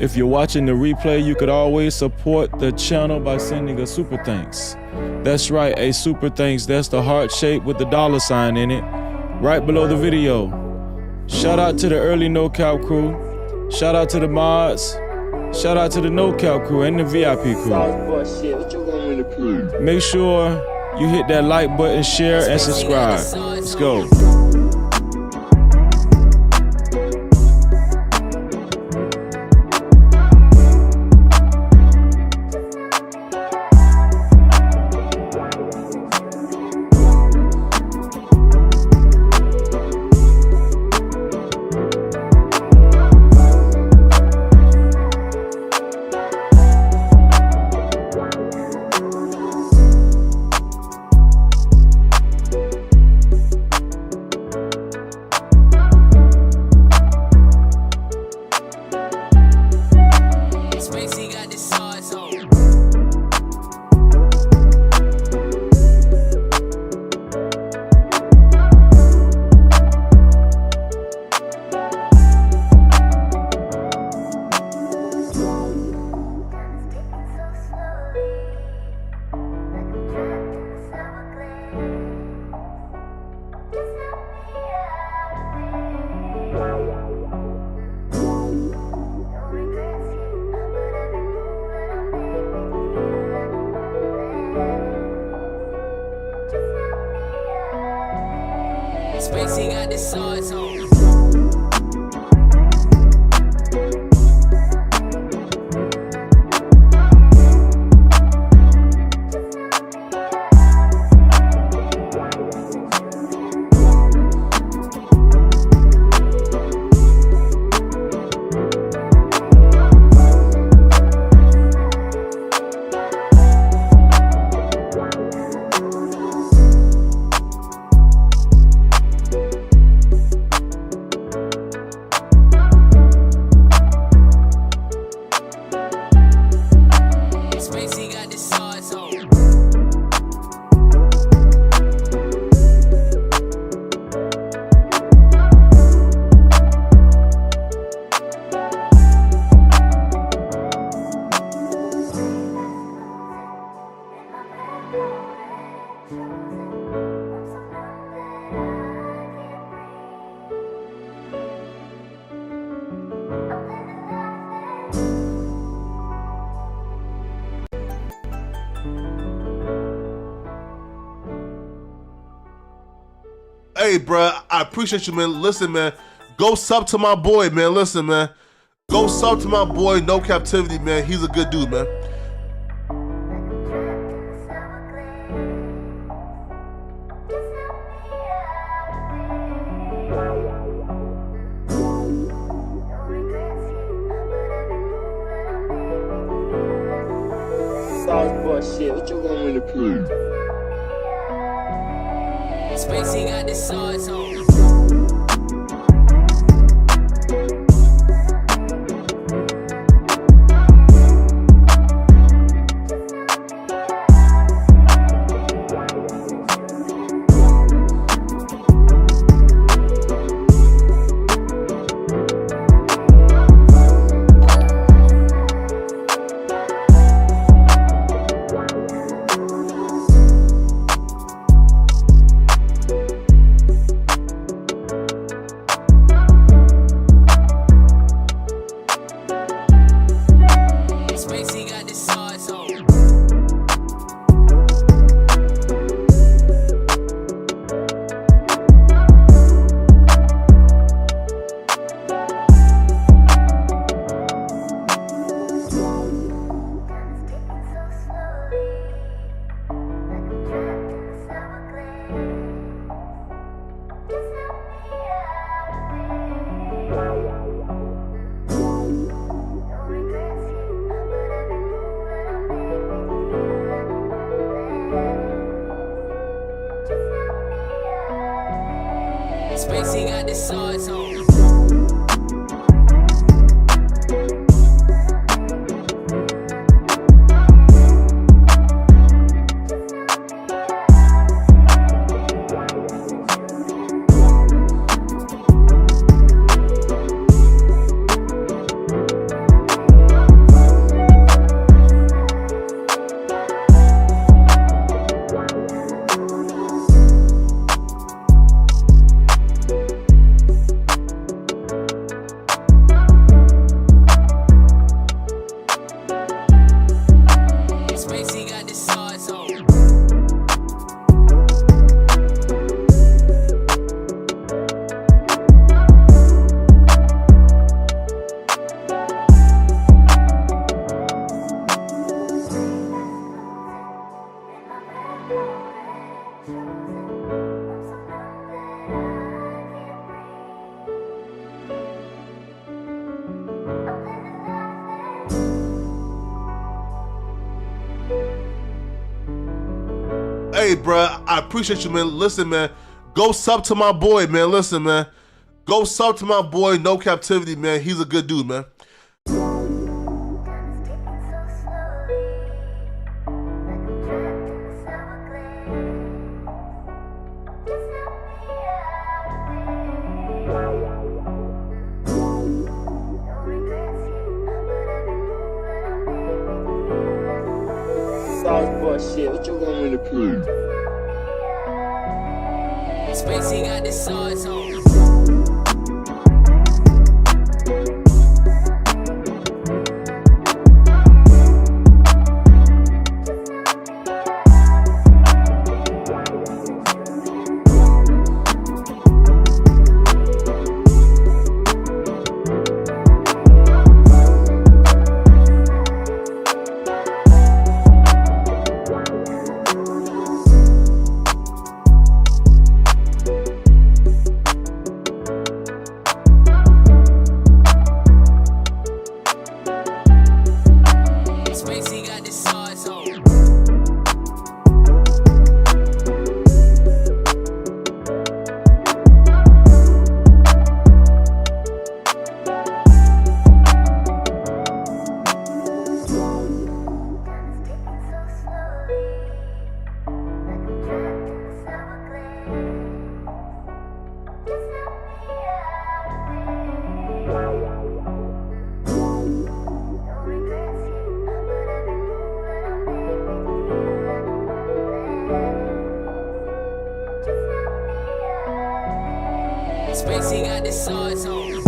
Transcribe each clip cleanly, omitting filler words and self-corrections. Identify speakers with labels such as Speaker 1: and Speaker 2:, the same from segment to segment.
Speaker 1: If you're watching the replay, you could always support the channel by sending a super thanks. That's right, a super thanks. That's the heart shape with the $sign in it, right below the video. Shout out to the early No Cap crew. Shout out to the mods. Shout out to the No Cap crew and the VIP crew. Make sure you hit that like button, share, and subscribe. Let's go.
Speaker 2: Spacey got the sauce on. Spacey got the sauce on.
Speaker 3: Hey, bro, I appreciate you, man. Listen, man, go sub to my boy, man. Listen, man, go sub to my boy, No Cap-tivity, man. He's a good dude, man.
Speaker 4: Sauce boy shit, what you want me to prove?
Speaker 2: Spacey got the sauce on.
Speaker 3: Hey, bro, I appreciate you, man. Listen, man, go sub to my boy, man. Listen, man, go sub to my boy, No Captivity, man. He's a good dude, man.
Speaker 4: Sauce shit, what you want me to prove?
Speaker 2: Spacey got the sauce on. Spacey got the sauce on. Spacey got the sauce on.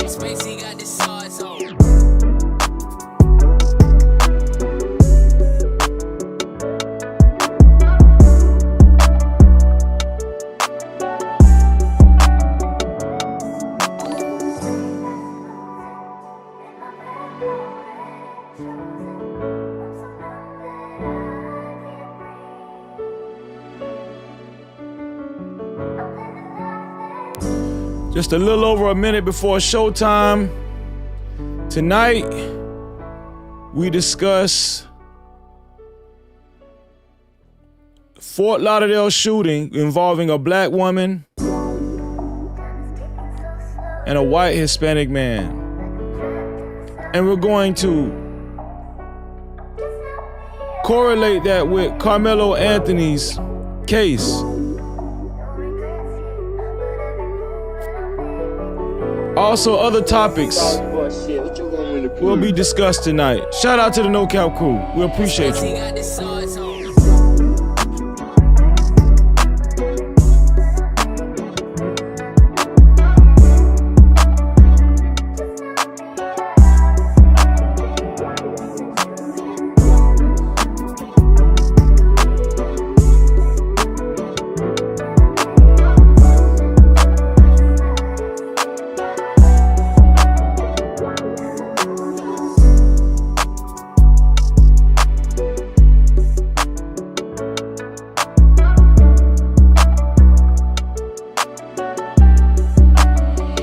Speaker 2: Spacey got the sauce on.
Speaker 1: Just a little over a minute before showtime. Tonight, we discuss Fort Lauderdale shooting involving a black woman and a white Hispanic man. And we're going to correlate that with Karmelo Anthony's case. Also, other topics
Speaker 4: Shit, what you want me to prove?
Speaker 1: will be discussed tonight. Shout out to the No Cap crew. We appreciate you.
Speaker 2: Spacey got the sauce on.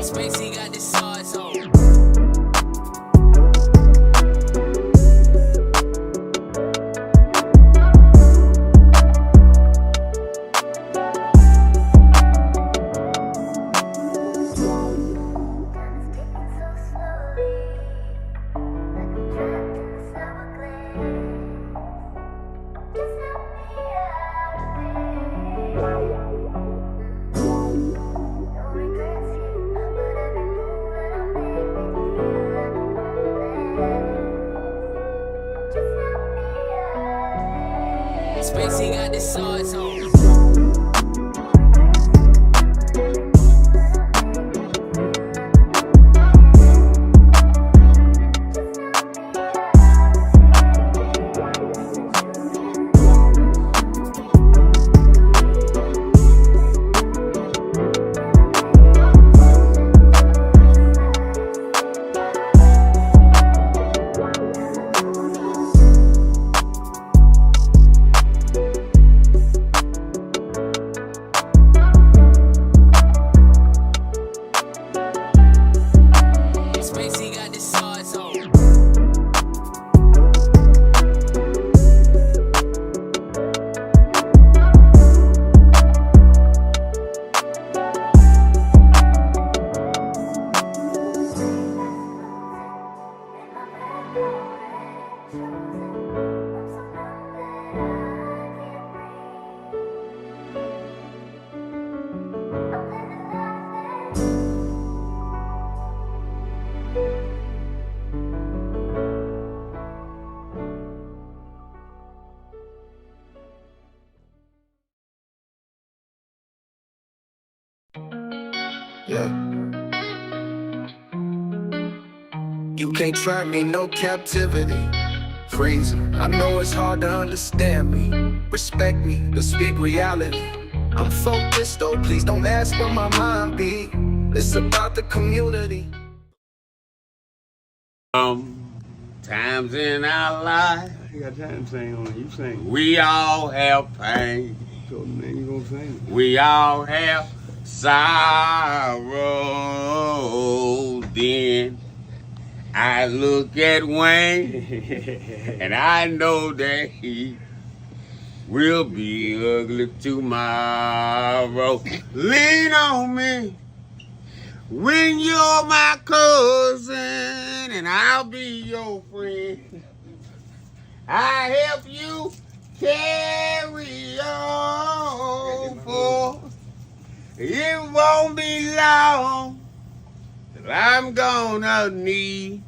Speaker 2: Spacey got the sauce on. Spacey got the sauce on.
Speaker 5: Yeah. You can't try me, no captivity. Freezing. I know it's hard to understand me. Respect me, but speak reality. I'm focused though, please don't ask where my mind be. It's about the community.
Speaker 6: Times in our life,
Speaker 7: You got time to sing on it. You sing.
Speaker 6: we all have pain.
Speaker 7: So then you gonna sing it.
Speaker 6: We all have sorrow. Then I look at Wayne and I know that he will be ugly tomorrow. Lean on me when you're my cousin and I'll be your friend. I help you carry on, for it won't be long till I'm gonna need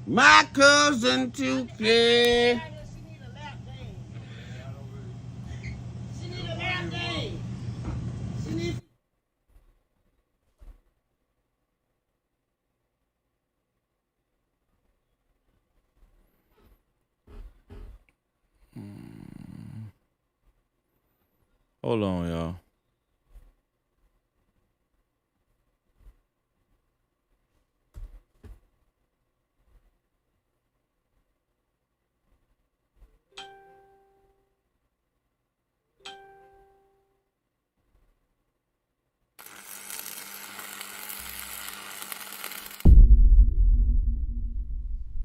Speaker 6: my cousin to care.
Speaker 1: Hold on, y'all.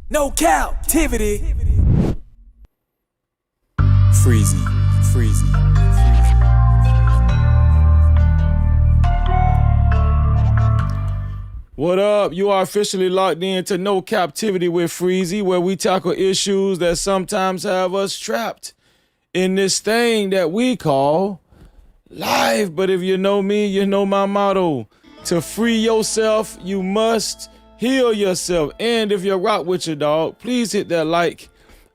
Speaker 8: No captivity. Freezy, freezy.
Speaker 1: What up? You are officially locked into No Captivity with Freezy, where we tackle issues that sometimes have us trapped in this thing that we call life. But if you know me, you know my motto. To free yourself, you must heal yourself. And if you rock with your dog, please hit that like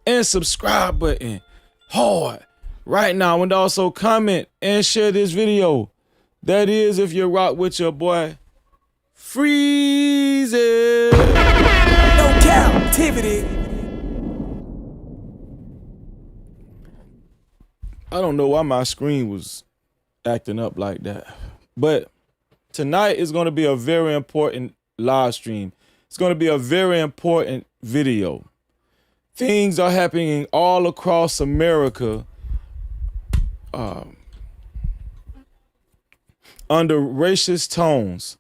Speaker 1: and subscribe button hard right now. And also comment and share this video. That is if you rock with your boy Freezy.
Speaker 8: No captivity.
Speaker 1: I don't know why my screen was acting up like that. But tonight is going to be a very important live stream. It's going to be a very important video. Things are happening all across America under racist tones.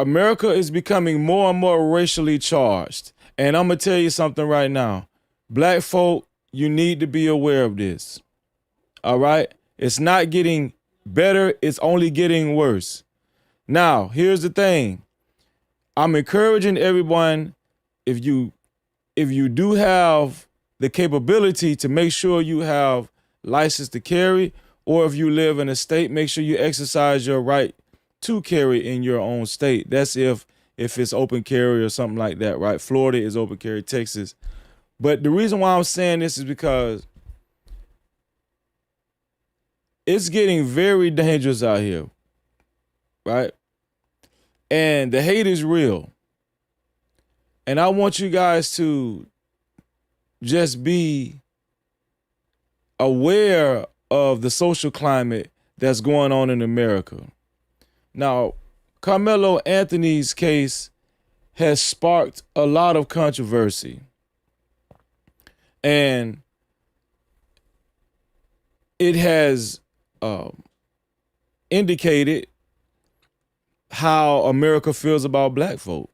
Speaker 1: America is becoming more and more racially charged. And I'm going to tell you something right now. Black folk, you need to be aware of this. All right? It's not getting better. It's only getting worse. Now, here's the thing. I'm encouraging everyone, if you do have the capability to make sure you have license to carry, or if you live in a state, make sure you exercise your right to carry in your own state. That's if it's open carry or something like that, right? Florida is open carry, Texas. But the reason why I'm saying this is because it's getting very dangerous out here, right? And the hate is real. And I want you guys to just be aware of the social climate that's going on in America. Now, Karmelo Anthony's case has sparked a lot of controversy. And it has indicated how America feels about black folk,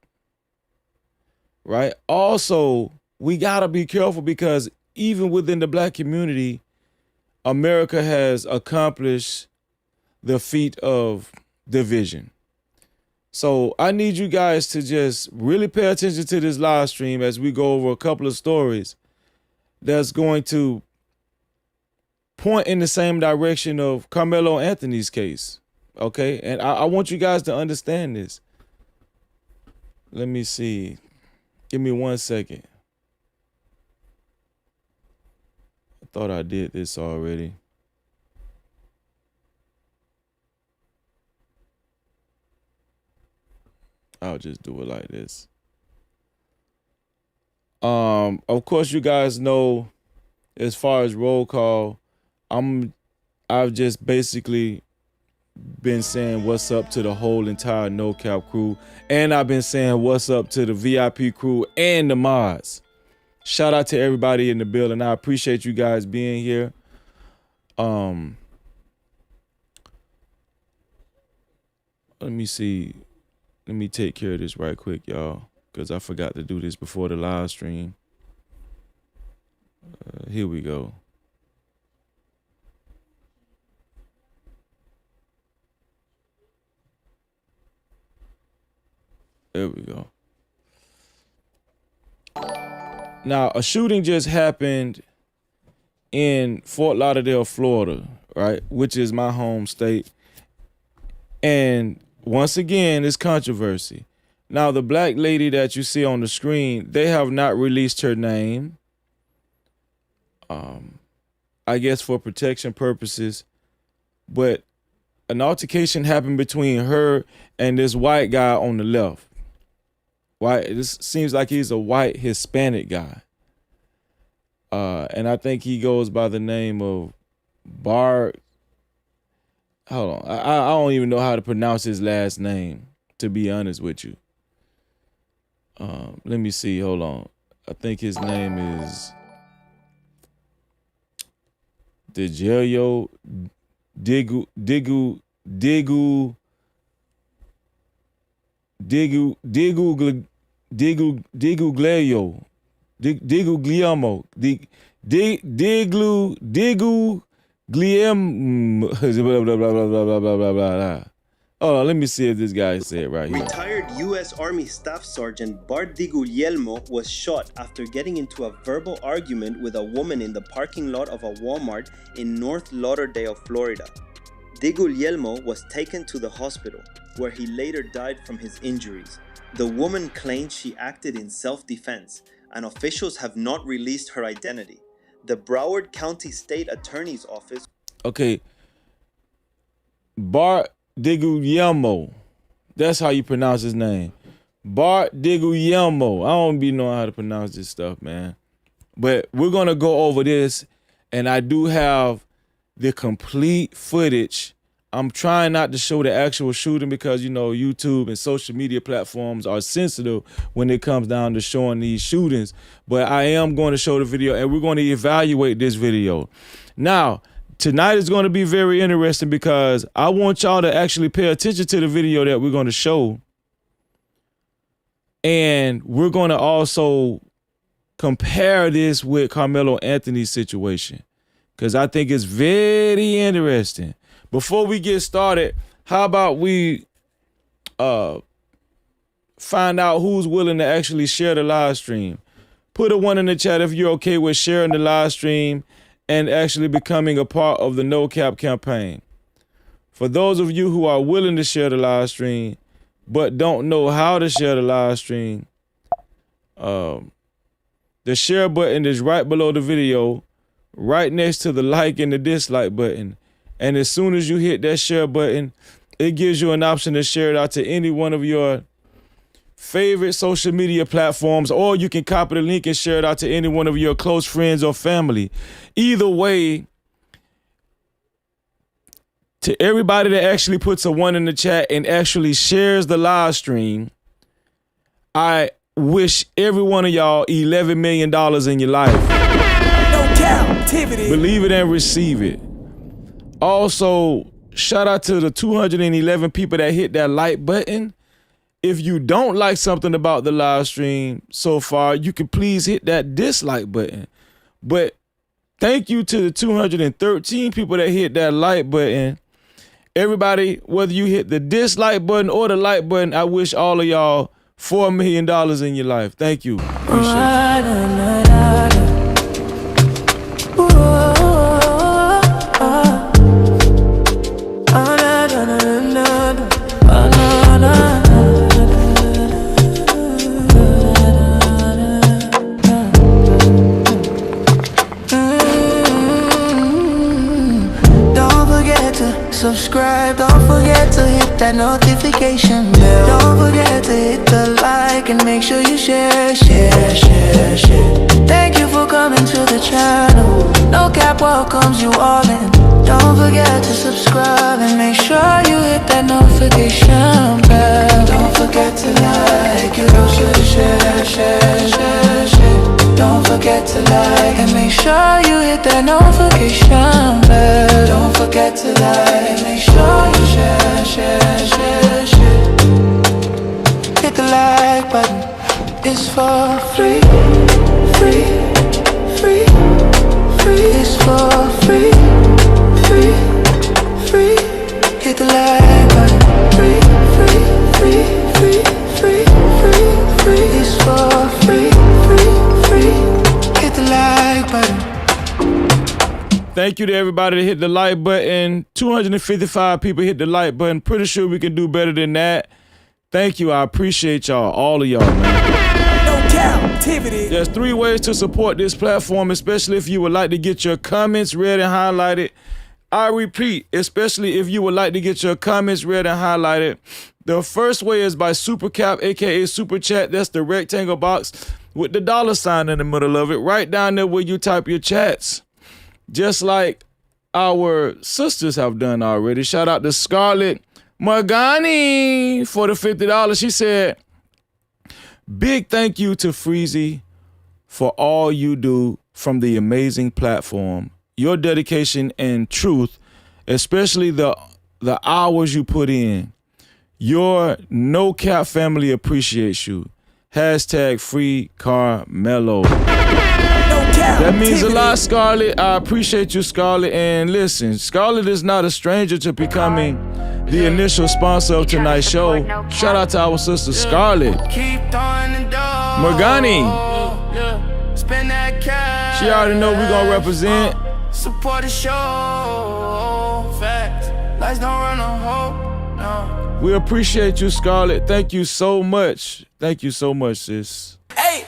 Speaker 1: right? Also, we gotta be careful because even within the black community, America has accomplished the feat of division. So I need you guys to just really pay attention to this live stream as we go over a couple of stories that's going to point in the same direction of Karmelo Anthony's case, okay? And I want you guys to understand this. Let me see. Give me 1 second. I thought I did this already. I'll just do it like this. Of course, you guys know, as far as roll call, I've just basically been saying what's up to the whole entire No Cap crew, and I've been saying what's up to the VIP crew and the mods. Shout out to everybody in the building. I appreciate you guys being here. Let me see. Let me take care of this right quick, y'all, because I forgot to do this before the live stream. Here we go. There we go. Now, a shooting just happened in Fort Lauderdale, Florida, right? Which is my home state. And once again, it's controversy. Now, the black lady that you see on the screen, they have not released her name. I guess for protection purposes. But an altercation happened between her and this white guy on the left. This seems like he's a white Hispanic guy. And I think he goes by the name of Bart. Hold on. I don't even know how to pronounce his last name, to be honest with you. Let me see. Hold on. I think his name is Digelio Oh, let me see if this guy said it right here.
Speaker 9: Retired U.S. Army Staff Sergeant Bart Di Guglielmo was shot after getting into a verbal argument with a woman in the parking lot of a Walmart in North Lauderdale, Florida. Di Guglielmo was taken to the hospital, where he later died from his injuries. The woman claimed she acted in self-defense, and officials have not released her identity. The Broward County State Attorney's Office...
Speaker 1: Okay. Bart Di Guglielmo. That's how you pronounce his name. Bart Di Guglielmo. I don't be knowing how to pronounce this stuff, man. But we're going to go over this, and I do have the complete footage. I'm trying not to show the actual shooting because, you know, YouTube and social media platforms are sensitive when it comes down to showing these shootings. But I am going to show the video, and we're going to evaluate this video. Now, tonight is going to be very interesting because I want y'all to actually pay attention to the video that we're going to show. And we're going to also compare this with Karmelo Anthony's situation because I think it's very interesting. Before we get started, how about we find out who's willing to actually share the live stream? Put a 1 in the chat if you're okay with sharing the live stream and actually becoming a part of the No Cap campaign. For those of you who are willing to share the live stream but don't know how to share the live stream, the share button is right below the video, right next to the like and the dislike button. And as soon as you hit that share button, it gives you an option to share it out to any one of your favorite social media platforms, or you can copy the link and share it out to any one of your close friends or family. Either way, to everybody that actually puts a 1 in the chat and actually shares the live stream, I wish every one of y'all $11 million in your life.
Speaker 8: No Cap-tivity.
Speaker 1: Believe it and receive it. Also, shout out to the 211 people that hit that like button. If you don't like something about the live stream so far, you can please hit that dislike button. But thank you to the 213 people that hit that like button. Everybody, whether you hit the dislike button or the like button, I wish all of y'all $4 million in your life. Thank you. Appreciate you.
Speaker 10: Don't forget
Speaker 5: forget to subscribe. Don't forget to hit that notification bell. Don't forget to hit the like and make sure you share. Thank you for coming to the channel. No Cap welcomes you all in. Don't forget to subscribe and make sure you hit that notification bell. Don't forget to like, you also share. Don't forget to like and make sure you hit that notification bell. Don't forget to like and make sure you share. Hit the like button, it's for free. It's for free. Hit the like button, free. It's for free. Hit the like button.
Speaker 1: Thank you to everybody that hit the like button. 255 people hit the like button. Pretty sure we can do better than that. Thank you. I appreciate y'all, all of y'all, man.
Speaker 8: No Cap-tivity.
Speaker 1: There's 3 ways to support this platform, especially if you would like to get your comments read and highlighted. I repeat, especially if you would like to get your comments read and highlighted. The first way is by Super Cap, aka Super Chat. That's the rectangle box with the $ in the middle of it, right down there where you type your chats. Just like our sisters have done already. Shout out to Scarlett Magani for the $50. She said, big thank you to Freezy for all you do from the amazing platform. Your dedication and truth, especially the hours you put in. Your No Cap family appreciates you. Hashtag free Karmelo. That means a lot, Scarlett. I appreciate you, Scarlett. And listen, Scarlett is not a stranger to becoming the initial sponsor of tonight's show. Shout out to our sister, Scarlett Morgani. She already know we're going to represent.
Speaker 5: Support the show. Facts. Lights don't run on hope. No.
Speaker 1: We appreciate you, Scarlett. Thank you so much. Thank you so much, sis.
Speaker 8: Hey,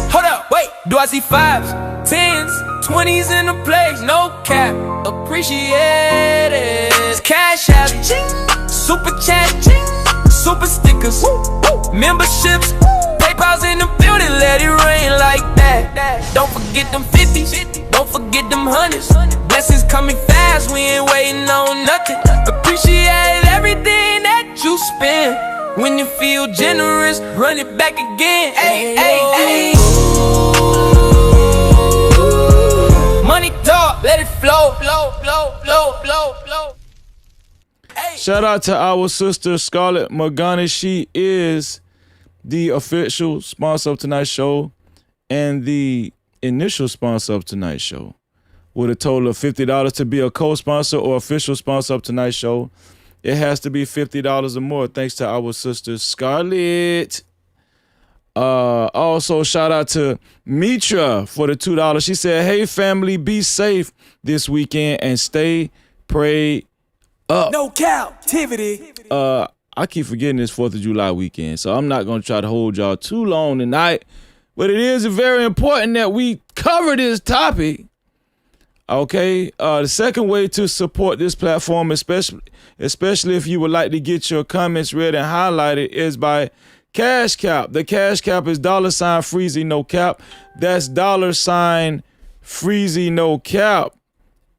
Speaker 8: hold up, wait. Do I see 5s, 10s, 20s in the place? No cap, appreciate it. Cash app, super chat, super stickers, memberships, PayPal's in the building, let it rain like that. Don't forget them 50s, don't forget them 100s. Blessings coming fast, we ain't waiting on nothing. Appreciate everything that you spend. When you feel generous, run it back again. Ay. Money talk, let it flow.
Speaker 1: Shout out to our sister Scarlett Morgana. She is the official sponsor of tonight's show and the initial sponsor of tonight's show, with a total of $50 to be a co-sponsor or official sponsor of tonight's show. It has to be $50 or more, thanks to our sister Scarlett. Also, shout out to Mitra for the $2. She said, hey, family, be safe this weekend and stay prayed up.
Speaker 8: No Cap-tivity.
Speaker 1: I keep forgetting this 4th of July weekend, so I'm not going to try to hold y'all too long tonight. But it is very important that we cover this topic. Okay, the second way to support this platform, especially if you would like to get your comments read and highlighted, is by Cash Cap. The Cash Cap is $Freezy No Cap. That's $Freezy No Cap.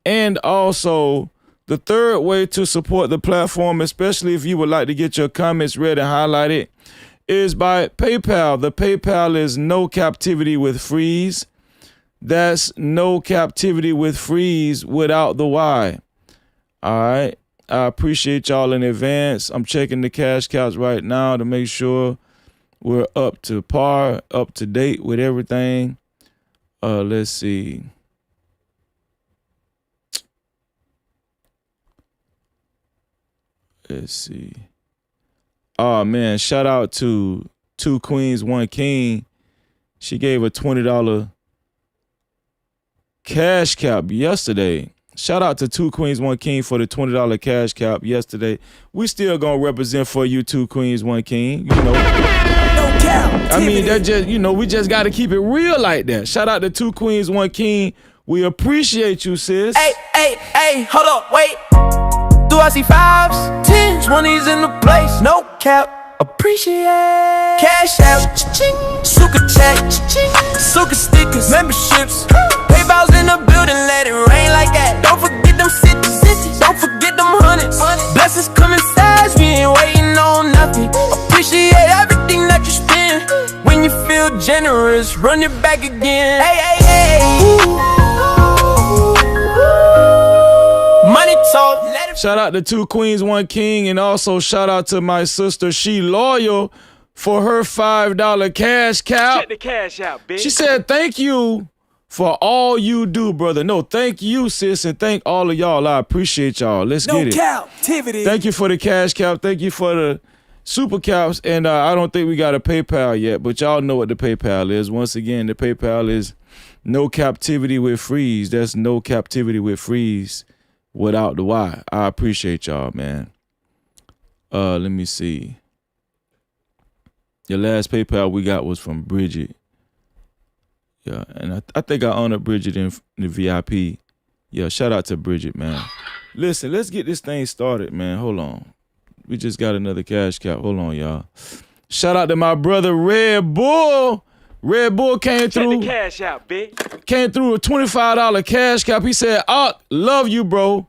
Speaker 1: And also, the third way to support the platform, especially if you would like to get your comments read and highlighted, is by PayPal. The PayPal is No Cap-tivity with Freeze. That's No Cap-tivity with Freeze without the Y. All right. I appreciate y'all in advance. I'm checking the cash cows right now to make sure we're up to par, up to date with everything. Let's see. Oh, man. Shout out to 2 Queens, 1 King. She gave a $20 cash cap yesterday. Shout out to 2 Queens, 1 King for the $20 cash cap yesterday. We still gonna represent for you, 2 Queens, 1 King. You know.
Speaker 8: No Cap.
Speaker 1: I mean, that just, we just gotta keep it real like that. Shout out to 2 Queens, 1 King We appreciate you, sis.
Speaker 8: Hey, hold up, wait. Do I see 5s, 10s, 20s in the place? No cap, appreciate. Cash out, cha-ching. Super chat, cha-ching. Super stickers, memberships. PayPal's in the building, let it rain like that. Don't forget them cities, don't forget them hundreds. Blessings coming fast, we ain't waiting on nothing. Appreciate everything that you spend. When you feel generous, run it back again. Hey. Money talk.
Speaker 1: Shout out to 2 Queens, 1 King, and also shout out to my sister, She Loyal, for her $5 cash cow.
Speaker 10: Check the cash out, bitch.
Speaker 1: She said, thank you for all you do, brother. No, thank you, sis, and thank all of y'all. I appreciate y'all. Let's get it.
Speaker 8: Cap-tivity.
Speaker 1: Thank you for the cash cow. Thank you for the super caps. And I don't think we got a PayPal yet, but y'all know what the PayPal is. Once again, the PayPal is No Cap-tivity with Freeze. That's No Cap-tivity with Freeze without the Y. I appreciate y'all, man. Let me see. Your last PayPal we got was from Bridget. Yeah, and I think I honored Bridget in the VIP. Yeah, shout out to Bridget, man. Listen, let's get this thing started, man. Hold on. We just got another cash cow. Hold on, y'all. Shout out to my brother Red Bull. Red Bull came through.
Speaker 10: Check the cash out, bitch.
Speaker 1: Came through a $25 cash cap. He said, love you, bro.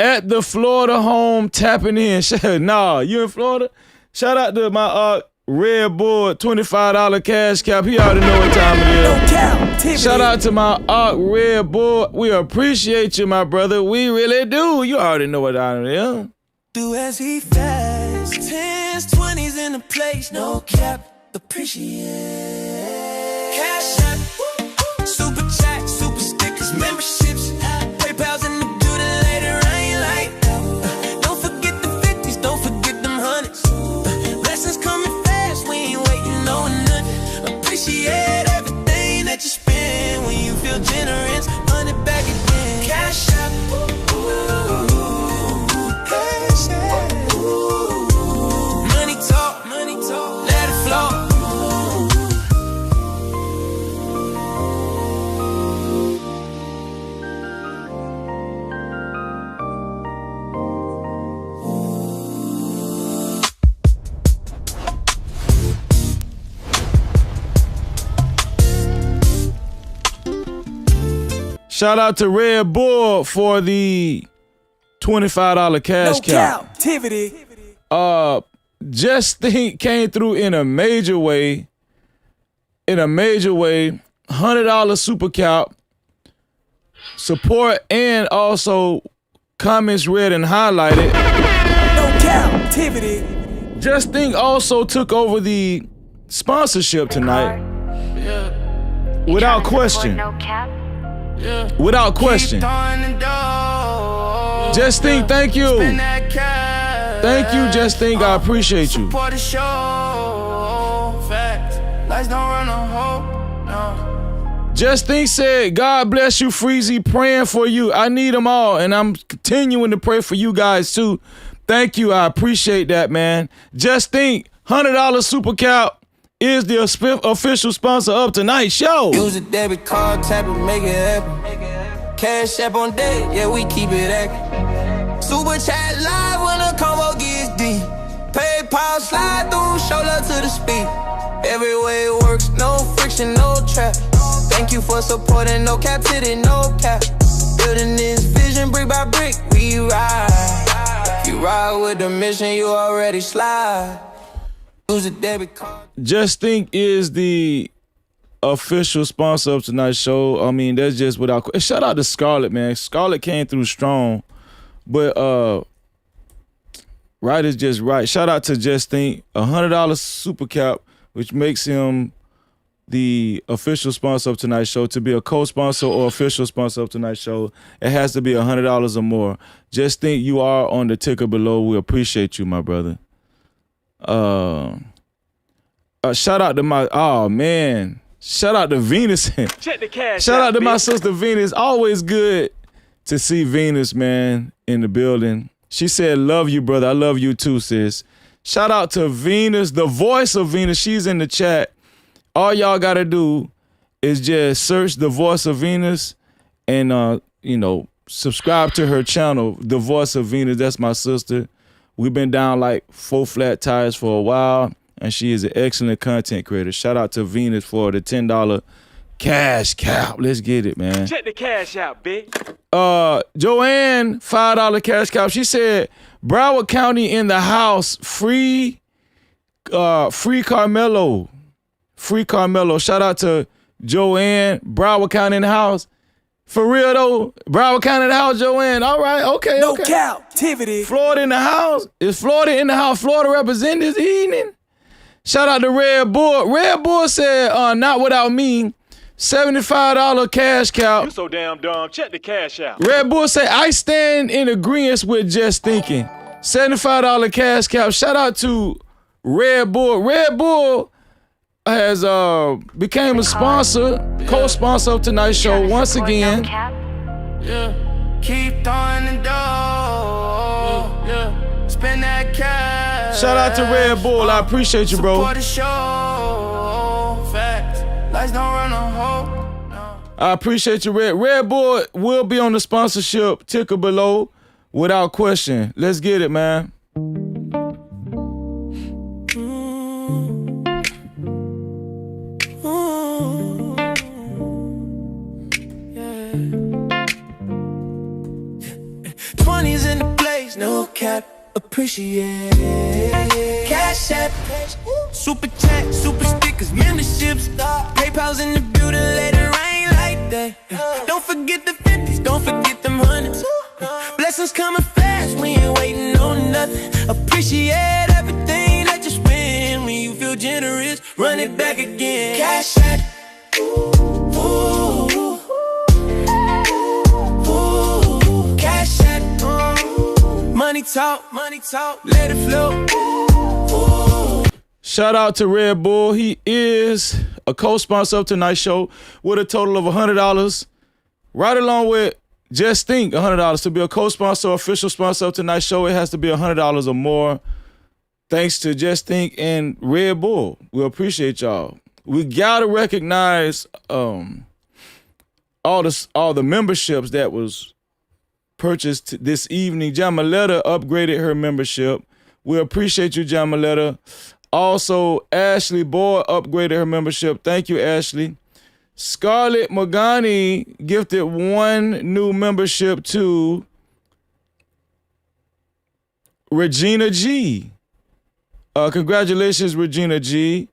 Speaker 1: At the Florida home, tapping in. Nah, you in Florida? Shout out to my Red Bull $25 cash cap. He already know what time it is. Shout out to my Red Bull. We appreciate you, my brother. We really do. You already know what time it is.
Speaker 8: Do as he fast. 10s, 20s in the place. No cap. Appreciate. Cash app. Super chat. Super stickers. Memberships. PayPal's in the building. Later rain like. Don't forget the 50s. Don't forget them hundreds. Blessings coming fast. We ain't waiting on nothing. Appreciate everything that you spend. When you feel generous, run it back again. Cash app. Money talk, let it flow.
Speaker 1: Shout out to Red Bull for the $25 cash cap.
Speaker 8: Cap-tivity.
Speaker 1: Just Think came through in a major way. $100 super cap. Support and also comments read and highlighted.
Speaker 8: No Cap-tivity.
Speaker 1: Just Think also took over the sponsorship tonight. Without question. Without question. Just Think, thank you. Thank you, Just Think. I appreciate you. Just Think said, God bless you, Freezy. Praying for you. I need them all, and I'm continuing to pray for you guys too. Thank you. I appreciate that, man. Just Think, $100 super cap is the official sponsor of tonight's show.
Speaker 8: Use a debit card, tap it, make it happen. Cash app on deck, yeah, we keep it active. Super chat live when the combo gets deep. PayPal slide through, shoulder to the speed. Every way it works, no friction, no trap. Thank you for supporting, No Cap-tivity, no cap. Building this vision brick by brick, we ride. If you ride with the mission, you already slide. Use a debit card.
Speaker 1: Just Think is the official sponsor of tonight's show. I mean, that's just without. Shout out to Scarlett, man. Scarlett came through strong, but right is just right. Shout out to Just Think, $100 super cap, which makes him the official sponsor of tonight's show. To be a co-sponsor or official sponsor of tonight's show, it has to be $100 or more. Just Think, you are on the ticker below. We appreciate you, my brother. Shout out to my shout out to Venus.
Speaker 10: Check the cash
Speaker 1: Shout out to
Speaker 10: bitch.
Speaker 1: my sister Venus. Always good to see Venus, man, in the building. She said, love you, brother. I love you too, sis. Shout out to Venus, the voice of Venus. She's in the chat. All y'all gotta do is just search the voice of Venus And you know, subscribe to her channel, The Voice of Venus. That's my sister. We've been down like 4 flat tires for a while, and she is an excellent content creator. Shout out to Venus for the $10 cash cow. Let's get it, man.
Speaker 10: Check the cash out, bitch.
Speaker 1: Joanne, $5 cash cow. She said, Broward County in the house. Free Karmelo. Free Karmelo. Shout out to Joanne. Broward County in the house. For real though, Broward County in the house, Joanne. All right, okay.
Speaker 8: No Cap-tivity.
Speaker 1: Florida in the house. Is Florida in the house? Florida representing this evening? Shout out to Red Bull. Red Bull said, not without me. $75 cash cow.
Speaker 10: You so damn dumb. Check the cash out.
Speaker 1: Red Bull say, I stand in agreement with just thinking. $75 cash cow. Shout out to Red Bull. Red Bull has became a sponsor, co-sponsor of tonight's show once again.
Speaker 8: Yeah. Keep throwing the dough. Yeah. Spend that cash.
Speaker 1: Shout out to Red Bull. I appreciate you, bro.
Speaker 8: Support the show. Facts. Lights don't run on hope. No.
Speaker 1: I appreciate you, Red Bull will be on the sponsorship ticker below without question. Let's get it, man.
Speaker 8: 20s in the place, no cap, appreciate. Cash app, super chat, super stickers, memberships, PayPal's in the building, let it rain like that. Don't forget the 50s, don't forget them hundreds. Blessings coming fast, we ain't waiting on nothing. Appreciate everything that you spend. When you feel generous, run it back again. Cash app. Money talk, let it flow.
Speaker 1: Shout out to Red Bull. He is a co-sponsor of tonight's show with a total of $100. Right along with Just Think, $100. To be a co-sponsor, official sponsor of tonight's show, it has to be $100 or more. Thanks to Just Think and Red Bull. We appreciate y'all. We gotta recognize all the memberships that was purchased this evening. Jamaletta upgraded her membership. We appreciate you, Jamaletta. Also, Ashley Boyd upgraded her membership. Thank you, Ashley. Scarlett Magani gifted 1 new membership to Regina G. Congratulations, Regina G.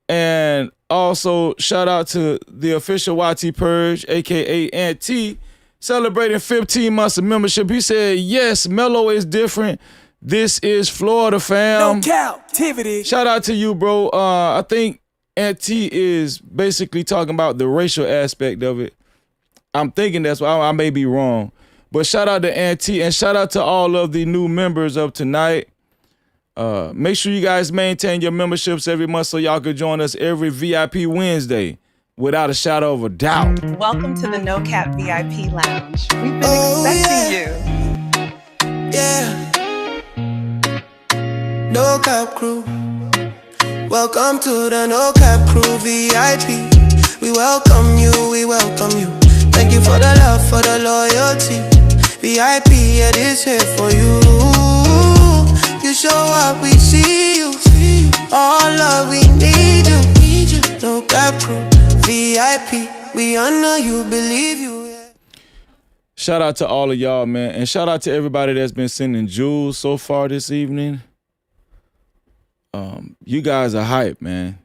Speaker 1: And also, shout out to the official YT Purge, a.k.a. Aunt T, celebrating 15 months of membership. He said, yes, Mellow is different. This is Florida, fam.
Speaker 8: No Cap-tivity.
Speaker 1: Shout out to you, bro. I think Aunt T is basically talking about the racial aspect of it. I'm thinking that's why I may be wrong. But shout out to Aunt T and shout out to all of the new members of tonight. Make sure you guys maintain your memberships every month so y'all can join us every VIP Wednesday. Without a shadow of a doubt.
Speaker 11: Welcome to the No Cap VIP Lounge. We've been expecting you.
Speaker 8: Yeah. No Cap crew. Welcome to the No Cap crew VIP. We welcome you, we welcome you. Thank you for the love, for the loyalty. VIP, it is here for you. You show up, we see you. All love, we need you. No Cap crew. VIP, we honor you, believe you. Yeah.
Speaker 1: Shout out to all of y'all, man. And shout out to everybody that's been sending jewels so far this evening. You guys are hype, man.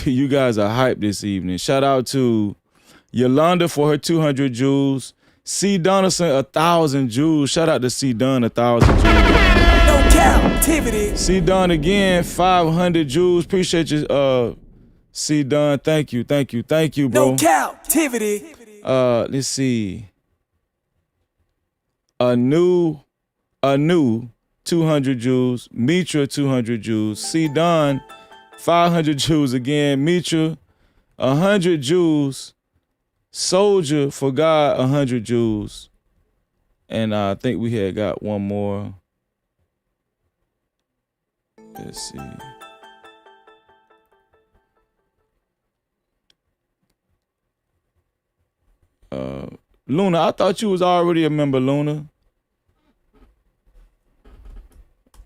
Speaker 1: You guys are hype this evening. Shout out to Yolanda for her 200 jewels. C. Donaldson, 1,000 jewels. Shout out to C. Dunn, 1,000 jewels.
Speaker 8: No Cap-tivity.
Speaker 1: C. Dunn again, 500 jewels. Appreciate you, C. Dunn. Thank you, bro.
Speaker 8: No Cap-tivity.
Speaker 1: Let's see. A new 200 jewels. Mitra 200 jewels. C. Don 500 jewels again. Mitra 100 jewels. Soldier for God 100 jewels. And I think we had got one more. Let's see. Luna, I thought you was already a member, Luna.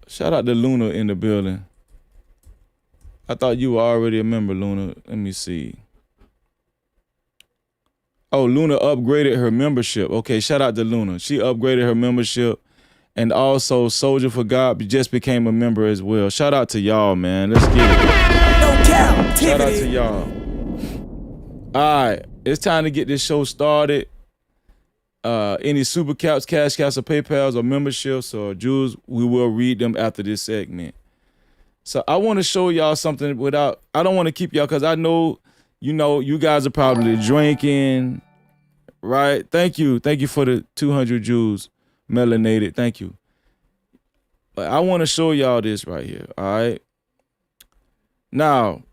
Speaker 1: Shout out to Luna in the building. I thought you were already a member, Luna. Let me see. Oh, Luna upgraded her membership. Okay, shout out to Luna. She upgraded her membership. And also Soldier for God just became a member as well. Shout out to y'all, man. Let's get it.
Speaker 8: No cap.
Speaker 1: Shout out to y'all. All right, it's time to get this show started. Any super caps, cash caps, or PayPals, or memberships, or Jews, we will read them after this segment. So I want to show y'all something without, I don't want to keep y'all, because I know, you guys are probably drinking, right? Thank you for the 200 Jews, melanated, thank you. But I want to show y'all this right here, all right? Now,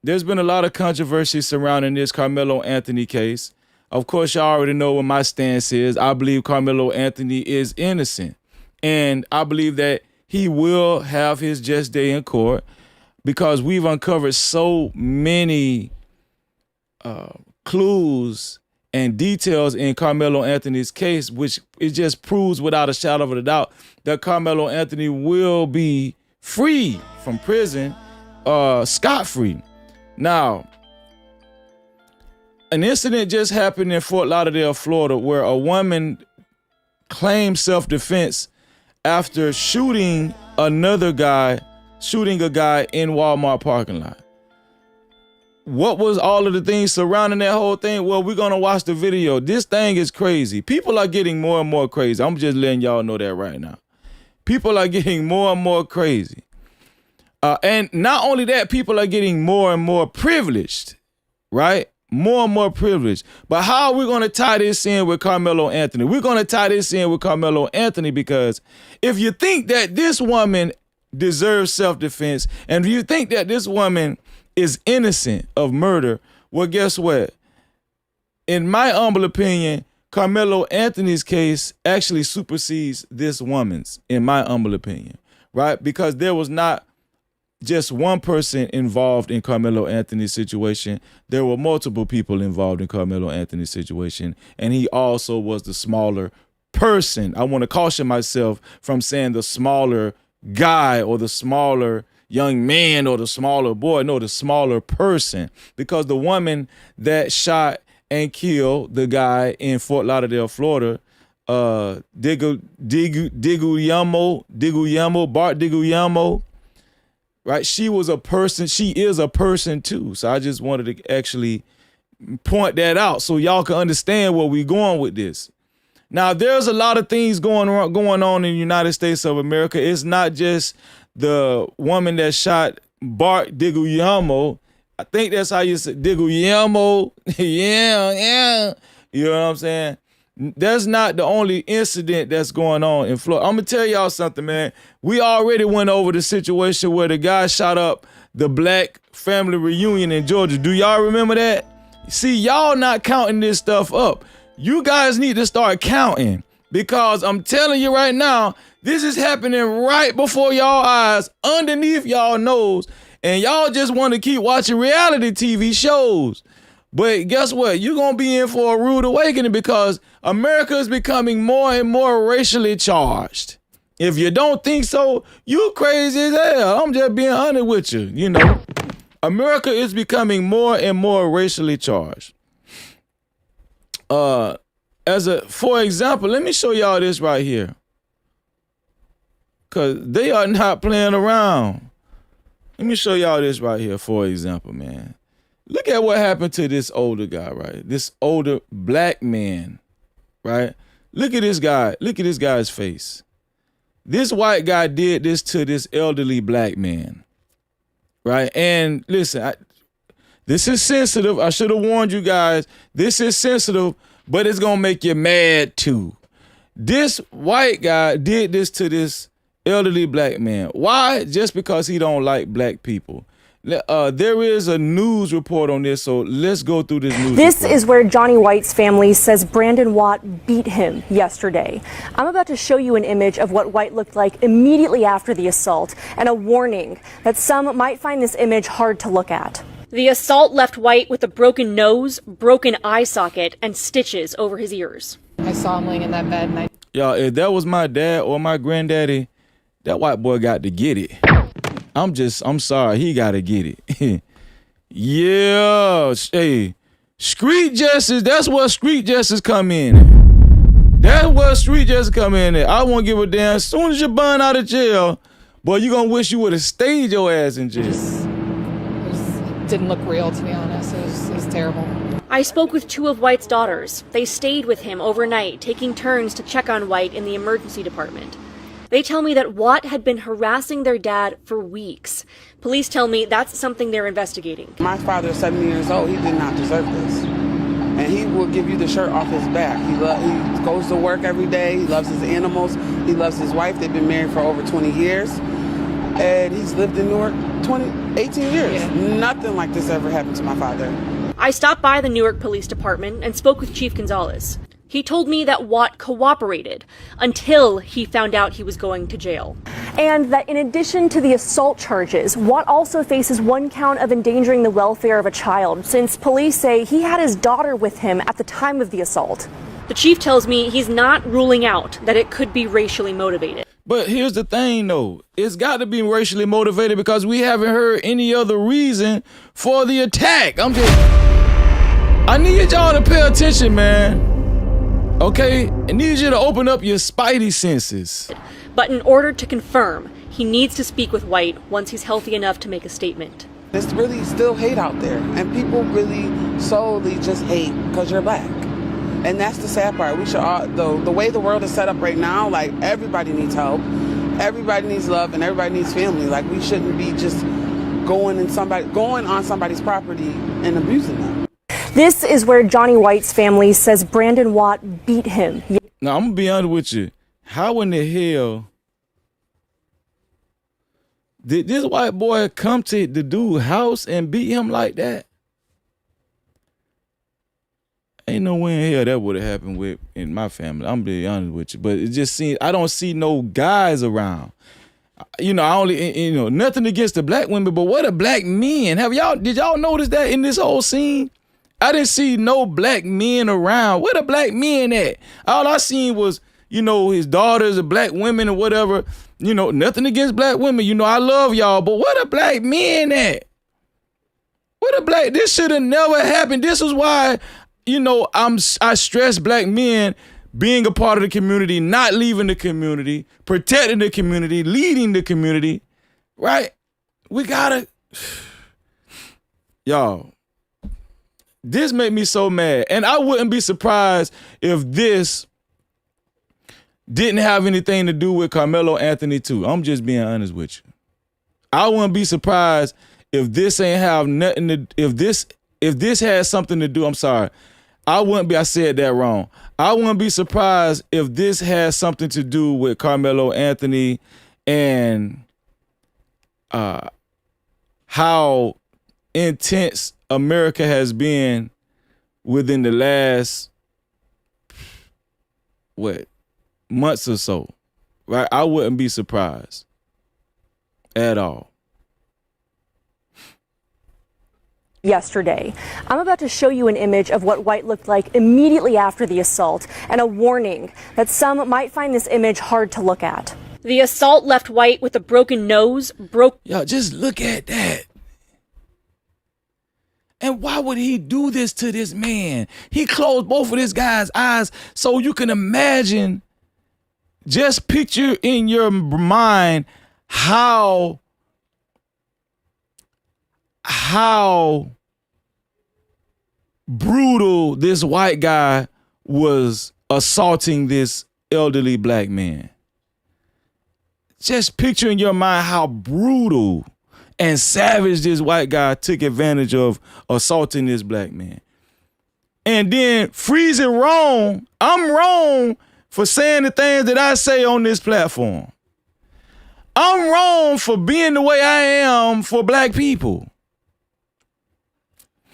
Speaker 1: there's been a lot of controversy surrounding this Karmelo Anthony case. Of course, y'all already know what my stance is. I believe Karmelo Anthony is innocent. And I believe that he will have his just day in court because we've uncovered so many clues and details in Karmelo Anthony's case, which it just proves without a shadow of a doubt that Karmelo Anthony will be free from prison, scot-free. Now, an incident just happened in Fort Lauderdale, Florida, where a woman claimed self-defense after shooting a guy in Walmart parking lot. What was all of the things surrounding that whole thing? Well, we're gonna watch the video. This thing is crazy. People are getting more and more crazy. I'm just letting y'all know that right now. People are getting more and more crazy. And not only that, people are getting more and more privileged, right? More and more privileged. But how are we going to tie this in with Karmelo Anthony? We're going to tie this in with Karmelo Anthony because if you think that this woman deserves self-defense and if you think that this woman is innocent of murder, well, guess what? In my humble opinion, Karmelo Anthony's case actually supersedes this woman's, in my humble opinion, right? Because there was not just one person involved in Karmelo Anthony's situation. There were multiple people involved in Karmelo Anthony's situation, and he also was the smaller person. I want to caution myself from saying the smaller guy or the smaller young man or the smaller boy. No, the smaller person, because the woman that shot and killed the guy in Fort Lauderdale, Florida, Bart Diguyamo, right? She was a person. She is a person too. So I just wanted to actually point that out so y'all can understand where we're going with this. Now, there's a lot of things going on in the United States of America. It's not just the woman that shot Bart Diguyamo. I think that's how you say Diguyamo. yeah. You know what I'm saying? That's not the only incident that's going on in Florida. I'm going to tell y'all something, man. We already went over the situation where the guy shot up the black family reunion in Georgia. Do y'all remember that? See, y'all not counting this stuff up. You guys need to start counting because I'm telling you right now, this is happening right before y'all eyes, underneath y'all nose, and y'all just want to keep watching reality TV shows. But guess what? You're going to be in for a rude awakening because America is becoming more and more racially charged. If you don't think so, you crazy as hell. I'm just being honest with you. You know, America is becoming more and more racially charged. For example, let me show y'all this right here. Because they are not playing around. Let me show y'all this right here, for example, man. Look at what happened to this older guy, right? This older black man, right? Look at this guy. Look at this guy's face. This white guy did this to this elderly black man, right? And listen, this is sensitive. I should have warned you guys. This is sensitive, but it's going to make you mad too. This white guy did this to this elderly black man. Why? Just because he don't like black people. There is a news report on this, so let's go through this news
Speaker 12: This
Speaker 1: report.
Speaker 12: is where Johnny White's family says Brandon Watt beat him yesterday. I'm about to show you an image of what White looked like immediately after the assault and a warning that some might find this image hard to look at. The assault left White with a broken nose, broken eye socket, and stitches over his ears.
Speaker 13: I saw him laying in that bed and
Speaker 1: Y'all, if that was my dad or my granddaddy, that white boy got to get it. I'm sorry, he got to get it. Yeah, hey, street justice, that's where street justice come in. That's where street justice come in. I won't give a damn. As soon as you burn out of jail, boy, you gonna wish you would have stayed your ass in jail.
Speaker 13: it didn't look real, to be honest. It was terrible.
Speaker 12: I spoke with two of White's daughters. They stayed with him overnight, taking turns to check on White in the emergency department. They tell me that Watt had been harassing their dad for weeks. Police tell me that's something they're investigating.
Speaker 14: My father is 70 years old. He did not deserve this. And he will give you the shirt off his back. He goes to work every day. He loves his animals. He loves his wife. They've been married for over 20 years. And he's lived in Newark 18 years. Yeah. Nothing like this ever happened to my father.
Speaker 12: I stopped by the Newark Police Department and spoke with Chief Gonzalez. He told me that Watt cooperated until he found out he was going to jail. And that in addition to the assault charges, Watt also faces one count of endangering the welfare of a child, since police say he had his daughter with him at the time of the assault. The chief tells me he's not ruling out that it could be racially motivated.
Speaker 1: But here's the thing, though. It's got to be racially motivated because we haven't heard any other reason for the attack. I need y'all to pay attention, man. Okay? I need you to open up your spidey senses.
Speaker 12: But in order to confirm, he needs to speak with White once he's healthy enough to make a statement.
Speaker 14: There's really still hate out there. And people really solely just hate because you're black. And that's the sad part. We should all, the way the world is set up right now, like everybody needs help, everybody needs love, and everybody needs family. Like we shouldn't be just going on somebody's property and abusing them.
Speaker 12: This is where Johnny White's family says Brandon Watt beat him.
Speaker 1: Now I'm gonna be honest with you. How in the hell did this white boy come to the dude's house and beat him like that? Ain't no way in hell that would have happened in my family. I'm being honest with you. But it just seems, I don't see no guys around. I only, nothing against the black women, but what are black men? Did y'all notice that in this whole scene? I didn't see no black men around. Where the black men at? All I seen was, his daughters, the black women or whatever. Nothing against black women. I love y'all, but where the black men at? This should have never happened. This is why I stress black men being a part of the community, not leaving the community, protecting the community, leading the community, right? We gotta, y'all, this made me so mad. And I wouldn't be surprised if this didn't have anything to do with Karmelo Anthony too. I'm just being honest with you. I wouldn't be surprised if this ain't have nothing to, if this has something to do, I'm sorry. I said that wrong. I wouldn't be surprised if this has something to do with Karmelo Anthony and how intense America has been within the last, months or so, right? I wouldn't be surprised at all.
Speaker 12: Yesterday. I'm about to show you an image of what White looked like immediately after the assault and a warning that some might find this image hard to look at. The assault left White with a broken nose,
Speaker 1: Y'all, just look at that. And why would he do this to this man? He closed both of this guy's eyes so you can imagine, just picture in your mind how brutal this white guy was assaulting this elderly black man. Just picture in your mind how brutal and savage this white guy took advantage of assaulting this black man. And then freezing wrong. I'm wrong for saying the things that I say on this platform. I'm wrong for being the way I am for black people.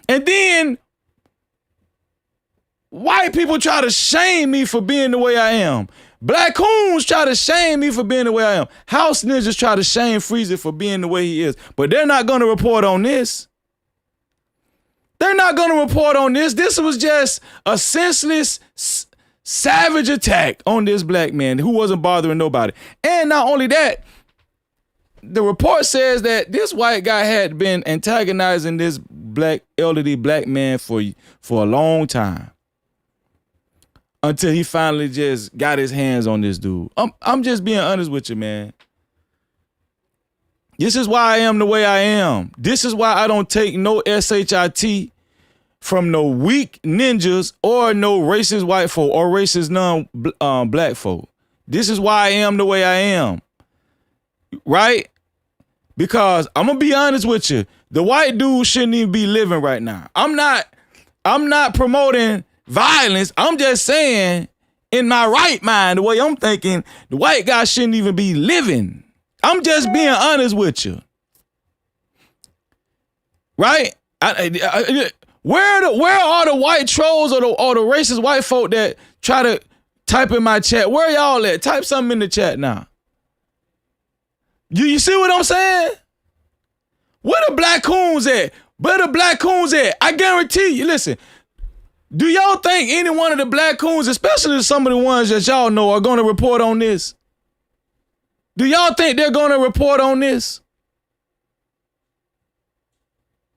Speaker 1: And then white people try to shame me for being the way I am. Black coons try to shame me for being the way I am. House ninjas try to shame Freezy for being the way he is. But they're not going to report on this. They're not going to report on this. This was just a senseless, savage attack on this black man who wasn't bothering nobody. And not only that, the report says that this white guy had been antagonizing this elderly black man for a long time until he finally just got his hands on this dude. I'm just being honest with you, man. This is why I am the way I am. This is why I don't take no SHIT from no weak ninjas or no racist white folk or racist black folk. This is why I am the way I am. Right? Because I'm gonna be honest with you, the white dude shouldn't even be living right now. I'm not promoting violence. I'm just saying, in my right mind, the way I'm thinking, the white guy shouldn't even be living. I'm just being honest with you. Right? Where are the white trolls or the racist white folk that try to type in my chat? Where y'all at? Type something in the chat now. You see what I'm saying? Where the black coons at? Where the black coons at? I guarantee you, listen, do y'all think any one of the black coons, especially some of the ones that y'all know, are going to report on this? Do y'all think they're going to report on this?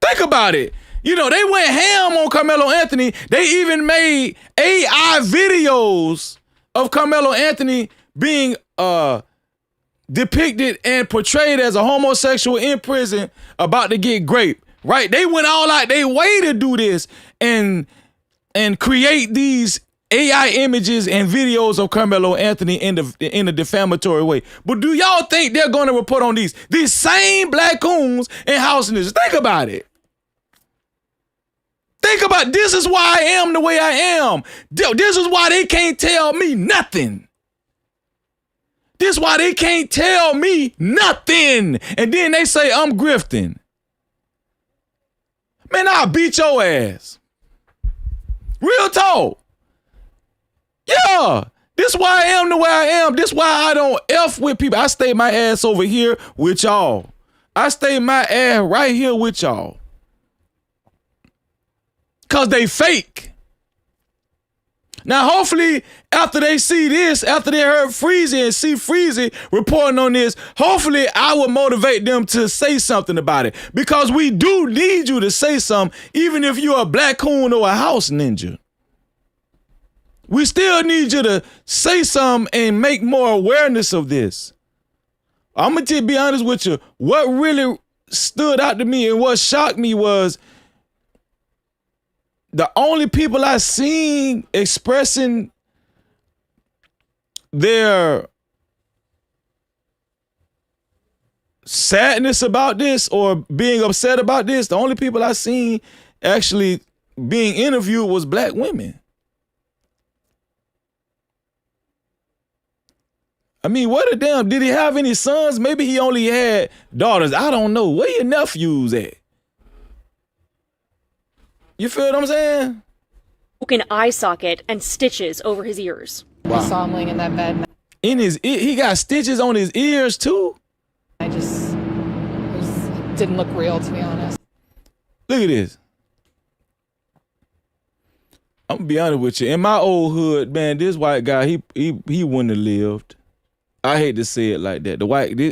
Speaker 1: Think about it. You know, they went ham on Karmelo Anthony. They even made AI videos of Karmelo Anthony being depicted and portrayed as a homosexual in prison about to get raped, right? They went all out their way to do this and create these AI images and videos of Karmelo Anthony in a defamatory way. But do y'all think they're going to report on these same black coons and house niggas? Think about it. Think about, this is why I am the way I am. This is why they can't tell me nothing. This is why they can't tell me nothing. And then they say I'm grifting. Man, I'll beat your ass. Real talk. Yeah. This is why I am the way I am. This is why I don't F with people. I stay my ass over here with y'all. I stay my ass right here with y'all. Because they fake. Now, hopefully, after they see this, after they heard Freezy and see Freezy reporting on this, hopefully I will motivate them to say something about it. Because we do need you to say something, even if you're a black coon or a house ninja. We still need you to say something and make more awareness of this. I'm going to be honest with you. What really stood out to me and what shocked me was the only people I seen expressing their sadness about this or being upset about this, the only people I seen actually being interviewed was black women. I mean, what the damn, did he have any sons? Maybe he only had daughters. I don't know. Where your nephews at? You feel what I'm saying?
Speaker 12: Broken eye socket and stitches over his ears.
Speaker 13: Wow. I saw him laying in that bed.
Speaker 1: He got stitches on his ears too?
Speaker 13: It didn't look real, to be honest.
Speaker 1: Look at this. I'm gonna be honest with you. In my old hood, man, this white guy, he wouldn't have lived. I hate to say it like that.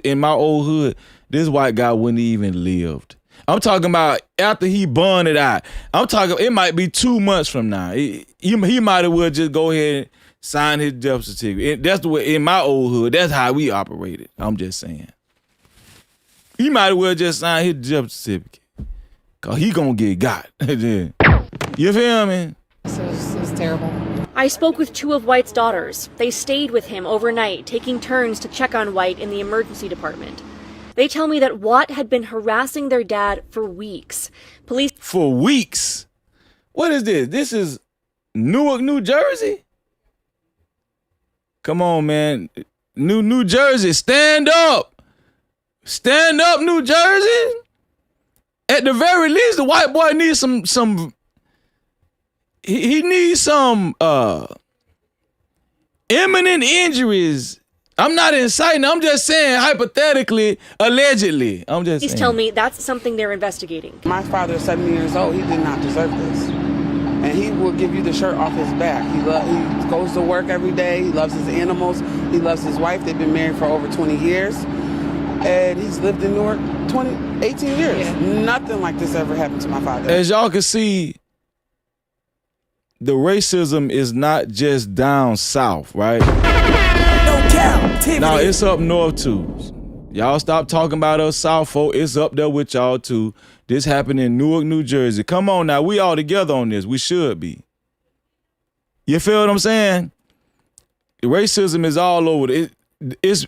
Speaker 1: In my old hood, this white guy wouldn't even lived. I'm talking about after he burned it out. I'm talking, it might be 2 months from now. He might as well just go ahead and sign his death certificate. That's the way, in my old hood, that's how we operated. I'm just saying. He might as well just sign his death certificate. Cause he gonna get got. You feel me?
Speaker 13: This is terrible.
Speaker 12: I spoke with two of White's daughters. They stayed with him overnight, taking turns to check on White in the emergency department. They tell me that Watt had been harassing their dad for weeks. Police...
Speaker 1: For weeks? What is this? This is Newark, New Jersey? Come on, man. New Jersey, stand up. Stand up, New Jersey. At the very least, the white boy needs some he needs some imminent injuries I'm not inciting. I'm just saying hypothetically, allegedly. I'm just
Speaker 12: Please
Speaker 1: saying.
Speaker 12: tell me that's something they're investigating.
Speaker 14: My father is 70 years old. He did not deserve this. And he will give you the shirt off his back. He goes to work every day. He loves his animals. He loves his wife. They've been married for over 20 years. And he's lived in Newark 18 years. Yeah. Nothing like this ever happened to my father.
Speaker 1: As y'all can see, the racism is not just down south, right?
Speaker 8: No Cap-tivity.
Speaker 1: Now it's up north too. Y'all stop talking about us south folk. It's up there with y'all too. This happened in Newark, New Jersey. Come on now, we all together on this. We should be. You feel what I'm saying? Racism is all over. It's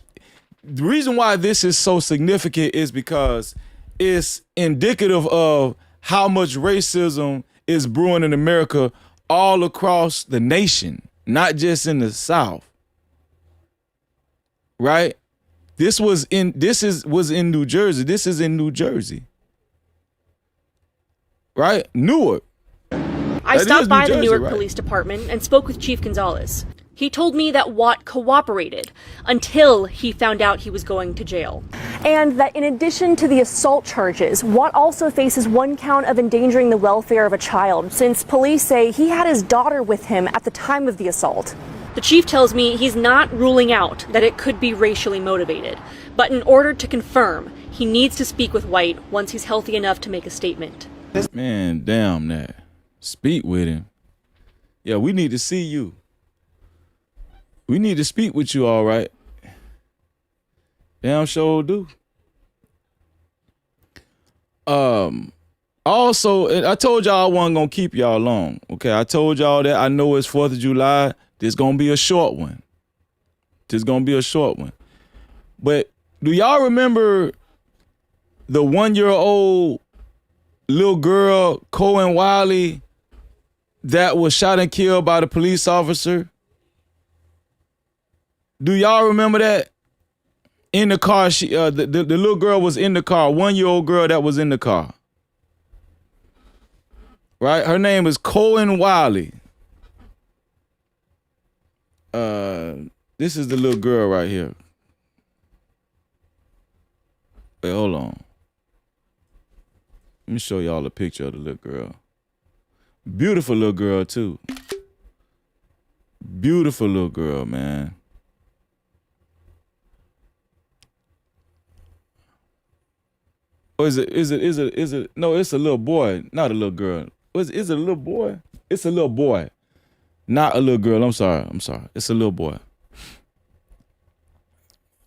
Speaker 1: the reason why this is so significant is because it's indicative of how much racism is brewing in America all across the nation, not just in the South. Right? This was in New Jersey. This is in New Jersey. Right? Newark.
Speaker 12: I stopped by the Newark Police Department and spoke with Chief Gonzalez. He told me that Watt cooperated until he found out he was going to jail. And that in addition to the assault charges, Watt also faces one count of endangering the welfare of a child, since police say he had his daughter with him at the time of the assault. The chief tells me he's not ruling out that it could be racially motivated, but in order to confirm, he needs to speak with White once he's healthy enough to make a statement.
Speaker 1: Man, damn that. Speak with him. Yeah, we need to see you. We need to speak with you, all right. Damn sure do. Also, I told y'all I wasn't gonna keep y'all long. Okay, I told y'all that. I know it's 4th of July. This gonna be a short one. But do y'all remember the 1-year-old little girl, Cohen Wiley, that was shot and killed by the police officer? Do y'all remember that? In the car, the little girl was in the car, 1-year-old girl that was in the car. Right? Her name is Cohen Wiley. This is the little girl right here. Wait, hold on. Let me show y'all a picture of the little girl. Beautiful little girl, too. Beautiful little girl, man. Or is it? No, it's a little boy, not a little girl. Is it a little boy? It's a little boy, not a little girl. I'm sorry. It's a little boy.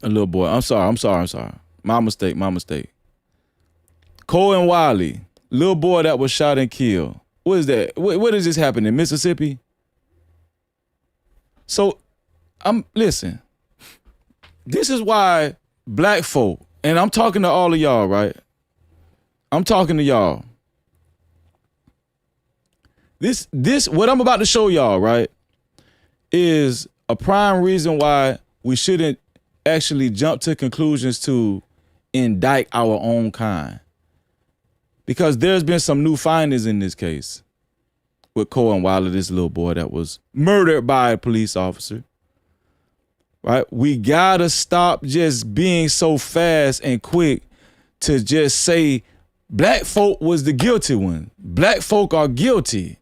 Speaker 1: A little boy. I'm sorry. My mistake. Cohen Wiley, little boy that was shot and killed. What is that? What is this happening in Mississippi? So, listen. This is why black folk, and I'm talking to all of y'all, right? I'm talking to y'all. This what I'm about to show y'all, right, is a prime reason why we shouldn't actually jump to conclusions to indict our own kind. Because there's been some new findings in this case with Cohen Wilder, this little boy that was murdered by a police officer. Right? We gotta stop just being so fast and quick to just say black folk was the guilty one. Black folk are guilty.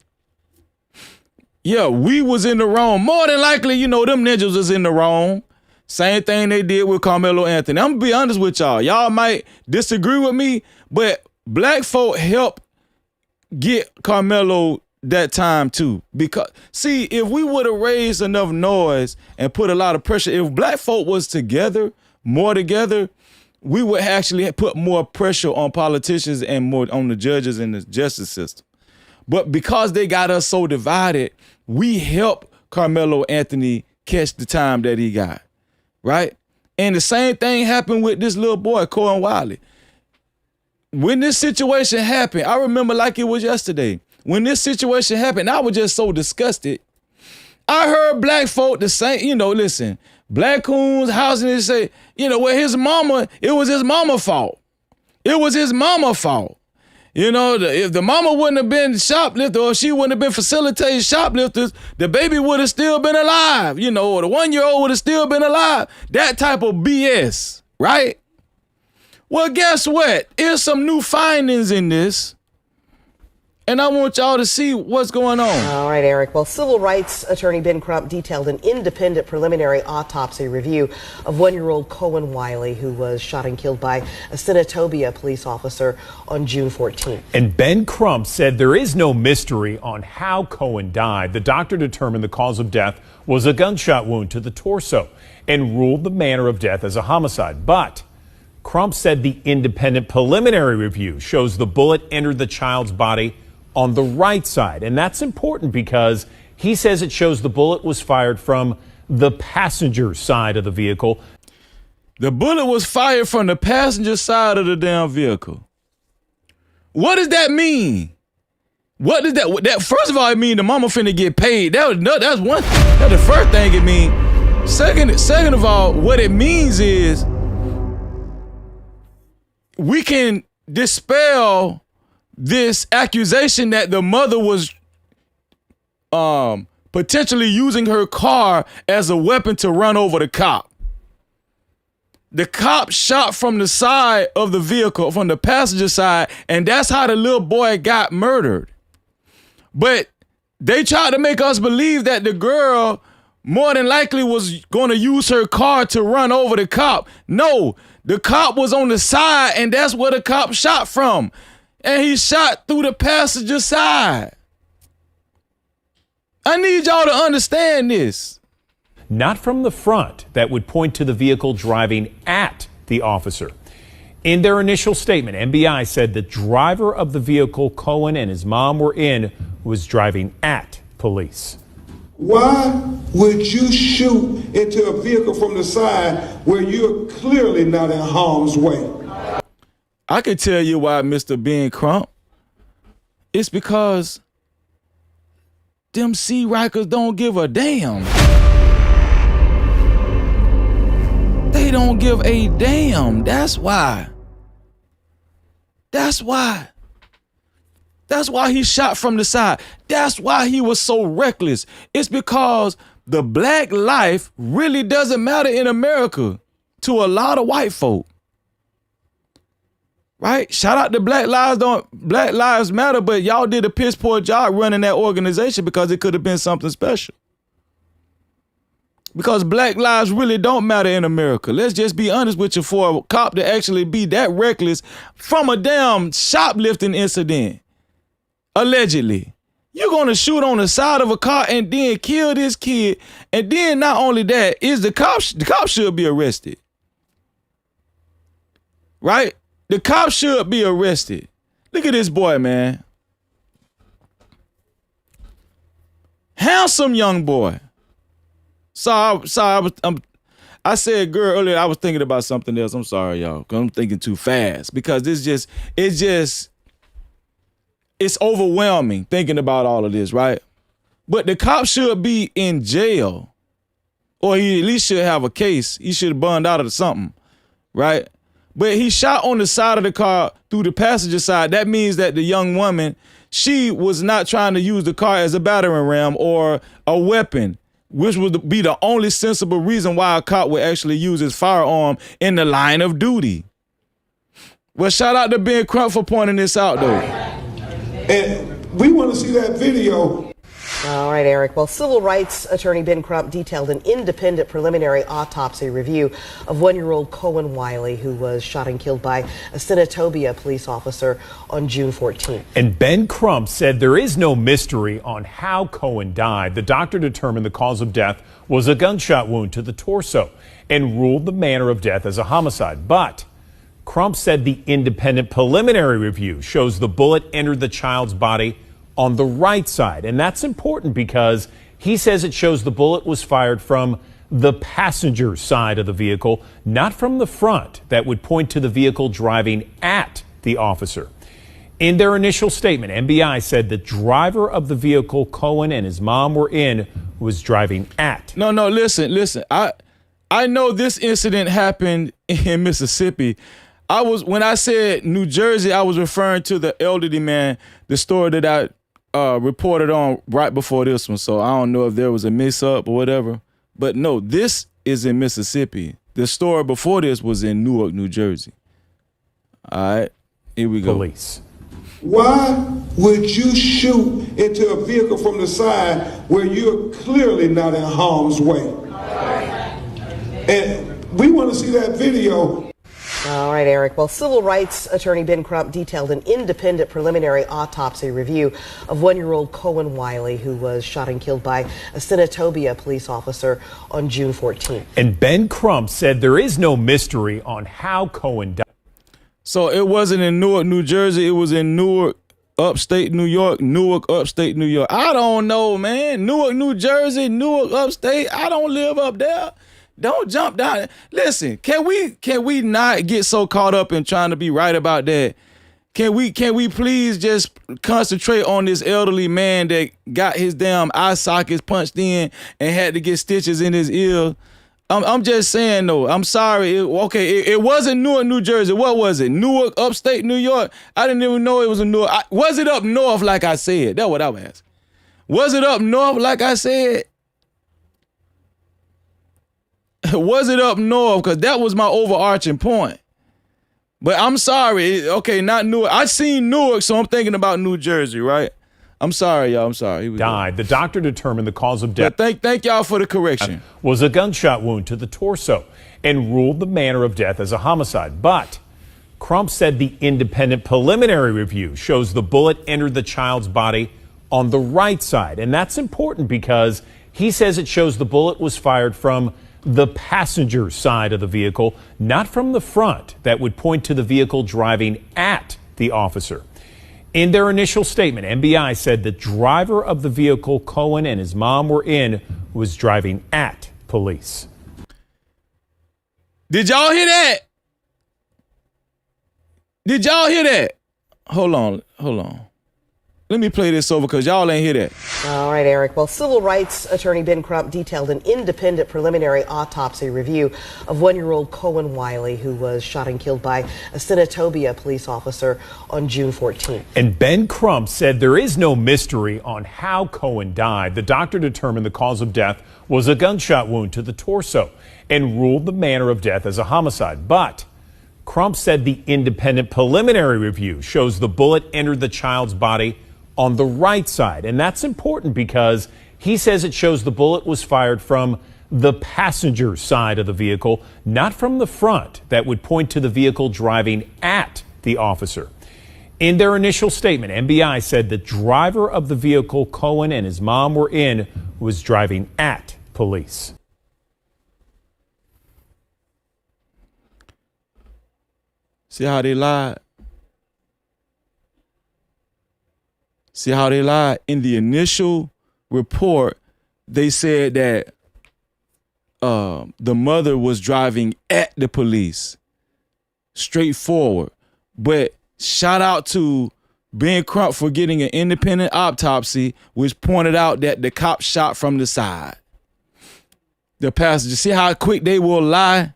Speaker 1: Yeah, we was in the wrong. More than likely, them ninjas was in the wrong. Same thing they did with Karmelo Anthony. I'm gonna be honest with y'all. Y'all might disagree with me, but black folk helped get Karmelo that time too. Because, see, if we would have raised enough noise and put a lot of pressure, if black folk was together, more together, we would actually put more pressure on politicians and more on the judges and the justice system. But because they got us so divided, we helped Karmelo Anthony catch the time that he got, right? And the same thing happened with this little boy, Cohen Wiley. When this situation happened, I remember like it was yesterday. When this situation happened, I was just so disgusted. I heard black folk the same, listen, black coons, housing, they say, well, his mama, it was his mama's fault. It was his mama's fault. You know, if the mama wouldn't have been shoplifter or she wouldn't have been facilitating shoplifters, the baby would have still been alive, you know, or the 1-year-old would have still been alive. That type of BS, right? Well, guess what? Here's some new findings in this. And I want y'all to see what's going on.
Speaker 15: All right, Eric. Well, civil rights attorney Ben Crump detailed an independent preliminary autopsy review of 1-year-old Cohen Wiley, who was shot and killed by a Senatobia police officer on June 14th.
Speaker 16: And Ben Crump said there is no mystery on how Cohen died. The doctor determined the cause of death was a gunshot wound to the torso and ruled the manner of death as a homicide. But Crump said the independent preliminary review shows the bullet entered the child's body on the right side. And that's important because he says it shows the bullet was fired from the passenger side of the vehicle.
Speaker 1: The bullet was fired from the passenger side of the damn vehicle. What does that mean? What does that first of all, it mean the mama finna get paid. That's the first thing it means. Second of all, what it means is we can dispel this accusation that the mother was potentially using her car as a weapon to run over the cop. The cop shot from the side of the vehicle, from the passenger side, and that's how the little boy got murdered. But they tried to make us believe that the girl more than likely was going to use her car to run over the cop. No, the cop was on the side, and that's where the cop shot from. And he shot through the passenger side. I need y'all to understand this.
Speaker 16: Not from the front. That would point to the vehicle driving at the officer. In their initial statement, MBI said the driver of the vehicle Cohen and his mom were in was driving at police.
Speaker 17: Why would you shoot into a vehicle from the side where you're clearly not in harm's way?
Speaker 1: I can tell you why, Mr. Ben Crump. It's because them sea rikers don't give a damn. They don't give a damn. That's why. That's why. That's why he shot from the side. That's why he was so reckless. It's because the black life really doesn't matter in America to a lot of white folk. Right? Shout out to Black Lives Matter, but y'all did a piss poor job running that organization because it could have been something special. Because black lives really don't matter in America. Let's just be honest with you, for a cop to actually be that reckless from a damn shoplifting incident, allegedly. You're going to shoot on the side of a car and then kill this kid. And then not only that, is the cop should be arrested. Right? The cop should be arrested. Look at this boy, man. Handsome young boy. I said girl earlier. I was thinking about something else. I'm sorry, y'all, because I'm thinking too fast. Because it's overwhelming thinking about all of this, right? But the cop should be in jail, or he at least should have a case. He should have burned out of something, right? But he shot on the side of the car through the passenger side. That means that the young woman, she was not trying to use the car as a battering ram or a weapon, which would be the only sensible reason why a cop would actually use his firearm in the line of duty. Well, shout out to Ben Crump for pointing this out, though.
Speaker 17: And we want to see that video.
Speaker 15: All right, Eric. Well, civil rights attorney Ben Crump detailed an independent preliminary autopsy review of 1-year-old Cohen Wiley, who was shot and killed by a Senatobia police officer on June 14th.
Speaker 16: And Ben Crump said there is no mystery on how Cohen died. The doctor determined the cause of death was a gunshot wound to the torso and ruled the manner of death as a homicide. But Crump said the independent preliminary review shows the bullet entered the child's body on the right side. And that's important because he says it shows the bullet was fired from the passenger side of the vehicle, not from the front. That would point to the vehicle driving at the officer. In their initial statement, MBI said the driver of the vehicle Cohen and his mom were in was driving at.
Speaker 1: No, listen. I know this incident happened in Mississippi. When I said New Jersey, I was referring to the elderly man, the story that I reported on right before this one. So I don't know if there was a mix up or whatever. But no, this is in Mississippi. The story before this was in Newark, New Jersey. All right, here we go.
Speaker 16: Police.
Speaker 17: Why would you shoot into a vehicle from the side where you're clearly not in harm's way? And we want to see that video.
Speaker 15: All right, Eric. Well, civil rights attorney Ben Crump detailed an independent preliminary autopsy review of 1-year-old Cohen Wiley, who was shot and killed by a Senatobia police officer on June 14th.
Speaker 16: And Ben Crump said there is no mystery on how Cohen died.
Speaker 1: So it wasn't in Newark, New Jersey. It was in Newark, upstate New York. Newark, upstate New York. I don't know, man. Newark, New Jersey, Newark, upstate. I don't live up there. Don't jump down. Listen, can we not get so caught up in trying to be right about that? Can we please just concentrate on this elderly man that got his damn eye sockets punched in and had to get stitches in his ear? I'm just saying though. I'm sorry. It wasn't Newark, New Jersey. What was it? Newark, upstate New York. I didn't even know it was in Newark. Was it up north like I said? That's what I was asking. Was it up north like I said? Was it up north? Because that was my overarching point. But I'm sorry. Okay, not Newark. I seen Newark, so I'm thinking about New Jersey, right? I'm sorry, y'all. I'm sorry.
Speaker 16: Died. The doctor determined the cause of death.
Speaker 1: But thank y'all for the correction.
Speaker 16: Was a gunshot wound to the torso and ruled the manner of death as a homicide. But Crump said the independent preliminary review shows the bullet entered the child's body on the right side. And that's important because he says it shows the bullet was fired from the passenger side of the vehicle, not from the front. That would point to the vehicle driving at the officer. In their initial statement, MBI said the driver of the vehicle Cohen and his mom were in was driving at police.
Speaker 1: Did y'all hear that? Did y'all hear that? Hold on. Let me play this over because y'all ain't hear that.
Speaker 15: All right, Eric. Well, civil rights attorney Ben Crump detailed an independent preliminary autopsy review of 1-year-old Cohen Wiley, who was shot and killed by a Senatobia police officer on June 14th.
Speaker 16: And Ben Crump said there is no mystery on how Cohen died. The doctor determined the cause of death was a gunshot wound to the torso and ruled the manner of death as a homicide. But Crump said the independent preliminary review shows the bullet entered the child's body on the right side. And that's important because he says it shows the bullet was fired from the passenger side of the vehicle, not from the front. That would point to the vehicle driving at the officer. In their initial statement, MBI said the driver of the vehicle Cohen and his mom were in was driving at police.
Speaker 1: See how they lied? See how they lied? In the initial report, they said that the mother was driving at the police. Straightforward. But shout out to Ben Crump for getting an independent autopsy, which pointed out that the cop shot from the side. The passenger, see how quick they will lie?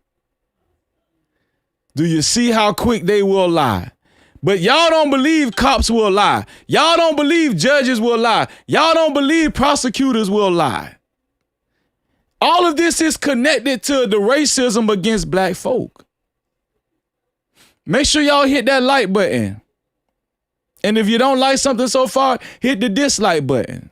Speaker 1: Do you see how quick they will lie? But y'all don't believe cops will lie. Y'all don't believe judges will lie. Y'all don't believe prosecutors will lie. All of this is connected to the racism against black folk. Make sure y'all hit that like button. And if you don't like something so far, hit the dislike button.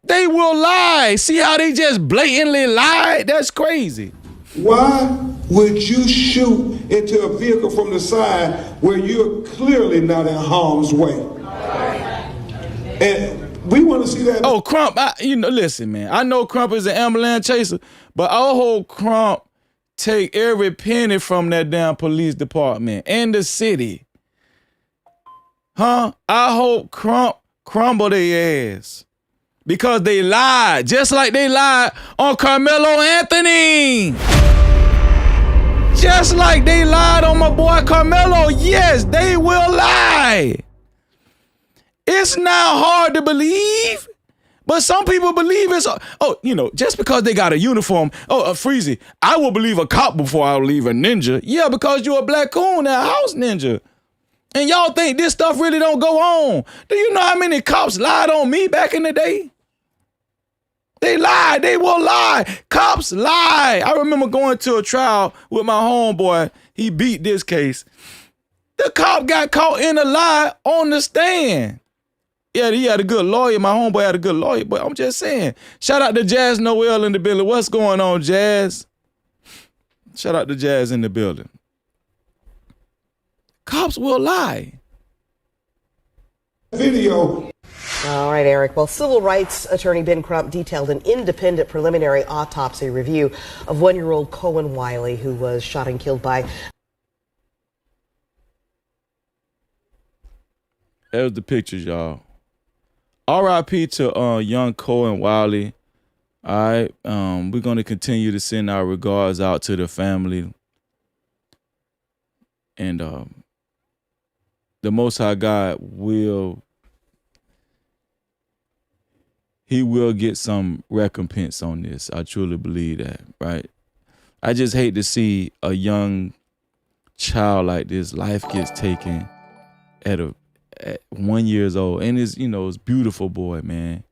Speaker 1: They will lie. See how they just blatantly lied? That's crazy.
Speaker 17: Why would you shoot into a vehicle from the side where you're clearly not in harm's way? And we want to see that.
Speaker 1: Oh, Crump, listen, man. I know Crump is an ambulance chaser, but I hope Crump take every penny from that damn police department and the city. Huh? I hope Crump crumble their ass. Because they lied, just like they lied on Karmelo Anthony. Just like they lied on my boy Karmelo. Yes, they will lie. It's not hard to believe, But some people believe it's, just because they got a uniform, a Freezy, I will believe a cop before I believe a ninja. Yeah, because you're a black coon, a house ninja. And y'all think this stuff really don't go on. Do you know how many cops lied on me back in the day? They lied. They will lie. Cops lie. I remember going to a trial with my homeboy. He beat this case. The cop got caught in a lie on the stand. Yeah, he had a good lawyer. My homeboy had a good lawyer. But I'm just saying. Shout out to Jazz Noel in the building. What's going on, Jazz? Shout out to Jazz in the building. Cops will lie.
Speaker 17: Video.
Speaker 15: All right, Eric. Well, civil rights attorney Ben Crump detailed an independent preliminary autopsy review of 1-year-old Cohen Wiley, who was shot and killed by...
Speaker 1: There's the pictures, y'all. R.I.P. to young Cohen Wiley. All right. We're going to continue to send our regards out to the family. And the Most High God will get some recompense on this. I truly believe that, right? I just hate to see a young child like this, life gets taken at 1 year old. And it's, it's beautiful boy, man.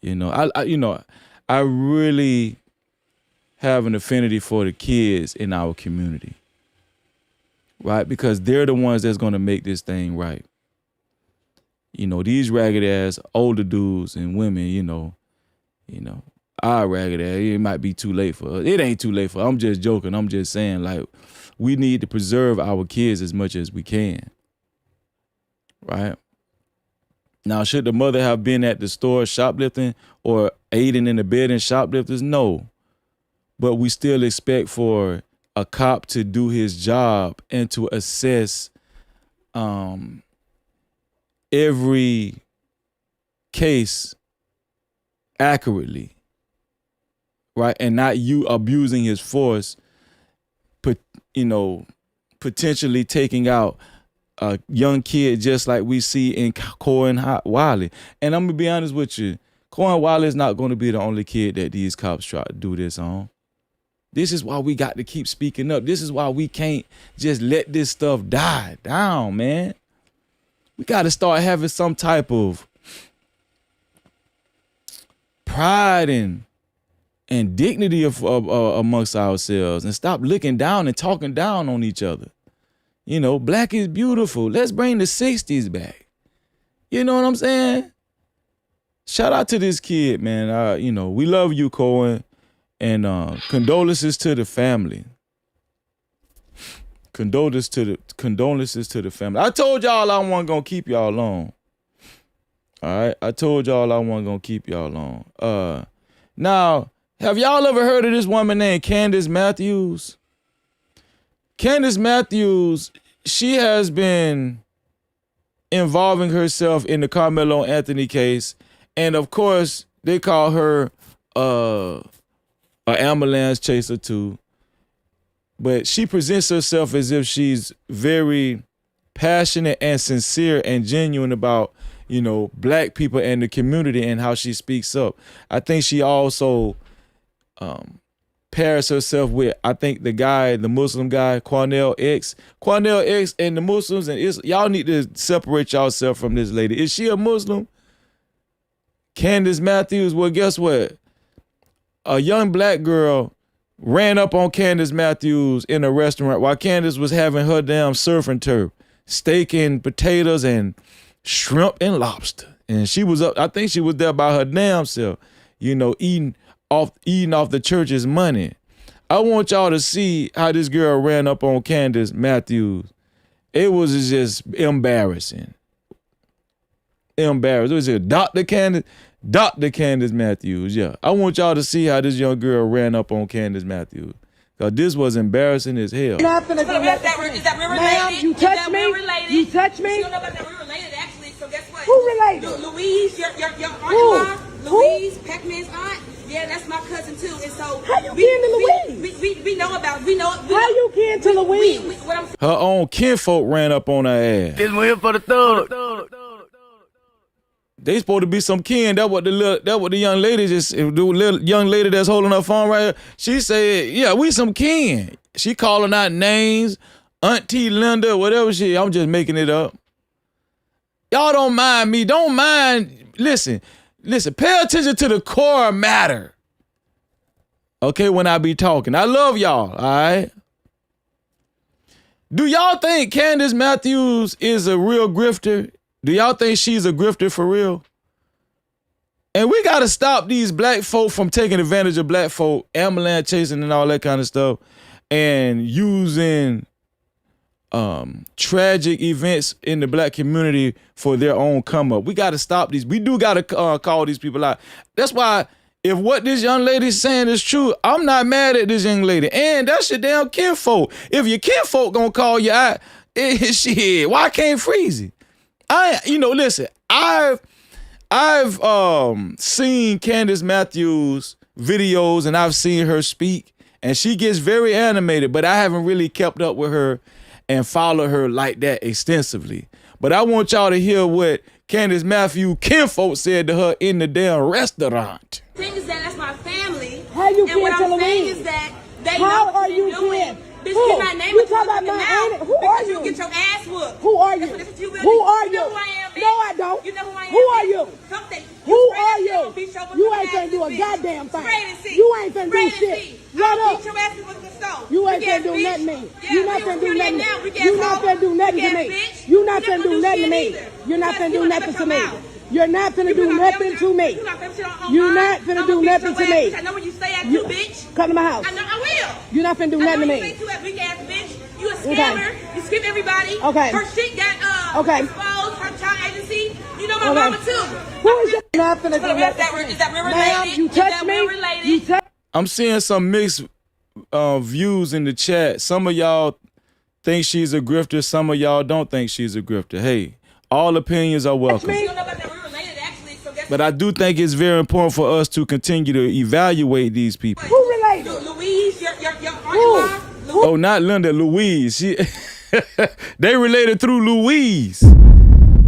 Speaker 1: I really have an affinity for the kids in our community. Right? Because they're the ones that's going to make this thing right. These ragged ass older dudes and women, our ragged ass, it might be too late for us. It ain't too late for us. I'm just joking. I'm just saying, like, we need to preserve our kids as much as we can. Right? Now, should the mother have been at the store shoplifting or aiding in the bed and shoplifters? No. But we still expect for a cop to do his job and to assess every case accurately, right? And not you abusing his force, potentially taking out a young kid just like we see in Cohen Wiley. And I'm gonna be honest with you, Cohen Wiley is not going to be the only kid that these cops try to do this on. This is why we got to keep speaking up. This is why we can't just let this stuff die down, man. We got to start having some type of pride and dignity amongst ourselves and stop looking down and talking down on each other. Black is beautiful. Let's bring the 60s back. You know what I'm saying? Shout out to this kid, man. We love you, Cohen. And condolences to the family. Condolences to the family. I told y'all I wasn't gonna keep y'all long. All right, I told y'all I wasn't gonna keep y'all long. Now, have y'all ever heard of this woman named Candace Matthews? Candace Matthews, she has been involving herself in the Karmelo Anthony case, and of course they call her an ambulance chaser too. But she presents herself as if she's very passionate and sincere and genuine about, black people and the community and how she speaks up. I think she also pairs herself with, I think the Muslim guy, Cornell X and the Muslims, and y'all need to separate yourself from this lady. Is she a Muslim? Candace Matthews, well, guess what? A young black girl ran up on Candace Matthews in a restaurant while Candace was having her damn surf and turf, steak and potatoes and shrimp and lobster. And she was up, I think she was there by her damn self, eating off the church's money. I want y'all to see how this girl ran up on Candace Matthews. It was just embarrassing. It was a Dr. Candace Matthews, yeah. I want y'all to see how this young girl ran up on Candace Matthews. Because this was embarrassing as hell.
Speaker 18: Is that we're related? Ma'am, you touch me? You touch me?
Speaker 19: You don't know about that. We're related, actually. So guess what?
Speaker 18: Who related?
Speaker 19: Louise, your aunt-in-law. Louise, Pac-Man's aunt. Yeah, that's my cousin too. And so
Speaker 18: how you kin to Louise?
Speaker 19: We know about. We know.
Speaker 18: How you kin to Louise?
Speaker 1: Her own kinfolk ran up on her ass.
Speaker 7: This one here for the thug.
Speaker 1: They supposed to be some kin. That what the young lady the little young lady that's holding her phone right here. She said, yeah, we some kin. She calling out names, Auntie Linda, whatever I'm just making it up. Y'all don't mind me. Don't mind. Listen, pay attention to the core matter. Okay, when I be talking. I love y'all, all right? Do y'all think Candace Matthews is a real grifter? Do y'all think she's a grifter for real? And we got to stop these black folk from taking advantage of black folk, ambulance chasing and all that kind of stuff, and using tragic events in the black community for their own come up. We got to stop these. We do got to call these people out. That's why if what this young lady's saying is true, I'm not mad at this young lady. And that's your damn kinfolk. If your kinfolk gonna call you out, shit, why can't Freezy? Listen, I've seen Candace Matthews videos and I've seen her speak, and she gets very animated, but I haven't really kept up with her and followed her like that extensively. But I want y'all to hear what Candace Matthews kinfolk said to her in the damn restaurant.
Speaker 19: The thing is that that's my family.
Speaker 20: How you
Speaker 19: and what
Speaker 20: kin to
Speaker 19: I'm saying
Speaker 20: Louise?
Speaker 19: is that they
Speaker 20: How
Speaker 19: know
Speaker 20: are
Speaker 19: what
Speaker 20: you
Speaker 19: you're doing.
Speaker 20: kin?
Speaker 19: Bitch,
Speaker 20: Who?
Speaker 19: get my name
Speaker 20: You
Speaker 19: into
Speaker 20: talking about
Speaker 19: the
Speaker 20: my
Speaker 19: mouth.
Speaker 20: aunt? Who are
Speaker 19: Because
Speaker 20: you?
Speaker 19: Get your ass whooped.
Speaker 20: Who are you?
Speaker 19: That's what you will
Speaker 20: Who
Speaker 19: do.
Speaker 20: are
Speaker 19: You
Speaker 20: you?
Speaker 19: know who I am, bitch.
Speaker 20: No, I don't.
Speaker 19: You know who I am,
Speaker 20: Who are
Speaker 19: bitch.
Speaker 20: you?
Speaker 19: Something.
Speaker 20: Who are
Speaker 19: You
Speaker 20: you?
Speaker 19: beat your ass
Speaker 20: You
Speaker 19: with
Speaker 20: ain't
Speaker 19: your
Speaker 20: finna do a
Speaker 19: bitch.
Speaker 20: goddamn thing.
Speaker 19: Spray and see.
Speaker 20: You ain't finna
Speaker 19: Spray
Speaker 20: do
Speaker 19: and
Speaker 20: shit.
Speaker 19: see.
Speaker 20: Shut
Speaker 19: I'll
Speaker 20: up.
Speaker 19: beat your ass with the stone.
Speaker 20: You ain't
Speaker 19: Weak
Speaker 20: finna
Speaker 19: ass
Speaker 20: do
Speaker 19: bitch.
Speaker 20: nothing to me.
Speaker 19: Yeah,
Speaker 20: You not
Speaker 19: we
Speaker 20: finna do
Speaker 19: here
Speaker 20: nothing.
Speaker 19: now. Weak
Speaker 20: You
Speaker 19: ass
Speaker 20: not
Speaker 19: hoe.
Speaker 20: finna do nothing
Speaker 19: Weak
Speaker 20: to
Speaker 19: ass
Speaker 20: me.
Speaker 19: bitch.
Speaker 20: You not
Speaker 19: You
Speaker 20: finna
Speaker 19: never
Speaker 20: do
Speaker 19: do
Speaker 20: nothing to
Speaker 19: shit
Speaker 20: me.
Speaker 19: either.
Speaker 20: You're not
Speaker 19: Because
Speaker 20: finna
Speaker 19: you
Speaker 20: do
Speaker 19: don't
Speaker 20: nothing
Speaker 19: shut
Speaker 20: to
Speaker 19: your
Speaker 20: me.
Speaker 19: mouth.
Speaker 20: You're not finna do nothing to me.
Speaker 19: You not finna shit on
Speaker 20: You're
Speaker 19: mine.
Speaker 20: not finna
Speaker 19: I'ma
Speaker 20: do
Speaker 19: beat
Speaker 20: nothing
Speaker 19: your
Speaker 20: to
Speaker 19: ass,
Speaker 20: me.
Speaker 19: bitch. I know where you stay at too, bitch.
Speaker 20: Come to my house.
Speaker 19: I know I will.
Speaker 20: You're not finna do
Speaker 19: I
Speaker 20: nothing to
Speaker 19: know you
Speaker 20: me.
Speaker 19: say too, that weak ass bitch. You a scammer. You skip everybody.
Speaker 20: Okay.
Speaker 19: Her shit got exposed. Her child agency. You know my
Speaker 20: Okay.
Speaker 19: mama too.
Speaker 20: Who is your not finna do
Speaker 19: Is
Speaker 20: nothing
Speaker 19: that
Speaker 20: to me?
Speaker 19: is that real
Speaker 20: Ma'am,
Speaker 19: related?
Speaker 20: you
Speaker 19: Is
Speaker 20: touch
Speaker 19: that
Speaker 20: me.
Speaker 19: real related?
Speaker 20: You touch.
Speaker 1: I'm seeing some mixed views in the chat. Some of y'all think she's a grifter. Some of y'all don't think she's a grifter. Hey, all opinions are welcome.
Speaker 19: You don't know about that real related actually. So guess
Speaker 1: But I do think it's very important for us to continue to evaluate these people.
Speaker 20: Who related?
Speaker 19: Louise, your aunt-in-law.
Speaker 1: Oh, not Linda, Louise. They related through Louise.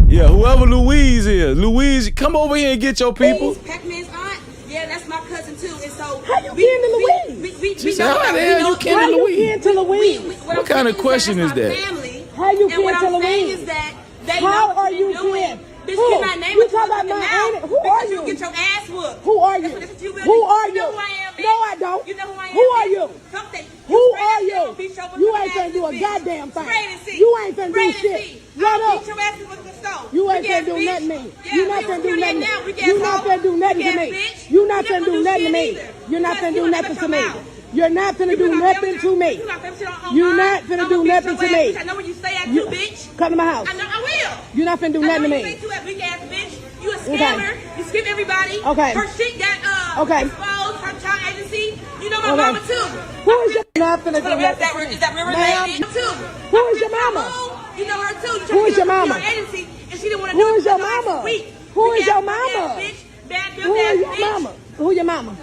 Speaker 1: Yeah, whoever Louise is. Louise, come over here and get your people.
Speaker 19: Pac-Man's aunt. Yeah, that's my cousin too. And so
Speaker 20: How you kin to Louise?
Speaker 1: She said, how the hell you kin to Louise?
Speaker 20: Kin to Louise?
Speaker 1: What kind of question is that?
Speaker 20: How you
Speaker 19: And what
Speaker 20: kin to
Speaker 19: I'm saying
Speaker 20: Louise?
Speaker 19: is that they
Speaker 20: How
Speaker 19: know
Speaker 20: are
Speaker 19: what
Speaker 20: you
Speaker 19: you're doing.
Speaker 20: kin?
Speaker 19: Bitch,
Speaker 20: Who?
Speaker 19: get my name
Speaker 20: You
Speaker 19: into
Speaker 20: talking
Speaker 19: the
Speaker 20: about my
Speaker 19: mouth.
Speaker 20: aunt? Who are
Speaker 19: Because
Speaker 20: you?
Speaker 19: Get your ass whooped.
Speaker 20: Who are you?
Speaker 19: That's what you will
Speaker 20: Who
Speaker 19: do.
Speaker 20: are
Speaker 19: You know
Speaker 20: you?
Speaker 19: who I am, bitch.
Speaker 20: No, I don't.
Speaker 19: You know who I am,
Speaker 20: Who are
Speaker 19: bitch.
Speaker 20: you?
Speaker 19: Something.
Speaker 20: Who are you?
Speaker 19: Beat your
Speaker 20: You
Speaker 19: motherfucking
Speaker 20: ain't finna
Speaker 19: ass
Speaker 20: do a
Speaker 19: with
Speaker 20: goddamn thing.
Speaker 19: Spray and see.
Speaker 20: You ain't finna
Speaker 19: Spray
Speaker 20: do
Speaker 19: and
Speaker 20: shit.
Speaker 19: see.
Speaker 20: Shut
Speaker 19: I'll
Speaker 20: up.
Speaker 19: beat your ass with the stone.
Speaker 20: You ain't
Speaker 19: Weak ass
Speaker 20: finna do
Speaker 19: bitch.
Speaker 20: nothing to me.
Speaker 19: Yeah,
Speaker 20: You not
Speaker 19: we
Speaker 20: finna do
Speaker 19: here
Speaker 20: nothing.
Speaker 19: now. Weak
Speaker 20: You
Speaker 19: ass
Speaker 20: not
Speaker 19: hoe.
Speaker 20: finna do nothing
Speaker 19: Weak
Speaker 20: to
Speaker 19: ass
Speaker 20: me.
Speaker 19: bitch.
Speaker 20: You not
Speaker 19: You
Speaker 20: finna
Speaker 19: never
Speaker 20: do nothing to
Speaker 19: shit
Speaker 20: me.
Speaker 19: either.
Speaker 20: You're not
Speaker 19: Because
Speaker 20: finna
Speaker 19: you
Speaker 20: do
Speaker 19: don't
Speaker 20: nothing
Speaker 19: shut
Speaker 20: to
Speaker 19: your
Speaker 20: me.
Speaker 19: mouth.
Speaker 20: You're not finna do nothing to me.
Speaker 19: You not finna shit on
Speaker 20: You're
Speaker 19: mine.
Speaker 20: not finna
Speaker 19: I'ma
Speaker 20: do
Speaker 19: beat
Speaker 20: nothing
Speaker 19: your
Speaker 20: to
Speaker 19: ass,
Speaker 20: me.
Speaker 19: bitch. I know where you stay at
Speaker 20: You-
Speaker 19: too, bitch.
Speaker 20: Come to my house.
Speaker 19: I know I will.
Speaker 20: You're not finna do
Speaker 19: I
Speaker 20: nothing to
Speaker 19: know you
Speaker 20: me.
Speaker 19: say too, that weak ass bitch. You a scammer. You skip everybody.
Speaker 20: Okay.
Speaker 19: Her shit got exposed. Her child agency. You know my
Speaker 20: Okay.
Speaker 19: mama too.
Speaker 20: Who is your not finna do
Speaker 19: Is
Speaker 20: nothing
Speaker 19: that
Speaker 20: to me?
Speaker 19: is that real
Speaker 20: Ma'am,
Speaker 19: related? Too.
Speaker 20: who is your mama?
Speaker 19: You know her too.
Speaker 20: Who is your mama?
Speaker 19: Agency, and she didn't want to
Speaker 20: Who
Speaker 19: do it
Speaker 20: is your
Speaker 19: because her ass
Speaker 20: mama?
Speaker 19: weak.
Speaker 20: Who
Speaker 19: Weak
Speaker 20: is your
Speaker 19: ass
Speaker 20: mama?
Speaker 19: bitch. Bad
Speaker 20: Who
Speaker 19: built
Speaker 20: is
Speaker 19: ass
Speaker 20: your
Speaker 19: bitch.
Speaker 20: mama? Who your mama?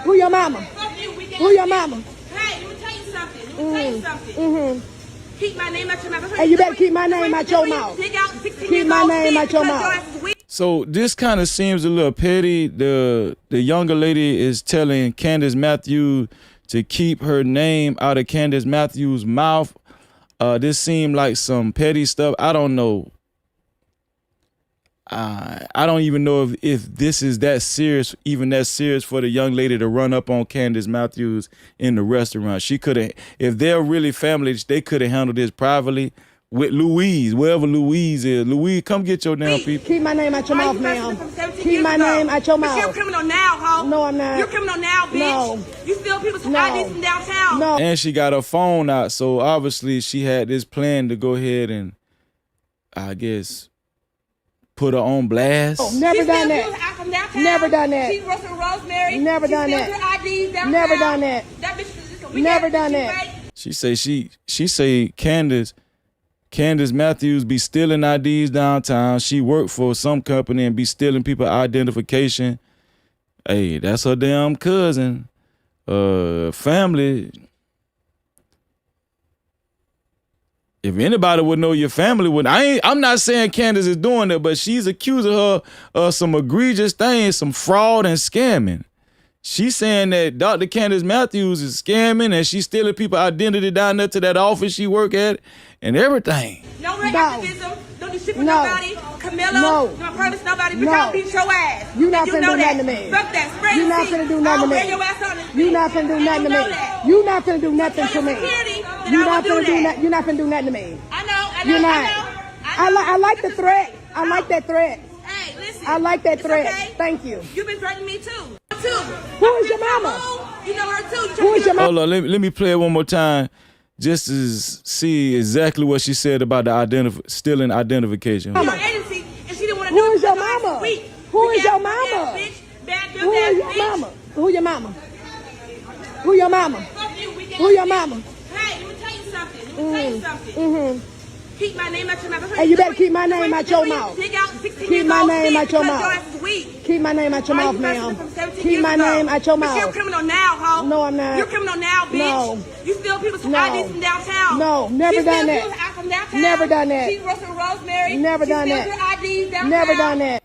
Speaker 20: Who your mama?
Speaker 19: Fuck you, weak ass
Speaker 20: Who your
Speaker 19: bitch.
Speaker 20: mama?
Speaker 19: Hey, let me tell you something. Let me tell you something.
Speaker 20: Mm-hmm.
Speaker 19: Keep my name out your mouth.
Speaker 20: Hey, you better keep my name out your mouth. Keep my name out your mouth.
Speaker 1: So this kind of seems a little petty. The younger lady is telling Candace Matthews to keep her name out of Candace Matthews' mouth. This seemed like some petty stuff. I don't know. I don't even know if this is that serious, even that serious for the young lady to run up on Candace Matthews in the restaurant. She could have, if they're really family, they could have handled this privately with Louise, wherever Louise is. Louise, come get your damn people.
Speaker 20: Keep my name out your mouth, ma'am. Keep my name out your mouth.
Speaker 19: But you're a criminal now, ho.
Speaker 20: No, I'm not.
Speaker 19: You're a criminal now, bitch.
Speaker 20: No.
Speaker 19: You steal people's
Speaker 20: No.
Speaker 19: IDs from downtown.
Speaker 20: No.
Speaker 1: And she got her phone out, so obviously she had this plan to go ahead and, I guess, put her on blast.
Speaker 20: Oh, never done
Speaker 19: People's
Speaker 20: that.
Speaker 19: from downtown.
Speaker 20: Never done that.
Speaker 19: She works with Rosemary.
Speaker 20: Never
Speaker 19: She
Speaker 20: done
Speaker 19: steals
Speaker 20: that.
Speaker 19: her IDs downtown.
Speaker 20: Never done that.
Speaker 19: That bitch is
Speaker 20: Never done that.
Speaker 1: She say Candace Matthews be stealing IDs downtown. She worked for some company and be stealing people identification. Hey, that's her damn cousin. Family. If anybody would know, your family would. I'm not saying Candace is doing it, but she's accusing her of some egregious things, some fraud and scamming. She's saying that Dr. Candace Matthews is scamming and she's stealing people's identity down there to that office she work at and everything.
Speaker 19: No activism. Don't do shit for nobody. Karmelo, don't promise nobody. But y'all beat your ass.
Speaker 20: You not finna do nothing to me.
Speaker 19: Fuck that. Spread
Speaker 20: You not finna do nothing to me. You not finna do nothing to me. You not finna do nothing to me. You not finna do nothing. You not finna do nothing to me.
Speaker 19: I know.
Speaker 20: You're not. I like the threat. I like that threat.
Speaker 19: Hey, listen.
Speaker 20: I like that threat.
Speaker 19: Okay.
Speaker 20: Thank you.
Speaker 19: You've been threatening me too.
Speaker 20: Who is your mama?
Speaker 19: You know her too.
Speaker 20: Who is your mama?
Speaker 1: Hold on, let me play it one more time, just to see exactly what she said about the stealing identification.
Speaker 19: Your agency, and she didn't want to
Speaker 20: Who
Speaker 19: do
Speaker 20: is your mama? Who is your mama? Who is your mama? Who your mama? Who your mama? Who your mama?
Speaker 19: Hey, let me tell you something. Keep my name out your mouth.
Speaker 20: Hey, you better keep my name out your mouth. Keep my name out your mouth. Keep my name out your mouth, ma'am. Keep my name out your mouth.
Speaker 19: But you're a criminal now, ho.
Speaker 20: No, I'm not.
Speaker 19: You're a criminal now, bitch.
Speaker 20: No.
Speaker 19: You steal people's IDs from downtown.
Speaker 20: No, never done that.
Speaker 19: From downtown.
Speaker 20: Never done that.
Speaker 19: She's Rosa Rosemary.
Speaker 20: Never done that.
Speaker 19: She steals her IDs downtown.
Speaker 20: Never done that.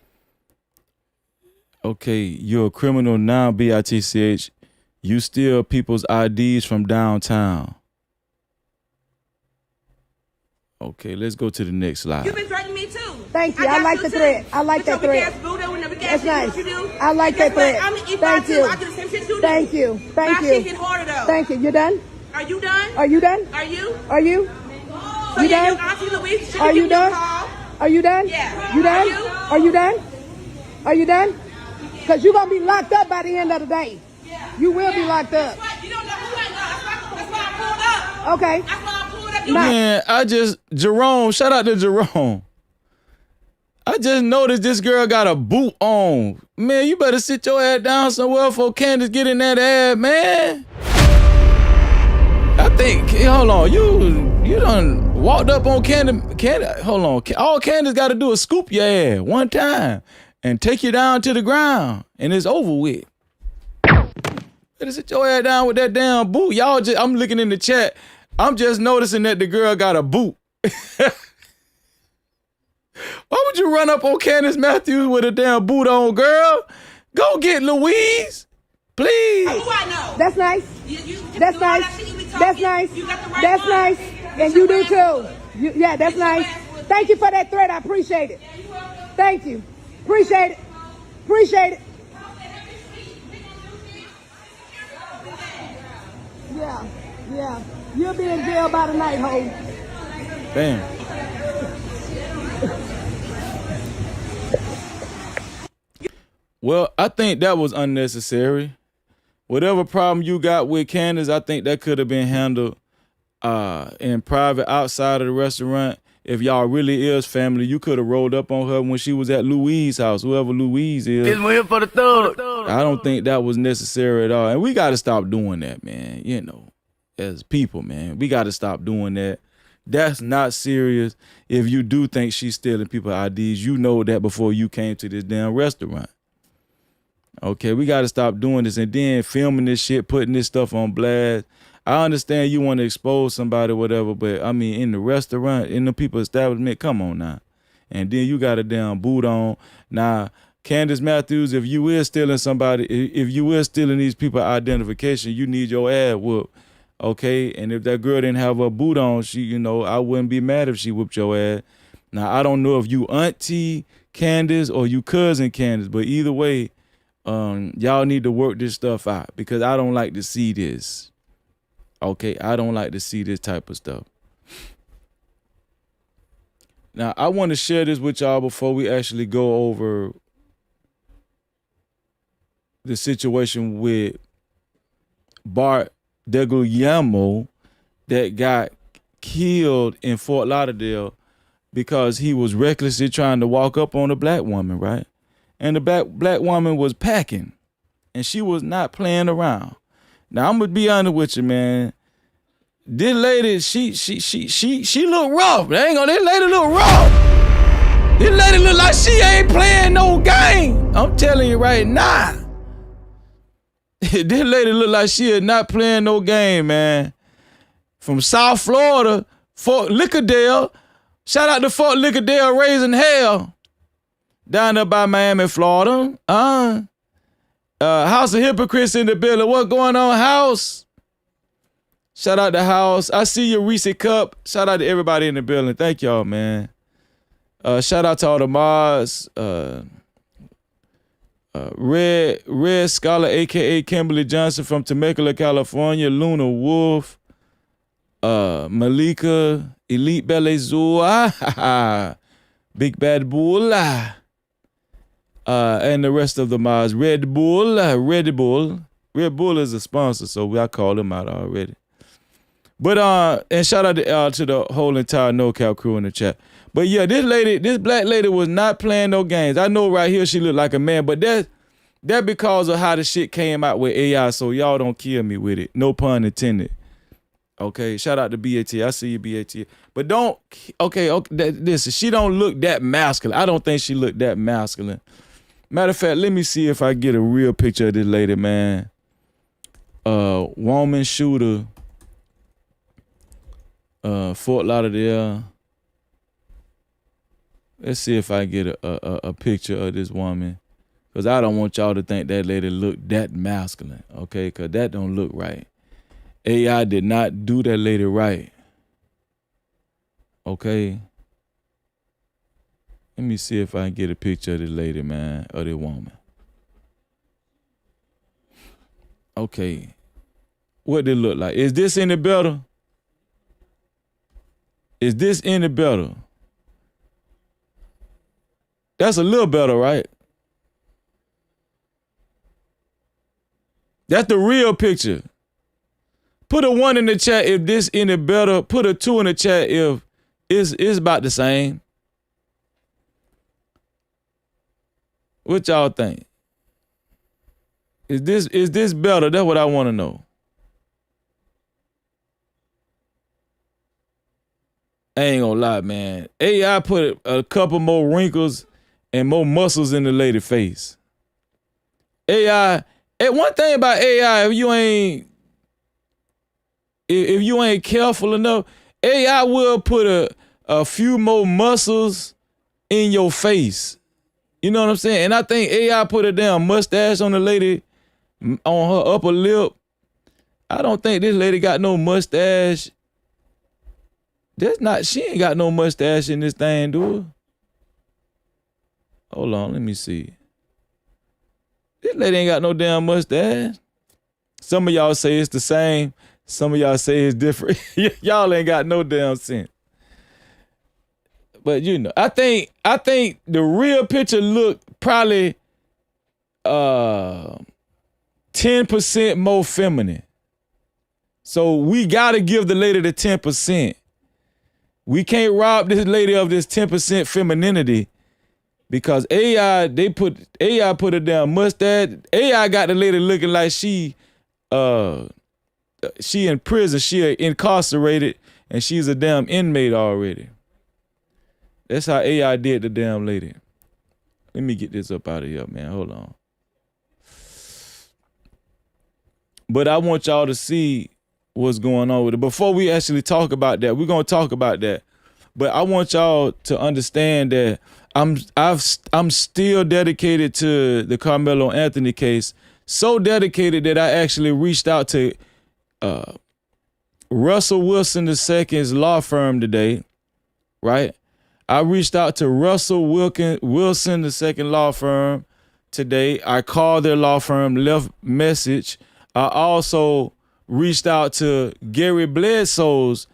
Speaker 1: Okay, you're a criminal now, BITCH. You steal people's IDs from downtown. Okay, let's go to the next slide.
Speaker 19: You've been threatening me too.
Speaker 20: Thank you. I like the threat. I like that threat. That's nice. I like that threat. Thank you. Thank you. Thank you. Thank you. You done?
Speaker 19: Are you done?
Speaker 20: Are you done?
Speaker 19: Are you?
Speaker 20: Are you?
Speaker 19: So
Speaker 20: You
Speaker 19: yeah,
Speaker 20: done?
Speaker 19: your auntie Louise
Speaker 20: Are you done? Are you done?
Speaker 19: Yeah.
Speaker 20: You done? Are you done? Are you done? Because you're going to be locked up by the end of the day. You will be locked up.
Speaker 19: You don't know who I know. That's why I pulled up.
Speaker 20: Okay.
Speaker 19: That's why I pulled up.
Speaker 1: Man, Jerome, shout out to Jerome. I just noticed this girl got a boot on. Man, you better sit your ass down somewhere before Candace get in that ass, man. I think, hold on, you done walked up on Candace, hold on. All Candace got to do is scoop your ass one time and take you down to the ground, and it's over with. Better sit your ass down with that damn boot. I'm looking in the chat. I'm just noticing that the girl got a boot. Why would you run up on Candace Matthews with a damn boot on, girl? Go get Louise, please.
Speaker 19: Who I know?
Speaker 20: That's nice. That's nice. That's nice. That's nice. And you do too. Yeah, that's nice. Thank you for that threat. I appreciate it. Thank you. Appreciate it. Appreciate it. Yeah. You'll be in jail by the night, ho.
Speaker 1: Damn. Well, I think that was unnecessary. Whatever problem you got with Candace, I think that could have been handled in private outside of the restaurant. If y'all really is family, you could have rolled up on her when she was at Louise's house, whoever Louise is.
Speaker 6: It's here for the third.
Speaker 1: I don't think that was necessary at all. And we got to stop doing that, man. You know, as people, man, we got to stop doing that. That's not serious. If you do think she's stealing people's IDs, you know that before you came to this damn restaurant. Okay, we got to stop doing this and then filming this shit, putting this stuff on blast. I understand you want to expose somebody or whatever, but I mean, in the restaurant, in the people's establishment, come on now. And then you got a damn boot on. Now, Candace Matthews, if you is stealing somebody, if you is stealing these people's identification, you need your ass whooped. Okay, and if that girl didn't have her boot on, I wouldn't be mad if she whooped your ass. Now, I don't know if you auntie Candace or you cousin Candace, but either way, y'all need to work this stuff out because I don't like to see this. Okay, I don't like to see this type of stuff. Now, I want to share this with y'all before we actually go over the situation with Bart DeGuglielmo that got killed in Fort Lauderdale because he was recklessly trying to walk up on a black woman, right? And the black woman was packing, and she was not playing around. Now I'm gonna be honest with you, man. This lady, she look rough. This lady look rough. This lady look like she ain't playing no game. I'm telling you right now. This lady look like she is not playing no game, man. From South Florida, Fort Lickerdale. Shout out to Fort Lickerdale raising hell. Down there by Miami, Florida. House of Hypocrites in the building. What going on, House? Shout out to House. I see your Reese Cup. Shout out to everybody in the building. Thank y'all, man. Shout out to all the mods. Red Scholar, a.k.a. Kimberly Johnson from Temecula, California. Luna Wolf. Malika. Elite Belezua. Big Bad Bull. And the rest of the mods. Red Bull. Red Bull is a sponsor, so I called them out already. But and shout out to the whole entire No Cap crew in the chat. But yeah, this black lady was not playing no games. I know right here she looked like a man, but that because of how the shit came out with AI, so y'all don't kill me with it. No pun intended. Okay, shout out to BAT. I see you, BAT. But don't, okay, listen, she don't look that masculine. I don't think she looked that masculine. Matter of fact, let me see if I get a real picture of this lady, man. Woman shooter. Fort Lauderdale. Let's see if I get a picture of this woman. Because I don't want y'all to think that lady looked that masculine, okay? Because that don't look right. AI did not do that lady right. Okay? Let me see if I can get a picture of this lady, man, or this woman. Okay. What did it look like? Is this any better? Is this any better? That's a little better, right? That's the real picture. Put a 1 in the chat if this any better. Put a 2 in the chat if it's about the same. What y'all think? Is this better? That's what I want to know. I ain't gonna lie, man. AI put a couple more wrinkles and more muscles in the lady's face. AI, and one thing about AI, if you ain't careful enough, AI will put a few more muscles in your face. You know what I'm saying? And I think AI put a damn mustache on the lady, on her upper lip. I don't think this lady got no mustache. She ain't got no mustache in this thing, dude. Hold on, let me see. This lady ain't got no damn mustache. Some of y'all say it's the same. Some of y'all say it's different. Y'all ain't got no damn sense. But you know, I think the real picture looked probably 10% more feminine. So we gotta give the lady the 10%. We can't rob this lady of this 10% femininity because AI put a damn mustache. AI got the lady looking like she in prison, she incarcerated, and she's a damn inmate already. That's how AI did the damn lady. Let me get this up out of here, man. Hold on. But I want y'all to see what's going on with it. Before we actually talk about that, we're gonna talk about that. But I want y'all to understand that I'm still dedicated to the Karmelo Anthony case. So dedicated that I actually reached out to Russell Wilson II's law firm today, right? I reached out to Russell Wilson II law firm today. I called their law firm, left message. I also reached out to Gary Bledsoe's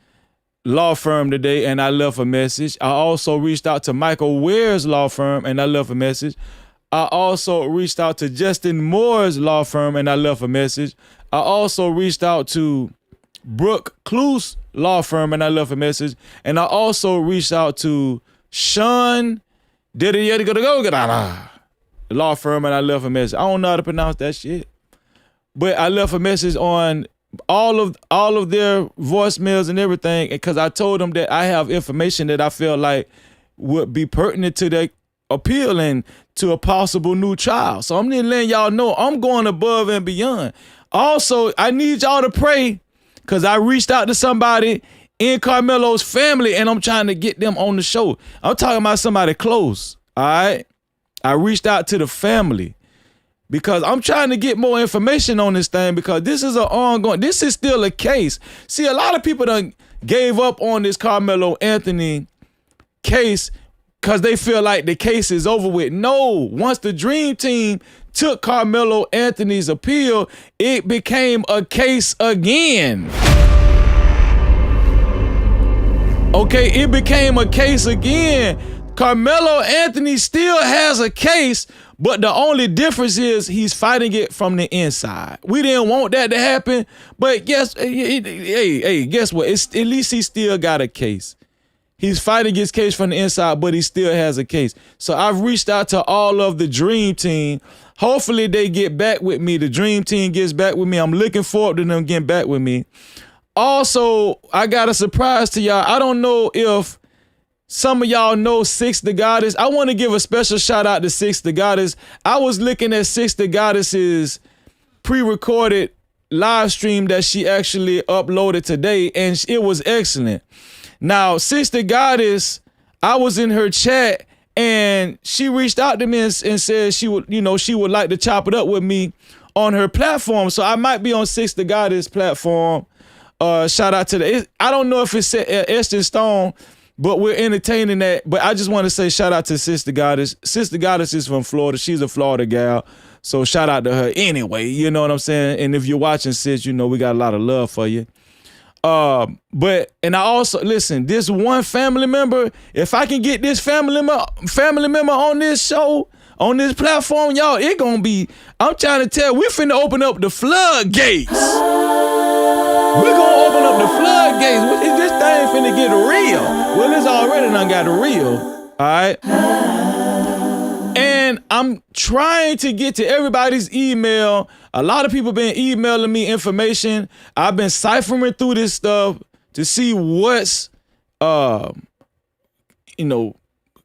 Speaker 1: law firm today, and I left a message. I also reached out to Michael Ware's law firm, and I left a message. I also reached out to Justin Moore's law firm, and I left a message. I also reached out to Brooke Cluse's law firm, and I left a message. And I also reached out to Sean law firm, and I left a message. I don't know how to pronounce that shit, but I left a message on all of their voicemails and everything, because I told them that I have information that I feel like would be pertinent to their appeal and to a possible new trial. So I'm just letting y'all know I'm going above and beyond. Also, I need y'all to pray, because I reached out to somebody in Karmelo's family, and I'm trying to get them on the show. I'm talking about somebody close, all right? I reached out to the family because I'm trying to get more information on this thing because this is this is still a case. See, a lot of people done gave up on this Karmelo Anthony case because they feel like the case is over with. No, once the Dream Team took Karmelo Anthony's appeal, it became a case again. Okay, it became a case again. Karmelo Anthony still has a case, but the only difference is he's fighting it from the inside. We didn't want that to happen, but guess what? At least he still got a case. He's fighting his case from the inside, but he still has a case. So I've reached out to all of the Dream Team. Hopefully they get back with me. The Dream Team gets back with me. I'm looking forward to them getting back with me. Also, I got a surprise to y'all. I don't know if some of y'all know Six the Goddess. I want to give a special shout out to Six the Goddess. I was looking at Six the Goddess's pre-recorded live stream that she actually uploaded today, and it was excellent. Now, Six the Goddess, I was in her chat, and she reached out to me and said she would, she would like to chop it up with me on her platform. So I might be on Six the Goddess platform. Shout out to I don't know if it's etched in stone, but we're entertaining that. But I just want to say shout out to Sister Goddess. Sister Goddess is from Florida. She's a Florida gal. So shout out to her anyway. You know what I'm saying? And if you're watching, sis, we got a lot of love for you. And I also, listen, this one family member, if I can get this family member on this show, on this platform, y'all, it gonna be, I'm trying to tell, we finna open up the floodgates. We're gonna open up the floodgates. This thing finna get real. Well, it's already done got real. All right. And I'm trying to get to everybody's email. A lot of people been emailing me information. I've been ciphering through this stuff to see what's,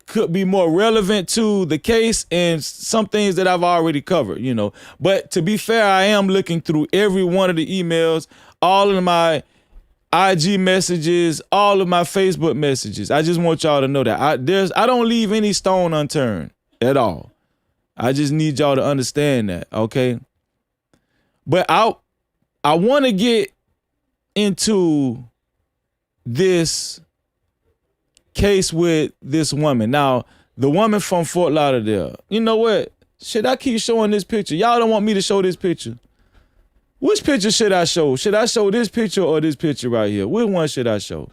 Speaker 1: could be more relevant to the case and some things that I've already covered, But to be fair, I am looking through every one of the emails, all of my IG messages, all of my Facebook messages. I just want y'all to know that I don't leave any stone unturned at all. I just need y'all to understand that, okay? But I want to get into this case with this woman. Now, the woman from Fort Lauderdale. You know what? Should I keep showing this picture? Y'all don't want me to show this picture. Which picture should I show? Should I show this picture or this picture right here? Which one should I show?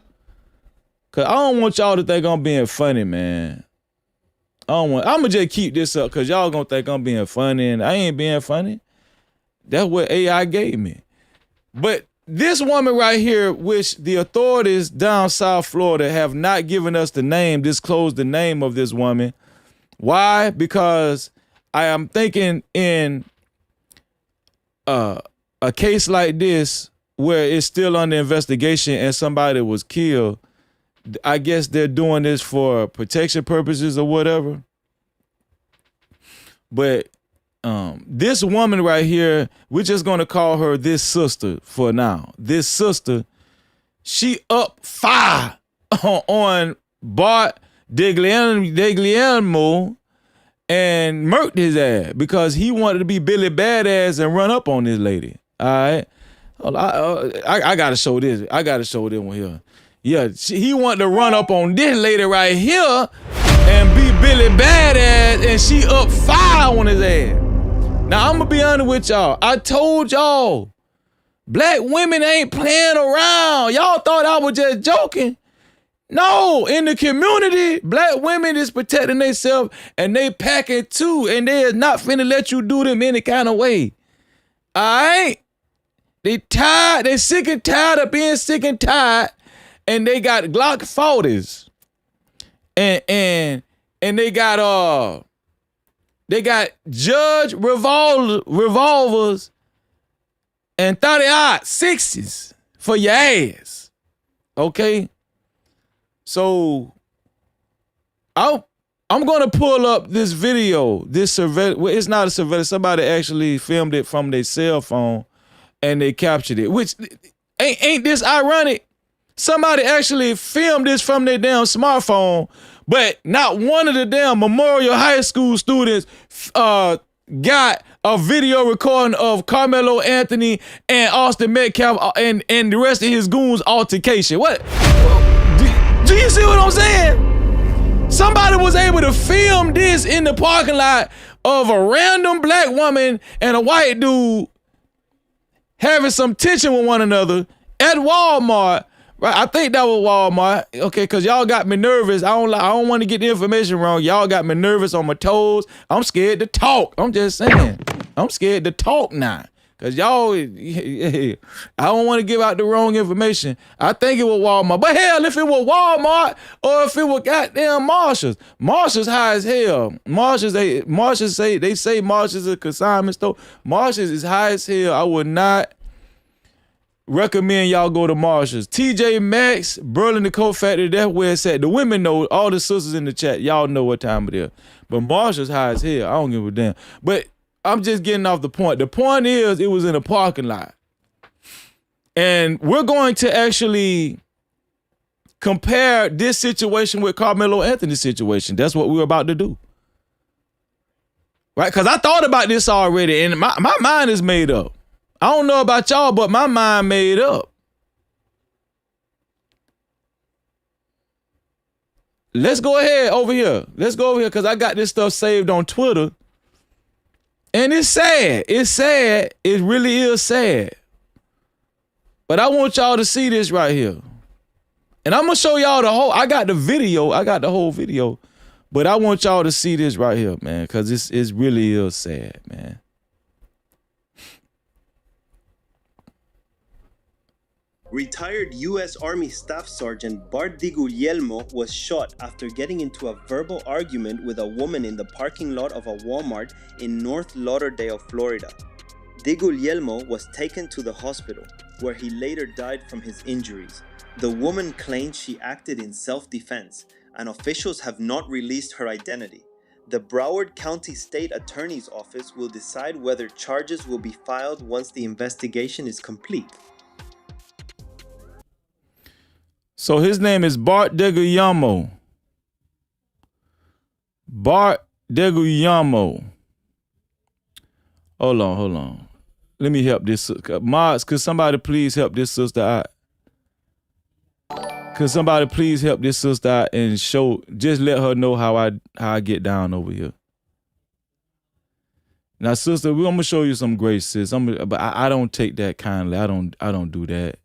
Speaker 1: Because I don't want y'all to think I'm being funny, man. I'm going to just keep this up because y'all going to think I'm being funny, and I ain't being funny. That's what AI gave me. But this woman right here, which the authorities down South Florida have not given us the name, disclosed the name of this woman. Why? Because I am thinking in a case like this where it's still under investigation and somebody was killed, I guess they're doing this for protection purposes or whatever. But this woman right here, we're just gonna call her this sister for now. This sister, she up fire on Bart Deglielmo and murked his ass because he wanted to be Billy Badass and run up on this lady. All right, I gotta show this. I gotta show this one here. Yeah, he wanted to run up on this lady right here and be Billy Badass, and she up fire on his ass. Now, I'm gonna be honest with y'all. I told y'all, black women ain't playing around. Y'all thought I was just joking. No, in the community, black women is protecting themselves and they packing too, and they is not finna let you do them any kind of way. All right? They sick and tired of being sick and tired, and they got Glock 40s. And they got Judge revolvers and 30-06s for your ass. Okay? So I'm gonna pull up this video, this surveillance. Well, it's not a surveillance. Somebody actually filmed it from their cell phone and they captured it. Which ain't this ironic? Somebody actually filmed this from their damn smartphone, but not one of the damn Memorial High School students got a video recording of Karmelo Anthony and Austin Metcalf and the rest of his goons' altercation. What? Do you see what I'm saying? Somebody was able to film this in the parking lot of a random black woman and a white dude having some tension with one another at Walmart. Right, I think that was Walmart. Okay, because y'all got me nervous. I don't want to get the information wrong. Y'all got me nervous on my toes. I'm scared to talk. I'm just saying. I'm scared to talk now. Because y'all, I don't want to give out the wrong information. I think it was Walmart. But hell, if it was Walmart or if it was goddamn Marshalls. Marshalls high as hell. Marshalls say Marshalls is a consignment store. Marshalls is high as hell. I would not recommend y'all go to Marshalls. TJ Maxx, Berlin the Coat Factory, that's where it's at. The women know, all the sisters in the chat, y'all know what time it is. But Marshalls high as hell. I don't give a damn. But I'm just getting off the point. The point is, it was in a parking lot. And we're going to actually compare this situation with Karmelo Anthony's situation. That's what we're about to do. Right? Because I thought about this already, and my mind is made up. I don't know about y'all, but my mind made up. Let's go ahead over here. Let's go over here because I got this stuff saved on Twitter. And it's sad. It's sad. It really is sad. But I want y'all to see this right here. And I'm going to show y'all the whole, I got the video. I got the whole video. But I want y'all to see this right here, man, because it's really is sad, man.
Speaker 9: Retired U.S. Army Staff Sergeant Bart DiGuglielmo was shot after getting into a verbal argument with a woman in the parking lot of a Walmart in North Lauderdale, Florida. DiGuglielmo was taken to the hospital, where he later died from his injuries. The woman claimed she acted in self-defense, and officials have not released her identity. The Broward County State Attorney's Office will decide whether charges will be filed once the investigation is complete.
Speaker 1: So his name is Bart DiGuglielmo. Bart DiGuglielmo. Hold on. Let me help this. Mods, could somebody please help this sister out? Could somebody please help this sister out and just let her know how I get down over here. Now, sister, I'm gonna show you some grace, sis. But I don't take that kindly. I don't do that.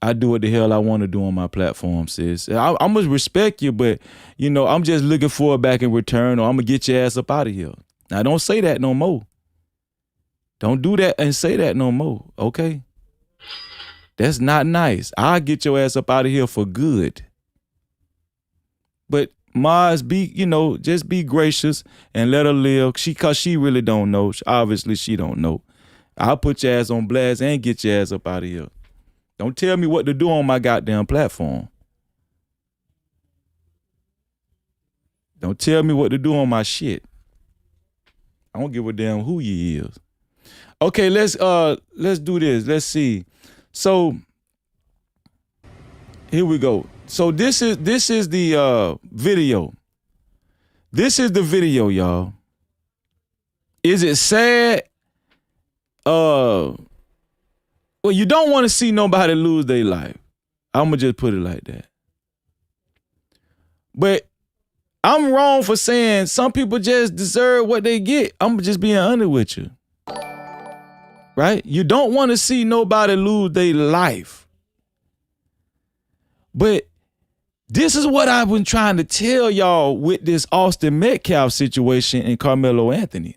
Speaker 1: I do what the hell I want to do on my platform, sis. I'm going to respect you, but, you know, I'm just looking for it back in return, or I'm going to get your ass up out of here. Now, don't say that no more. Don't do that and say that no more, okay? That's not nice. I'll get your ass up out of here for good. But, Mars, just be gracious and let her live, because she really don't know. Obviously, she don't know. I'll put your ass on blast and get your ass up out of here. Don't tell me what to do on my goddamn platform. Don't tell me what to do on my shit. I don't give a damn who you is. Okay, let's do this. Let's see. So here we go. So this is the video. This is the video, y'all. Is it sad? Well, you don't want to see nobody lose their life. I'm going to just put it like that. But I'm wrong for saying some people just deserve what they get. I'm just being honest with you. Right? You don't want to see nobody lose their life. But this is what I've been trying to tell y'all with this Austin Metcalf situation and Karmelo Anthony.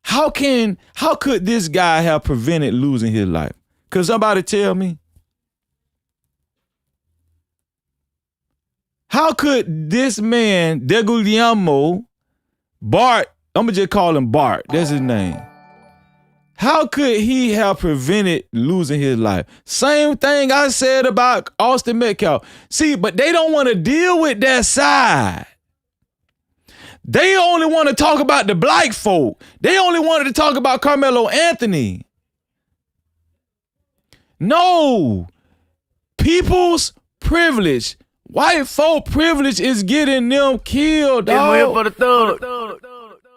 Speaker 1: How could this guy have prevented losing his life? Could somebody tell me? How could this man, DiGuglielmo, Bart, I'm going to just call him Bart, that's his name. How could he have prevented losing his life? Same thing I said about Austin Metcalf. See, but they don't want to deal with that side. They only want to talk about the black folk. They only wanted to talk about Karmelo Anthony. No. people's privilege, white folk privilege is getting them killed, dog.
Speaker 6: For the thug.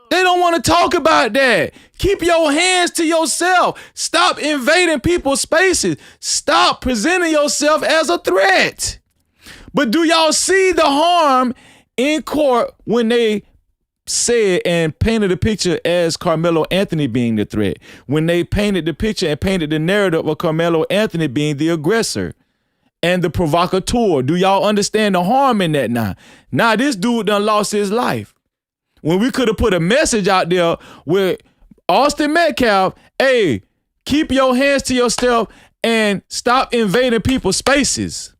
Speaker 1: They don't want to talk about that. Keep your hands to yourself. Stop invading people's spaces. Stop presenting yourself as a threat. But do y'all see the harm in court when they said and painted a picture as Karmelo Anthony being the threat? When they painted the picture and painted the narrative of Karmelo Anthony being the aggressor and the provocateur. Do y'all understand the harm in that now? Now this dude done lost his life. When we could have put a message out there with Austin Metcalf, hey, keep your hands to yourself and stop invading people's spaces.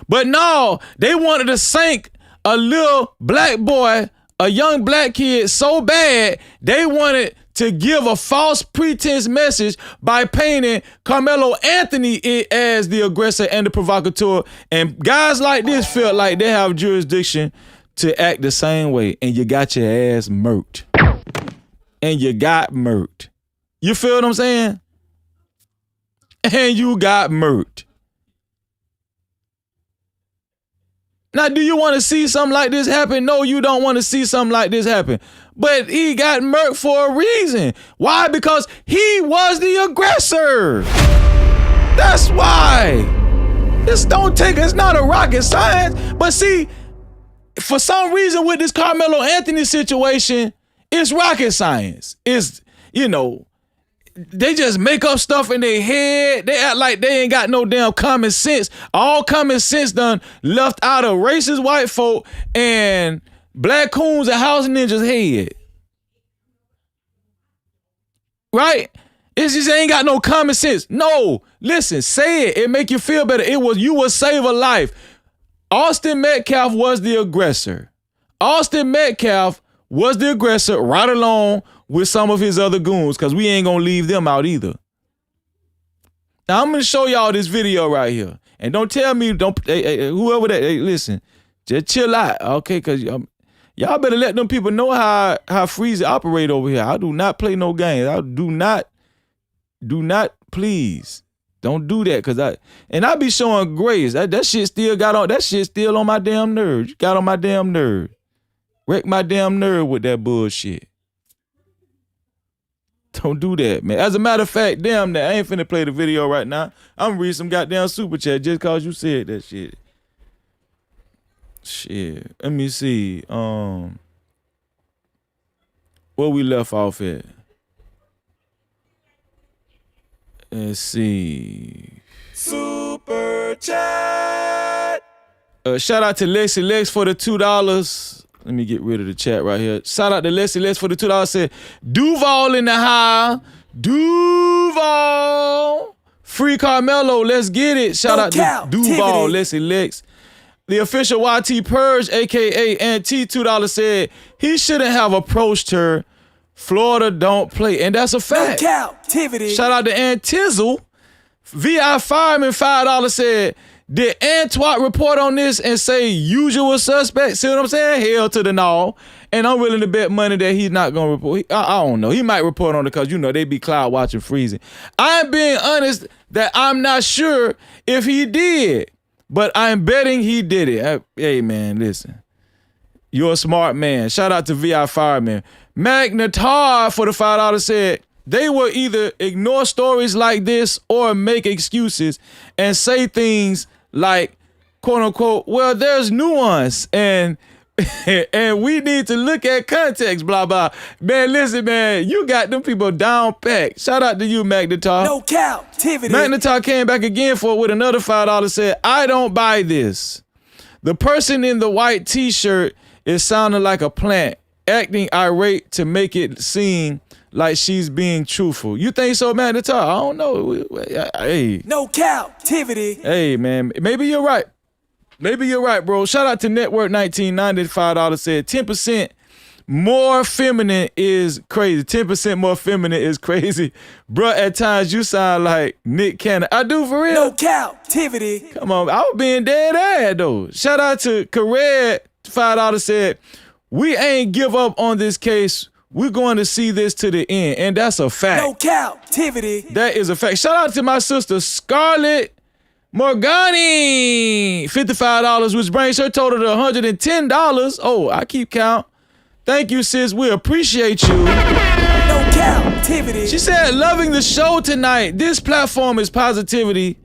Speaker 1: But no, they wanted to sink a little black boy, a young black kid so bad, they wanted to give a false pretense message by painting Karmelo Anthony as the aggressor and the provocateur. And guys like this feel like they have jurisdiction to act the same way, and you got your ass murked. And you got murked. You feel what I'm saying? And you got murked. Now, do you want to see something like this happen? No, you don't want to see something like this happen. But he got murked for a reason. Why? Because he was the aggressor. That's why. It's not a rocket science. But see, for some reason with this Karmelo Anthony situation, it's rocket science. It's, they just make up stuff in their head. They act like they ain't got no damn common sense. All common sense done left out of racist white folk and black coons and house ninjas' head. Right? It's just ain't got no common sense. No, listen, say it. It make you feel better. You will save a life. Austin Metcalf was the aggressor. Austin Metcalf was the aggressor right along with some of his other goons, because we ain't going to leave them out either. Now, I'm going to show y'all this video right here. And don't tell me, whoever that, listen, just chill out, okay? Because y'all better let them people know how Freezy operate over here. I do not play no games. I do not, please. Don't do that, I be showing grace. That shit still on my damn nerves. You got on my damn nerve. Wreck my damn nerve with that bullshit. Don't do that, man. As a matter of fact, damn that. I ain't finna play the video right now. I'm gonna read some goddamn super chat just cause you said that shit. Shit. Let me see. Where we left off at. Let's see. Super chat. Shout out to Lexi Lex for the $2. Let me get rid of the chat right here. Shout out to Lexi Lex for the $2. Said Duval in the house. Duval. Free Karmelo. Let's get it. Shout out to Duval, Lexi Lex. The official YT Purge, aka Auntie $2 said he shouldn't have approached her. Florida don't play. And that's a fact. Captivity. Shout out to Antizzle. VI Fireman $5 said, did Antwat report on this and say usual suspect? See what I'm saying? Hell to the no. And I'm willing to bet money that he's not going to report. I don't know. He might report on it because, they be cloud watching freezing. I'm being honest that I'm not sure if he did, but I'm betting he did it. Hey, man, listen. You're a smart man. Shout out to VI Fireman. Magnetar for the $5 said, they will either ignore stories like this or make excuses and say things like, quote unquote, well, there's nuance and we need to look at context, blah, blah. Man, listen, man, you got them people down packed. Shout out to you, Magnetar. No captivity. Magnetar came back again with another $5, said, I don't buy this. The person in the white t-shirt is sounding like a plant, acting irate to make it seem like she's being truthful. You think so, Magnetar? I don't know. Hey. No captivity. Hey, man, maybe you're right. Maybe you're right, bro. Shout out to Network 1990, $5 said 10% more feminine is crazy. 10% more feminine is crazy. Bruh, at times you sound like Nick Cannon. I do for real. No captivity. Come on, I was being dead ass though. Shout out to Cared, $5 said, we ain't give up on this case. We're going to see this to the end. And that's a fact. No captivity. That is a fact. Shout out to my sister Scarlett Morgani, $55, which brings her total to $110. Oh, I keep count. Thank you, sis. We appreciate you.
Speaker 8: No Cap-tivity.
Speaker 1: She said, loving the show tonight. This platform is positivity,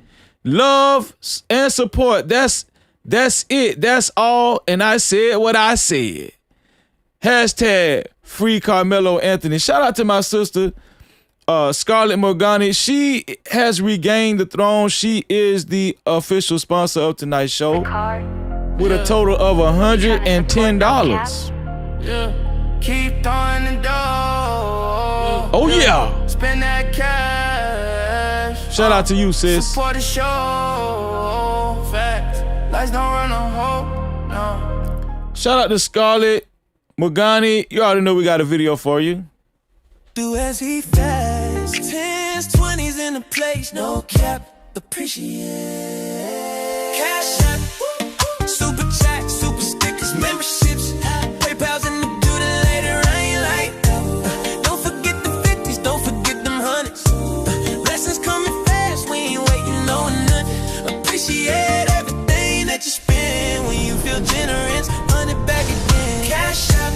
Speaker 1: love, and support. That's it. That's all. And I said what I said. Hashtag free Karmelo Anthony. Shout out to my sister, Scarlett Morgani. She has regained the throne. She is the official sponsor of tonight's show with a total of $110.
Speaker 8: Yeah. Keep throwing the dough.
Speaker 1: Oh yeah.
Speaker 8: Spend that cash.
Speaker 1: Shout out to you, sis.
Speaker 8: Support the show. Facts. Lights don't run a hole. No.
Speaker 1: Shout out to Scarlett Morgani. You already know we got a video for you.
Speaker 8: Do as he fast. 10s, 20s in the place. No cap. Appreciate. Cash out. Super chat. Super stickers. Memberships. PayPal's in the building later. I ain't like that. Don't forget the 50s. Don't forget them hundreds. Blessings coming fast. We ain't waiting on nothing. Appreciate everything that you spend when you feel generous. Run it back again. Cash out.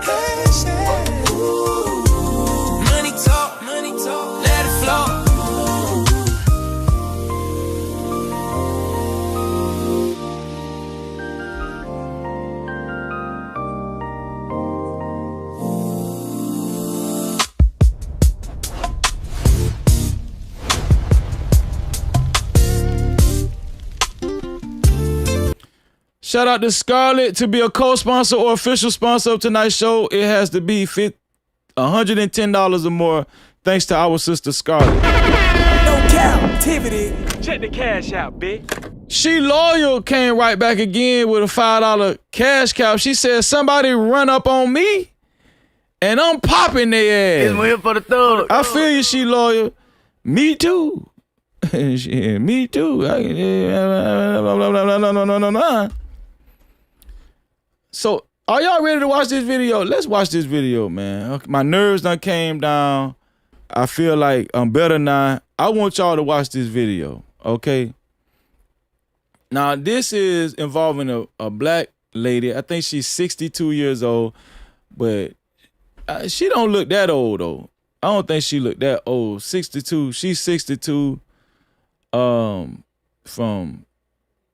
Speaker 8: Cash out. Money talk. Money talk. Let it flow.
Speaker 1: Shout out to Scarlett to be a co-sponsor or official sponsor of tonight's show. It has to be $110 or more, thanks to our sister Scarlett.
Speaker 8: No Cap-tivity.
Speaker 10: Check the cash out, bitch.
Speaker 1: She Loyal came right back again with a $5 cash cow. She said, somebody run up on me and I'm popping their ass.
Speaker 8: It's win for the thug.
Speaker 1: I feel you, She Loyal. Me too. Shit, me too. So, are y'all ready to watch this video? Let's watch this video, man. My nerves done came down. I feel like I'm better now. I want y'all to watch this video, okay? Now, this is involving a black lady. I think she's 62 years old, but she don't look that old, though. I don't think she look that old. 62. She's 62 from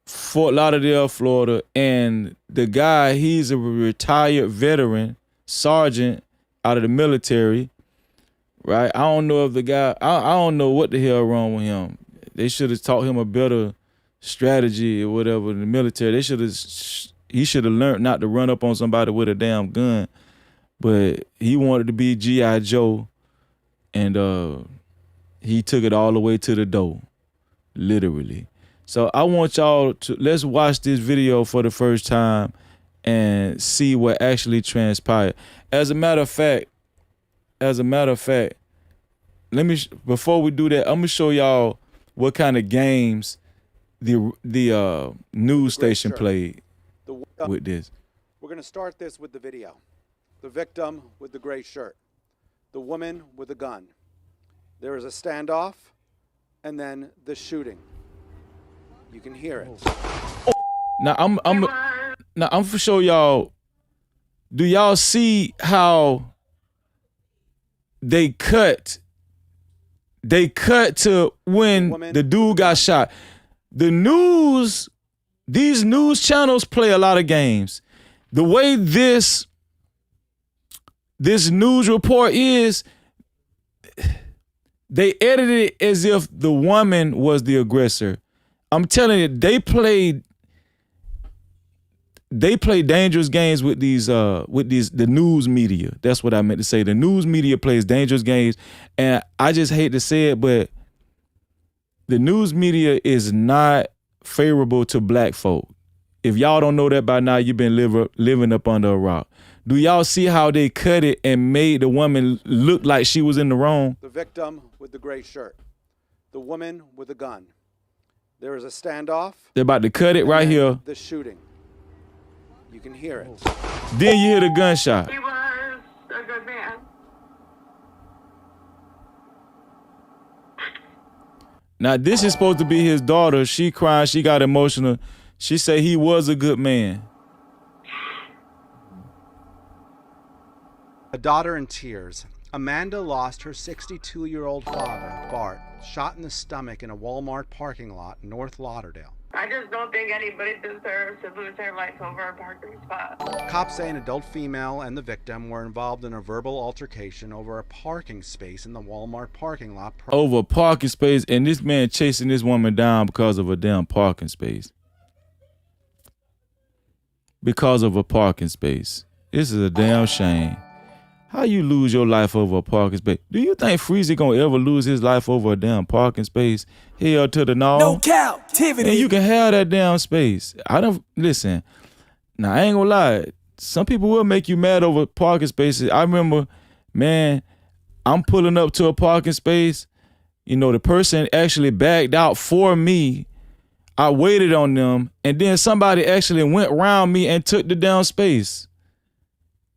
Speaker 1: Fort Lauderdale, Florida. And the guy, he's a retired veteran, sergeant out of the military, right? I don't know if the guy, I don't know what the hell wrong with him. They should have taught him a better strategy or whatever in the military. He should have learned not to run up on somebody with a damn gun. But he wanted to be G.I. Joe, and he took it all the way to the door, literally. So I want y'all to, let's watch this video for the first time and see what actually transpired. As a matter of fact, let me, before we do that, I'm gonna show y'all what kind of games the news station played with this.
Speaker 21: We're gonna start this with the video. The victim with the gray shirt, the woman with the gun. There is a standoff, and then the shooting. You can hear it.
Speaker 1: Now I'm for sure y'all. Do y'all see how they cut? They cut to when the dude got shot. These news channels play a lot of games. The way this news report is, they edited it as if the woman was the aggressor. I'm telling you, they play dangerous games with the news media. That's what I meant to say. The news media plays dangerous games, and I just hate to say it, but the news media is not favorable to black folk. If y'all don't know that by now, you've been living up under a rock. Do y'all see how they cut it and made the woman look like she was in the wrong?
Speaker 21: The victim with the gray shirt, the woman with the gun. There is a standoff.
Speaker 1: They're about to cut it right here.
Speaker 21: The shooting. You can hear it.
Speaker 1: Then you hear the gunshot.
Speaker 22: He was a good man.
Speaker 1: Now, this is supposed to be his daughter. She cried. She got emotional. She said he was a good man.
Speaker 21: A daughter in tears. Amanda lost her 62-year-old father, Bart, shot in the stomach in a Walmart parking lot in North Lauderdale.
Speaker 22: I just don't think anybody deserves to lose their life over a parking spot.
Speaker 21: Cops say an adult female and the victim were involved in a verbal altercation over a parking space in the Walmart parking lot.
Speaker 1: Over a parking space, and this man chasing this woman down because of a damn parking space. Because of a parking space. This is a damn shame. How you lose your life over a parking space? Do you think Freezy gonna ever lose his life over a damn parking space? Hell to the no.
Speaker 8: No Cap-tivity.
Speaker 1: And you can have that damn space. I don't listen. Now I ain't gonna lie. Some people will make you mad over parking spaces. I remember, man, I'm pulling up to a parking space. You know, the person actually backed out for me. I waited on them, and then somebody actually went around me and took the damn space.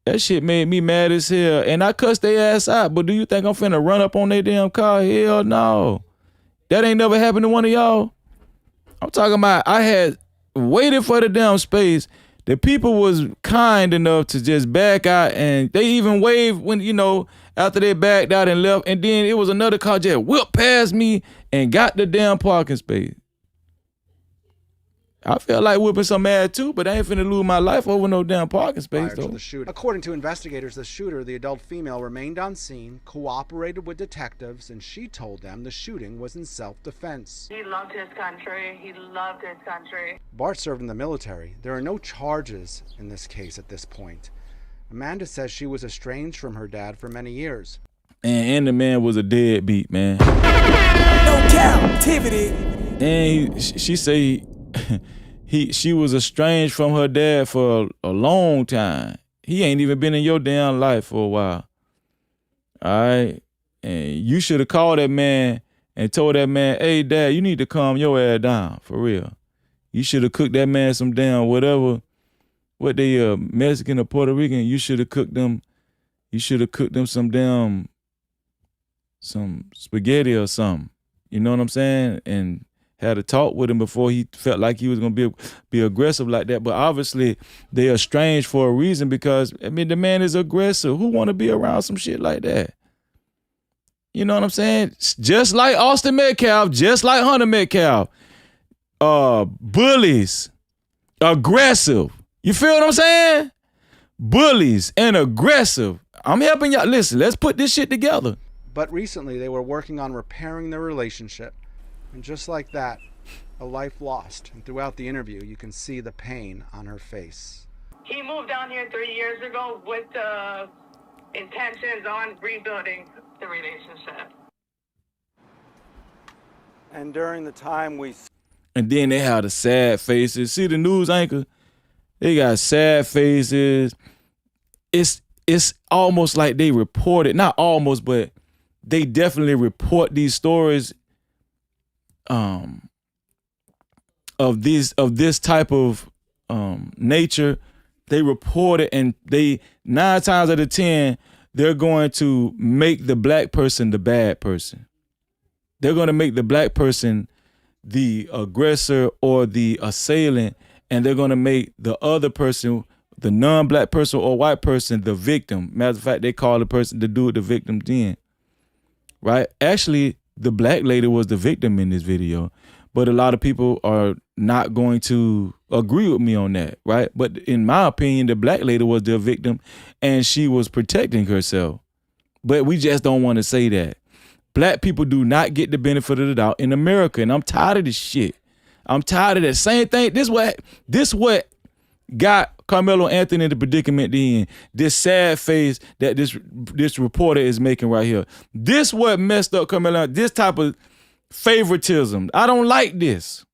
Speaker 1: That shit made me mad as hell. And I cussed their ass out. But do you think I'm finna run up on their damn car? Hell no. That ain't never happened to one of y'all. I'm talking about I had waited for the damn space. The people was kind enough to just back out, and they even waved when, you know, after they backed out and left. And then it was another car just whipped past me and got the damn parking space. I felt like whipping some ass too, but I ain't finna lose my life over no damn parking space though.
Speaker 21: According to investigators, the shooter, the adult female, remained on scene, cooperated with detectives, and she told them the shooting was in self-defense.
Speaker 22: He loved his country. He loved his country.
Speaker 21: Bart served in the military. There are no charges in this case at this point. Amanda says she was estranged from her dad for many years.
Speaker 1: And the man was a deadbeat, man.
Speaker 8: No Cap-tivity.
Speaker 1: And she say she was estranged from her dad for a long time. He ain't even been in your damn life for a while. All right? And you should have called that man and told that man, hey, Dad, you need to calm your ass down, for real. You should have cooked that man some damn whatever, what they Mexican or Puerto Rican, you should have cooked them some spaghetti or something. You know what I'm saying? And had a talk with him before he felt like he was gonna be aggressive like that. But obviously they are estranged for a reason, because I mean the man is aggressive. Who wanna be around some shit like that? You know what I'm saying? Just like Austin Metcalf, just like Hunter Metcalf, bullies, aggressive. You feel what I'm saying? Bullies and aggressive. I'm helping y'all. Listen, let's put this shit together.
Speaker 21: But recently they were working on repairing their relationship. And just like that, a life lost. And throughout the interview, you can see the pain on her face.
Speaker 22: He moved down here 3 years ago with the intentions on rebuilding the relationship.
Speaker 21: And during the time
Speaker 1: And then they had the sad faces. See the news anchor? They got sad faces. It's almost like they reported, not almost, but they definitely report these stories of this type of nature. They report it, and they 9 times out of 10 they're going to make the black person the bad person. They're going to make the black person the aggressor or the assailant, and they're going to make the other person, the non-black person or white person, the victim. Matter of fact, they call the person, the dude, the victim then. Right? Actually, the black lady was the victim in this video, but a lot of people are not going to agree with me on that, right? But in my opinion, the black lady was the victim, and she was protecting herself. But we just don't want to say that. Black people do not get the benefit of the doubt in America, and I'm tired of this shit. I'm tired of that same thing. This what got Karmelo Anthony in the predicament then. This sad face that this reporter is making right here. This what messed up Karmelo. This type of favoritism. I don't like this.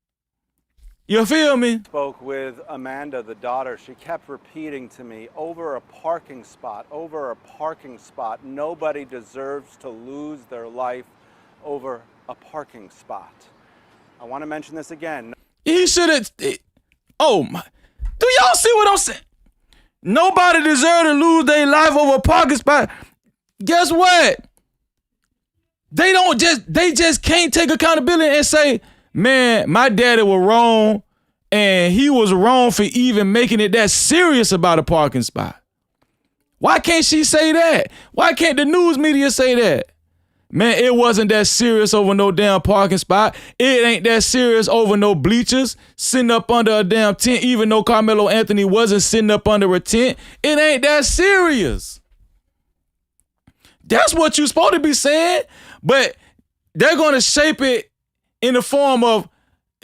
Speaker 1: You feel me?
Speaker 21: spoke with Amanda, the daughter. She kept repeating to me, over a parking spot, over a parking spot. Nobody deserves to lose their life over a parking spot. I want to mention this again.
Speaker 1: He should have. Oh my. Do y'all see what I'm saying? Nobody deserves to lose their life over a parking spot. Guess what? They just can't take accountability and say, man, my daddy was wrong and he was wrong for even making it that serious about a parking spot. Why can't she say that? Why can't the news media say that? Man, it wasn't that serious over no damn parking spot. It ain't that serious over no bleachers sitting up under a damn tent, even though Karmelo Anthony wasn't sitting up under a tent. It ain't that serious. That's what you're supposed to be saying, but they're going to shape it in the form of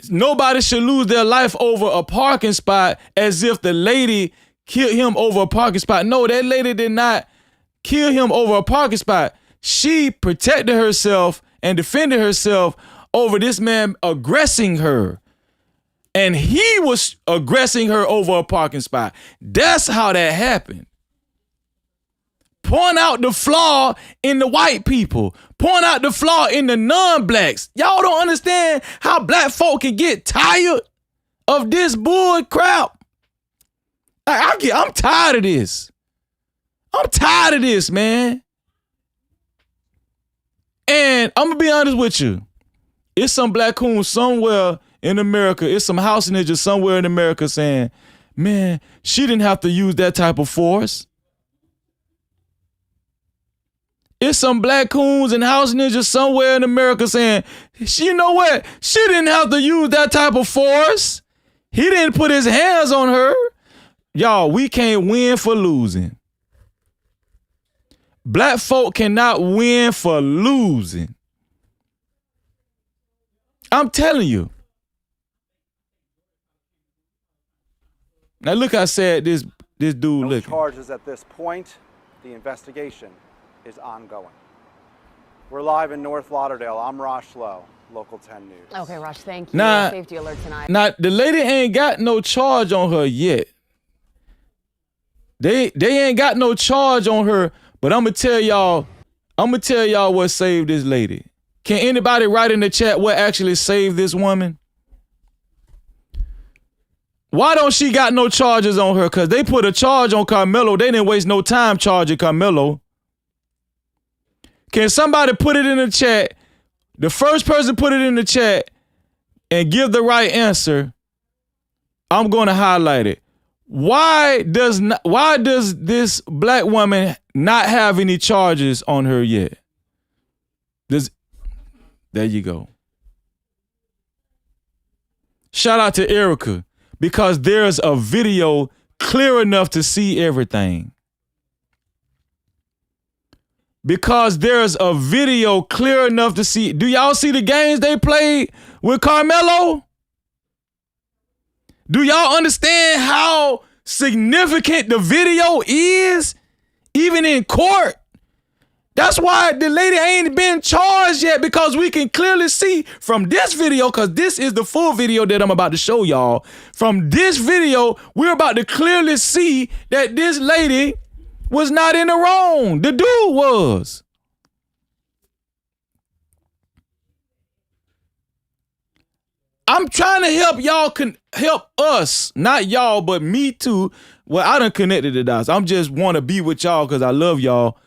Speaker 1: nobody should lose their life over a parking spot as if the lady killed him over a parking spot. No, that lady did not kill him over a parking spot. She protected herself and defended herself over this man aggressing her. And he was aggressing her over a parking spot. That's how that happened. Point out the flaw in the white people. Point out the flaw in the non-blacks. Y'all don't understand how black folk can get tired of this bull crap. I'm tired of this. I'm tired of this, man. And I'm going to be honest with you. It's some black coon somewhere in America. It's some house ninjas somewhere in America saying, man, she didn't have to use that type of force. It's some black coons and house ninjas somewhere in America saying, you know what? She didn't have to use that type of force. He didn't put his hands on her. Y'all, we can't win for losing. Black folk cannot win for losing. I'm telling you. Now look how sad this dude looking.
Speaker 21: Charges at this point. The investigation is ongoing. We're live in North Lauderdale. I'm Rosh Lowe, Local 10 News.
Speaker 3: Okay, Rosh, thank you.
Speaker 1: Now,
Speaker 3: Safety alert tonight.
Speaker 1: Now, the lady ain't got no charge on her yet. They ain't got no charge on her, but I'm gonna tell y'all what saved this lady. Can anybody write in the chat what actually saved this woman? Why don't she got no charges on her? Because they put a charge on Karmelo. They didn't waste no time charging Karmelo. Can somebody put it in the chat? The first person put it in the chat and give the right answer. I'm going to highlight it. Why does this black woman not have any charges on her yet? There you go. Shout out to Erica, because there's a video clear enough to see everything. Because there's a video clear enough to see. Do y'all see the games they played with Karmelo? Do y'all understand how significant the video is, even in court? That's why the lady ain't been charged yet, because we can clearly see from this video, because this is the full video that I'm about to show y'all. From this video, we're about to clearly see that this lady was not in the wrong. The dude was. I'm trying to help y'all, help us, not y'all, but me too. Well, I done connected the dots. I'm just want to be with y'all because I love y'all.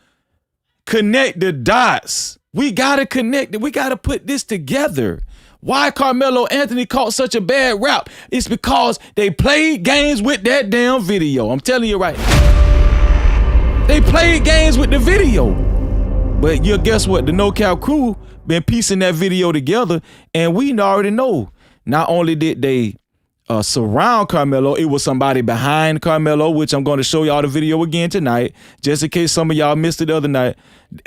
Speaker 1: Connect the dots. We got to connect it. We got to put this together. Why Karmelo Anthony caught such a bad rap? It's because they played games with that damn video. I'm telling you right now. They played games with the video. But you guess what? The No Cap crew been piecing that video together, and we already know. Not only did they surround Karmelo, it was somebody behind Karmelo, which I'm going to show y'all the video again tonight, just in case some of y'all missed it the other night.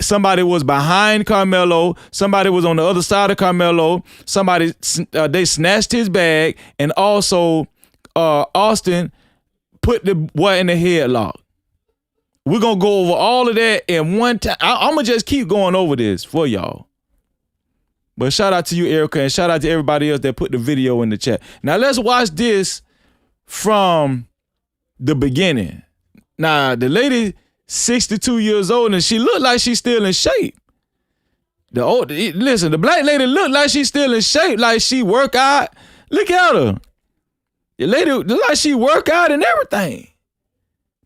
Speaker 1: Somebody was behind Karmelo. Somebody was on the other side of Karmelo. Somebody, they snatched his bag, and also Austin put the boy in the headlock. We're going to go over all of that in one time. I'm going to just keep going over this for y'all. But shout out to you, Erica, and shout out to everybody else that put the video in the chat. Now, let's watch this from the beginning. Now, the lady, 62 years old, and she looked like she's still in shape. Listen, the black lady looked like she's still in shape, like she work out. Look at her. The lady look like she work out and everything.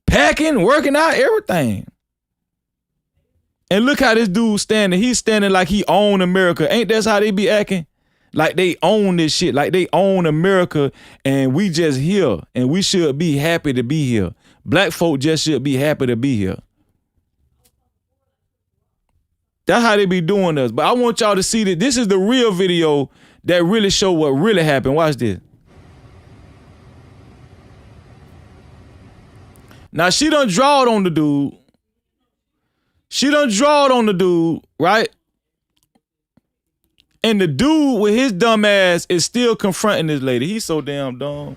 Speaker 1: Packing, working out, everything. And look how this dude standing. He's standing like he own America. Ain't that how they be acting? Like they own this shit. Like they own America and we just here. And we should be happy to be here. Black folk just should be happy to be here. That's how they be doing us. But I want y'all to see that this is the real video that really show what really happened. Watch this. Now she done drawed on the dude. She done drawed on the dude, right? And the dude with his dumb ass is still confronting this lady. He's so damn dumb.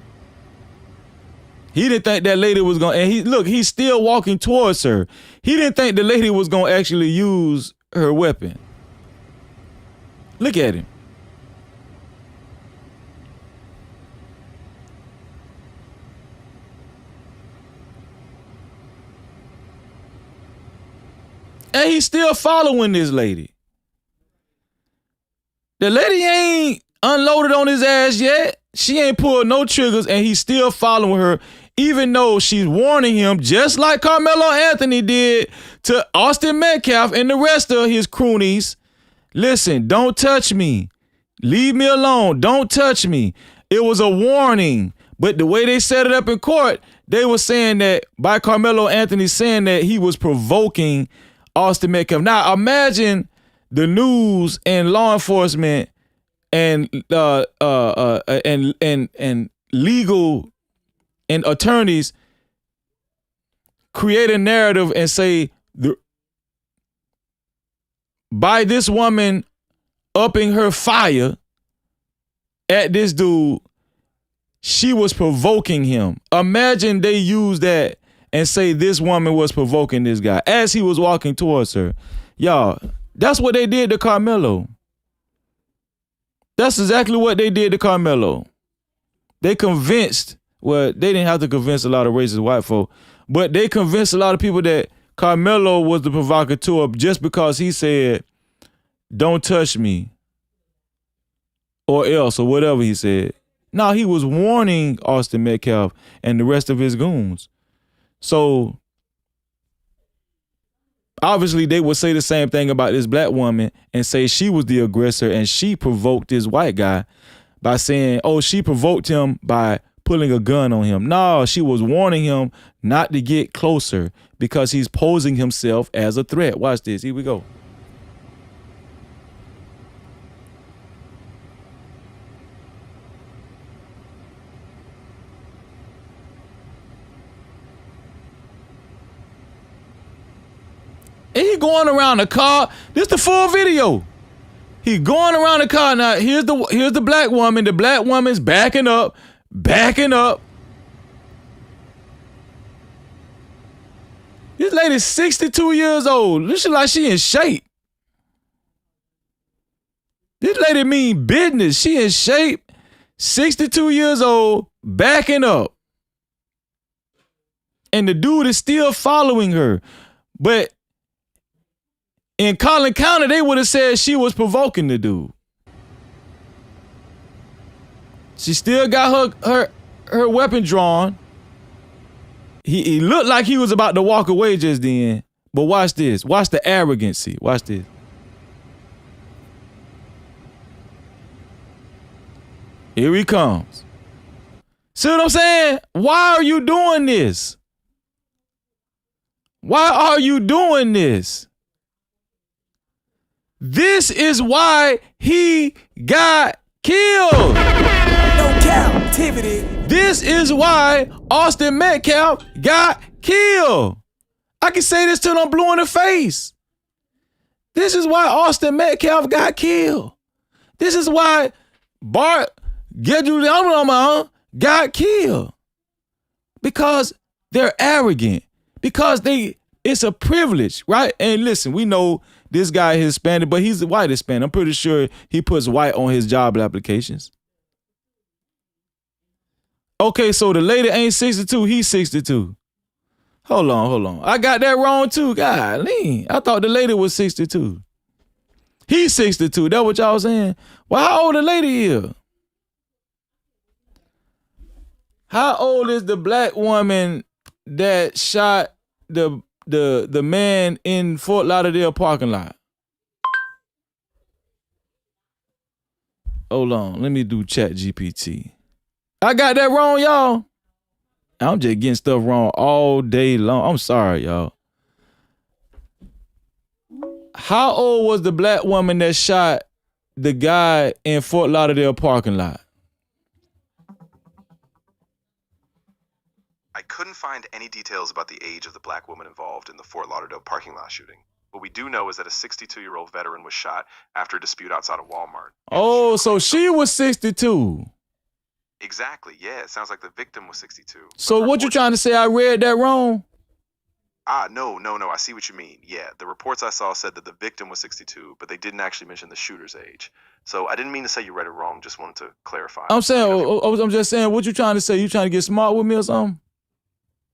Speaker 1: He didn't think that lady was gonna, and he's still walking towards her. He didn't think the lady was gonna actually use her weapon. Look at him. And he's still following this lady. The lady ain't unloaded on his ass yet. She ain't pulled no triggers and he's still following her, even though she's warning him, just like Karmelo Anthony did to Austin Metcalf and the rest of his croonies. Listen, don't touch me. Leave me alone. Don't touch me. It was a warning. But the way they set it up in court, they were saying that by Karmelo Anthony saying that he was provoking Austin Metcalf. Now imagine the news and law enforcement and legal and attorneys create a narrative and say by this woman upping her fire at this dude, she was provoking him. Imagine they use that and say this woman was provoking this guy as he was walking towards her. Y'all, that's what they did to Karmelo. That's exactly what they did to Karmelo. They convinced, well, they didn't have to convince a lot of racist white folk, but they convinced a lot of people that Karmelo was the provocateur just because he said, don't touch me or else, or whatever he said. No, he was warning Austin Metcalf and the rest of his goons. So obviously they would say the same thing about this black woman and say she was the aggressor and she provoked this white guy by saying, oh, she provoked him by pulling a gun on him. No, she was warning him not to get closer because he's posing himself as a threat. Watch this. Here we go. And he going around the car. This is the full video. He going around the car. Now, here's the black woman. The black woman's backing up. This lady's 62 years old. This is like she in shape. This lady mean business. She in shape. 62 years old, backing up. And the dude is still following her. But in Collin County, they would have said she was provoking the dude. She still got her weapon drawn. He looked like he was about to walk away just then. But watch this. Watch the arrogancy. Watch this. Here he comes. See what I'm saying? Why are you doing this? Why are you doing this? This is why he got killed.
Speaker 8: No captivity.
Speaker 1: This is why Austin Metcalf got killed. I can say this till I'm blue in the face. This is why Austin Metcalf got killed. This is why Bart Guerrero got killed. Because they're arrogant. Because it's a privilege, right? And listen, we know this guy is Hispanic, but he's a white Hispanic. I'm pretty sure he puts white on his job applications. Okay, so the lady ain't 62, he's 62. Hold on. I got that wrong too. Golly, I thought the lady was 62. He's 62, that what y'all saying? Well, how old the lady is? How old is the black woman that shot the the man in Fort Lauderdale parking lot. Hold on, let me do ChatGPT. I got that wrong, y'all. I'm just getting stuff wrong all day long. I'm sorry, y'all. How old was the black woman that shot the guy in Fort Lauderdale parking lot?
Speaker 3: I couldn't find any details about the age of the black woman involved in the Fort Lauderdale parking lot shooting. What we do know is that a 62-year-old veteran was shot after a dispute outside of Walmart.
Speaker 1: Oh, so she was 62.
Speaker 3: Exactly, yeah. It sounds like the victim was 62.
Speaker 1: So what you trying to say? I read that wrong?
Speaker 3: No. I see what you mean. Yeah, the reports I saw said that the victim was 62, but they didn't actually mention the shooter's age. So I didn't mean to say you read it wrong. Just wanted to clarify.
Speaker 1: I'm just saying, what you trying to say? You trying to get smart with me or something?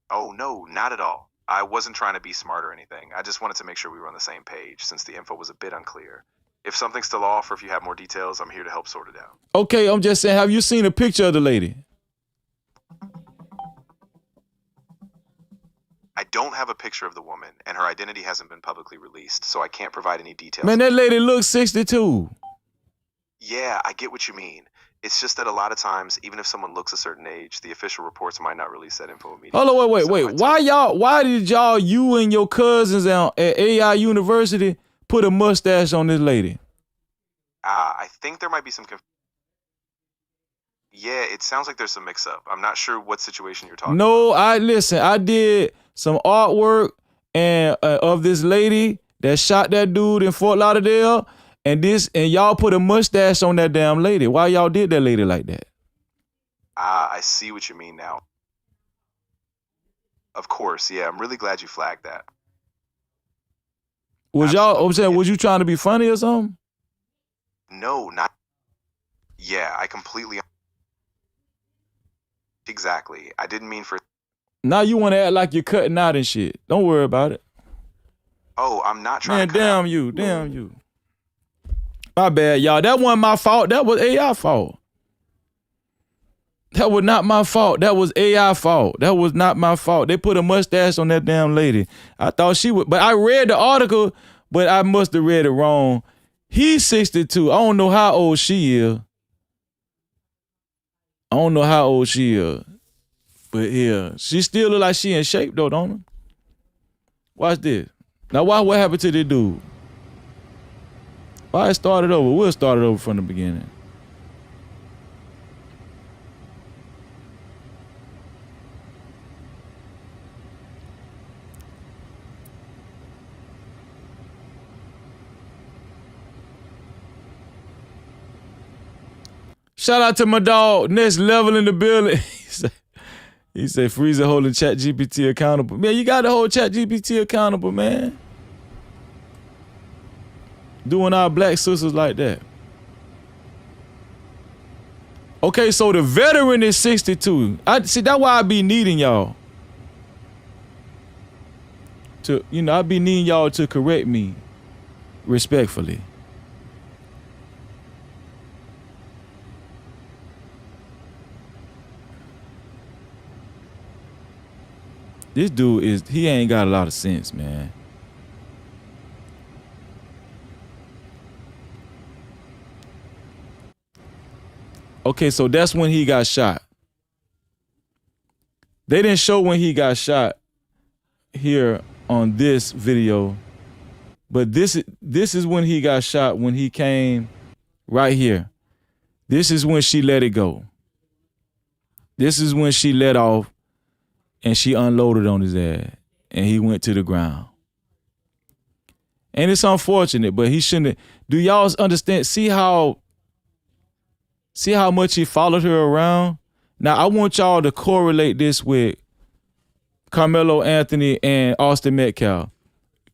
Speaker 3: Oh, no, not at all. I wasn't trying to be smart or anything. I just wanted to make sure we were on the same page since the info was a bit unclear. If something's still off or if you have more details, I'm here to help sort it out.
Speaker 1: Okay, I'm just saying, have you seen a picture of the lady?
Speaker 3: I don't have a picture of the woman, and her identity hasn't been publicly released, so I can't provide any details.
Speaker 1: Man, that lady looks 62.
Speaker 3: Yeah, I get what you mean. It's just that a lot of times, even if someone looks a certain age, the official reports might not release that info immediately.
Speaker 1: Hold on, wait. Why did you and your cousins at AI University put a mustache on this lady?
Speaker 3: I think there might be some Yeah, it sounds like there's some mix-up. I'm not sure what situation you're talking about.
Speaker 1: No, I did some artwork and of this lady that shot that dude in Fort Lauderdale, and y'all put a mustache on that damn lady. Why y'all did that lady like that?
Speaker 3: I see what you mean now. Of course, yeah. I'm really glad you flagged that.
Speaker 1: Was you trying to be funny or something?
Speaker 3: No, not. Yeah, I completely. Exactly. I didn't mean for.
Speaker 1: Now you want to act like you're cutting out and shit. Don't worry about it.
Speaker 3: Oh, I'm not trying to cut
Speaker 1: damn you. My bad, y'all. That wasn't my fault. That was AI fault. That was not my fault. That was AI fault. That was not my fault. They put a mustache on that damn lady. I thought she would, but I read the article, but I must have read it wrong. He's 62. I don't know how old she is. But yeah, she still look like she in shape though, don't her? Watch this. Now what happened to this dude? Why it started over? We'll start it over from the beginning. Shout out to my dog, Next Level in the building. He said Freezer holding ChatGPT accountable. Man, you got to hold ChatGPT accountable, man. Doing our black sisters like that. Okay, so the veteran is 62. That's why I be needing y'all. I be needing y'all to correct me respectfully. This dude he ain't got a lot of sense, man. Okay, so that's when he got shot. They didn't show when he got shot here on this video, but this is when he got shot, when he came right here. This is when she let it go. This is when she let off and she unloaded on his ass and he went to the ground. And it's unfortunate, but he shouldn't. Do y'all understand? See how much he followed her around? Now, I want y'all to correlate this with Karmelo Anthony and Austin Metcalf.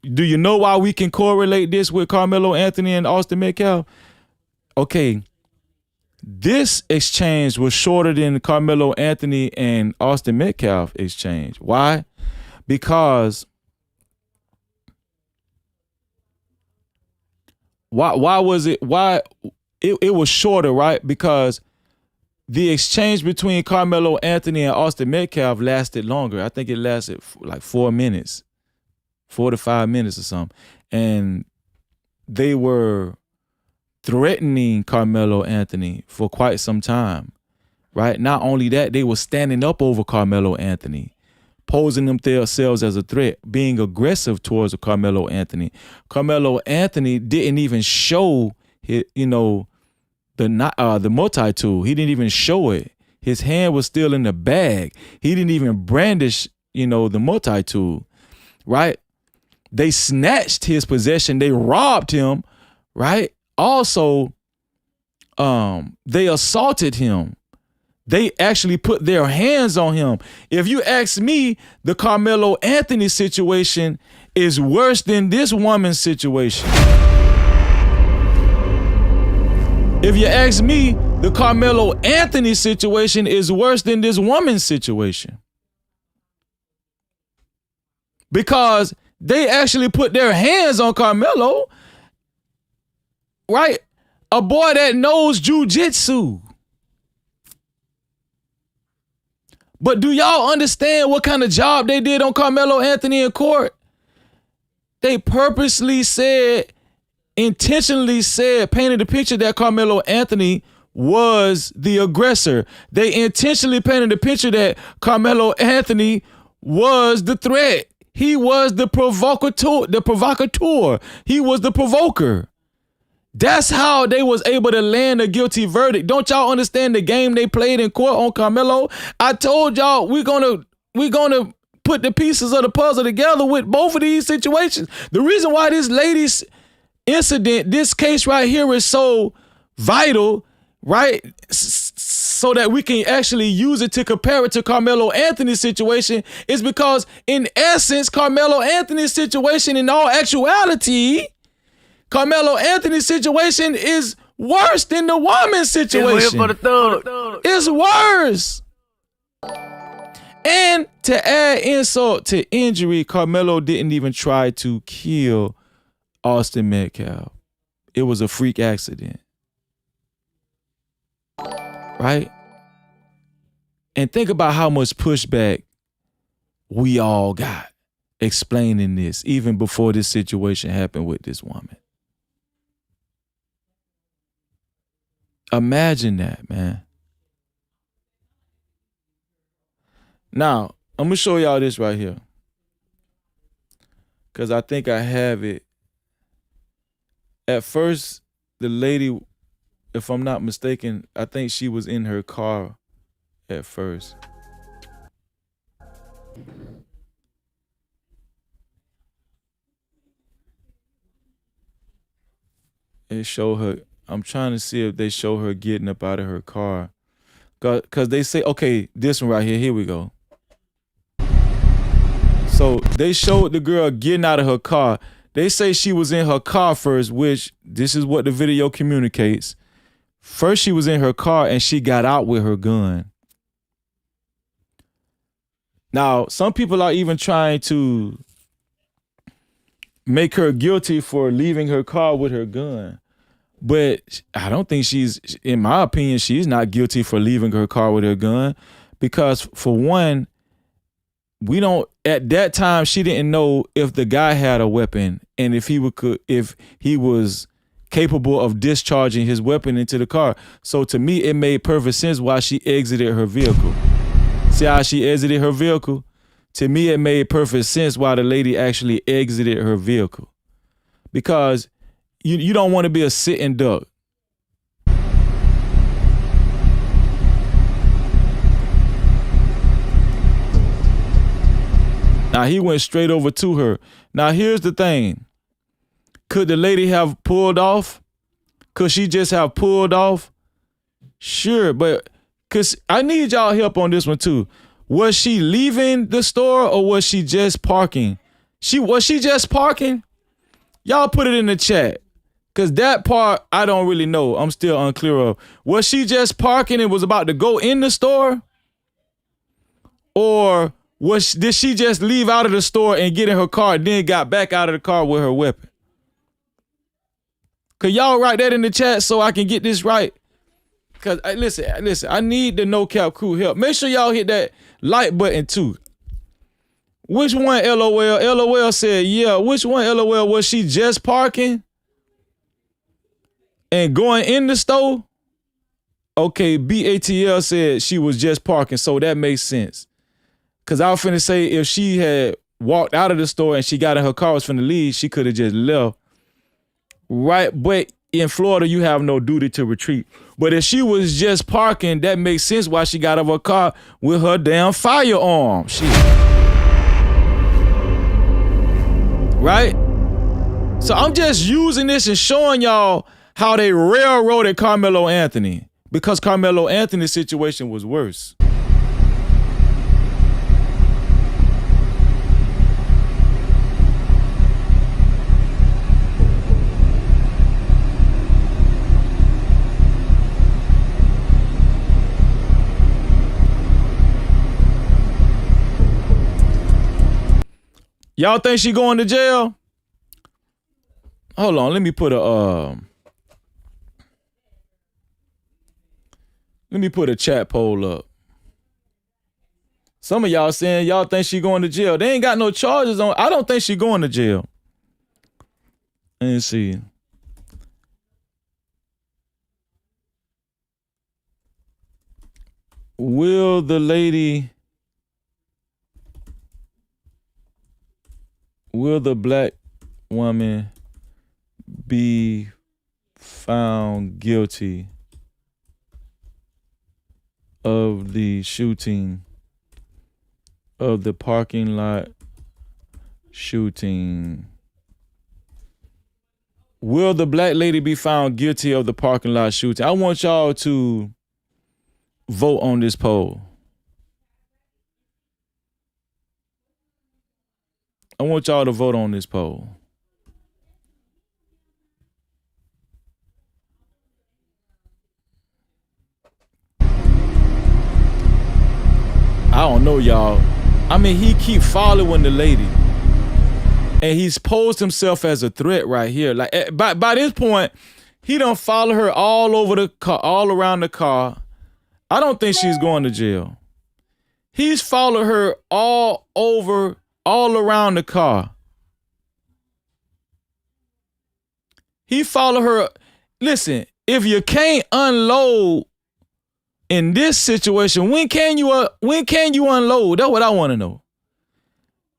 Speaker 1: Do you know why we can correlate this with Karmelo Anthony and Austin Metcalf? Okay, this exchange was shorter than Karmelo Anthony and Austin Metcalf exchange. Why? Because why was it? Why it was shorter, right? Because the exchange between Karmelo Anthony and Austin Metcalf lasted longer. I think it lasted like 4 minutes. 45 minutes or something. And they were threatening Karmelo Anthony for quite some time, right? Not only that, they were standing up over Karmelo Anthony, posing themselves as a threat, being aggressive towards Karmelo Anthony. Karmelo Anthony didn't even show his, the multi-tool. He didn't even show it. His hand was still in the bag. He didn't even brandish, the multi-tool, right? They snatched his possession. They robbed him, right? Also, they assaulted him. They actually put their hands on him. If you ask me, the Karmelo Anthony situation is worse than this woman's situation. If you ask me, the Karmelo Anthony situation is worse than this woman's situation. Because they actually put their hands on Karmelo, right? A boy that knows jujitsu. But do y'all understand what kind of job they did on Karmelo Anthony in court? They purposely intentionally painted the picture that Karmelo Anthony was the aggressor. They intentionally painted the picture that Karmelo Anthony was the threat. He was the provocateur. He was the provoker. That's how they was able to land a guilty verdict. Don't y'all understand the game they played in court on Karmelo? I told y'all we're gonna put the pieces of the puzzle together with both of these situations. The reason why this lady's incident, this case right here is so vital, right? So that we can actually use it to compare it to Karmelo Anthony's situation is because in essence, Karmelo Anthony's situation in all actuality, Karmelo Anthony's situation is worse than the woman's situation. It's worse. And to add insult to injury, Karmelo didn't even try to kill Austin Metcalf. It was a freak accident. Right? And think about how much pushback we all got explaining this, even before this situation happened with this woman. Imagine that, man. Now, I'm going to show y'all this right here. Because I think I have it. At first, the lady, if I'm not mistaken, I think she was in her car at first. It showed her. I'm trying to see if they show her getting up out of her car. Because they say, okay, this one right here. Here we go. So they showed the girl getting out of her car. They say she was in her car first, which this is what the video communicates. First, she was in her car and she got out with her gun. Now, some people are even trying to make her guilty for leaving her car with her gun. But I don't think in my opinion, she's not guilty for leaving her car with her gun. Because for one, at that time, she didn't know if the guy had a weapon and if he was capable of discharging his weapon into the car. So to me, it made perfect sense why she exited her vehicle. See how she exited her vehicle? To me, it made perfect sense why the lady actually exited her vehicle. Because you don't want to be a sitting duck. Now, he went straight over to her. Now, here's the thing. Could the lady have pulled off? Could she just have pulled off? Sure, but because I need y'all help on this one too. Was she leaving the store or was she just parking? Was she just parking? Y'all put it in the chat. Because that part, I don't really know. I'm still unclear of. Was she just parking and was about to go in the store? Or did she just leave out of the store and get in her car and then got back out of the car with her weapon? Could y'all write that in the chat so I can get this right? Because listen, I need the No Cap crew help. Make sure y'all hit that like button too. Which one, LOL? LOL said, yeah. Which one, LOL? Was she just parking and going in the store? Okay, BATL said she was just parking, so that makes sense. Because I was finna say if she had walked out of the store and she got in her car, was finna leave, she could have just left. Right, but in Florida, you have no duty to retreat. But if she was just parking, that makes sense why she got out of her car with her damn firearm. Shit. Right? So I'm just using this and showing y'all how they railroaded Karmelo Anthony, because Karmelo Anthony's situation was worse. Y'all think she going to jail? Hold on, let me put a chat poll up. Some of y'all saying y'all think she going to jail. They ain't got no charges on. I don't think she going to jail. Let me see. Will the black woman be found guilty of the shooting of the parking lot shooting? Will the black lady be found guilty of the parking lot shooting? I want y'all to vote on this poll. I want y'all to vote on this poll. I don't know, y'all. I mean, he keep following the lady, and he's posed himself as a threat right here. Like by this point, he done follow her all over the car, all around the car. I don't think she's going to jail. He's followed her all over, all around the car. He followed her. Listen, if you can't unload in this situation, when can you unload? That's what I want to know.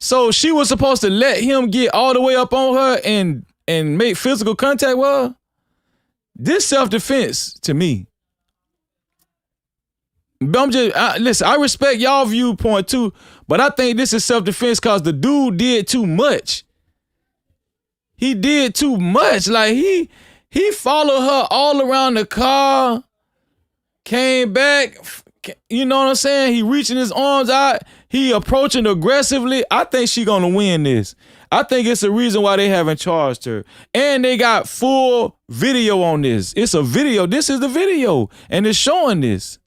Speaker 1: So she was supposed to let him get all the way up on her and make physical contact with her? This self-defense to me. Listen, I respect y'all viewpoint too, but I think this is self-defense because the dude did too much. He did too much. Like he followed her all around the car, came back, you know what I'm saying? He reaching his arms out, he approaching aggressively. I think she gonna win this. I think it's the reason why they haven't charged her. And they got full video on this. It's a video. This is the video, and it's showing this.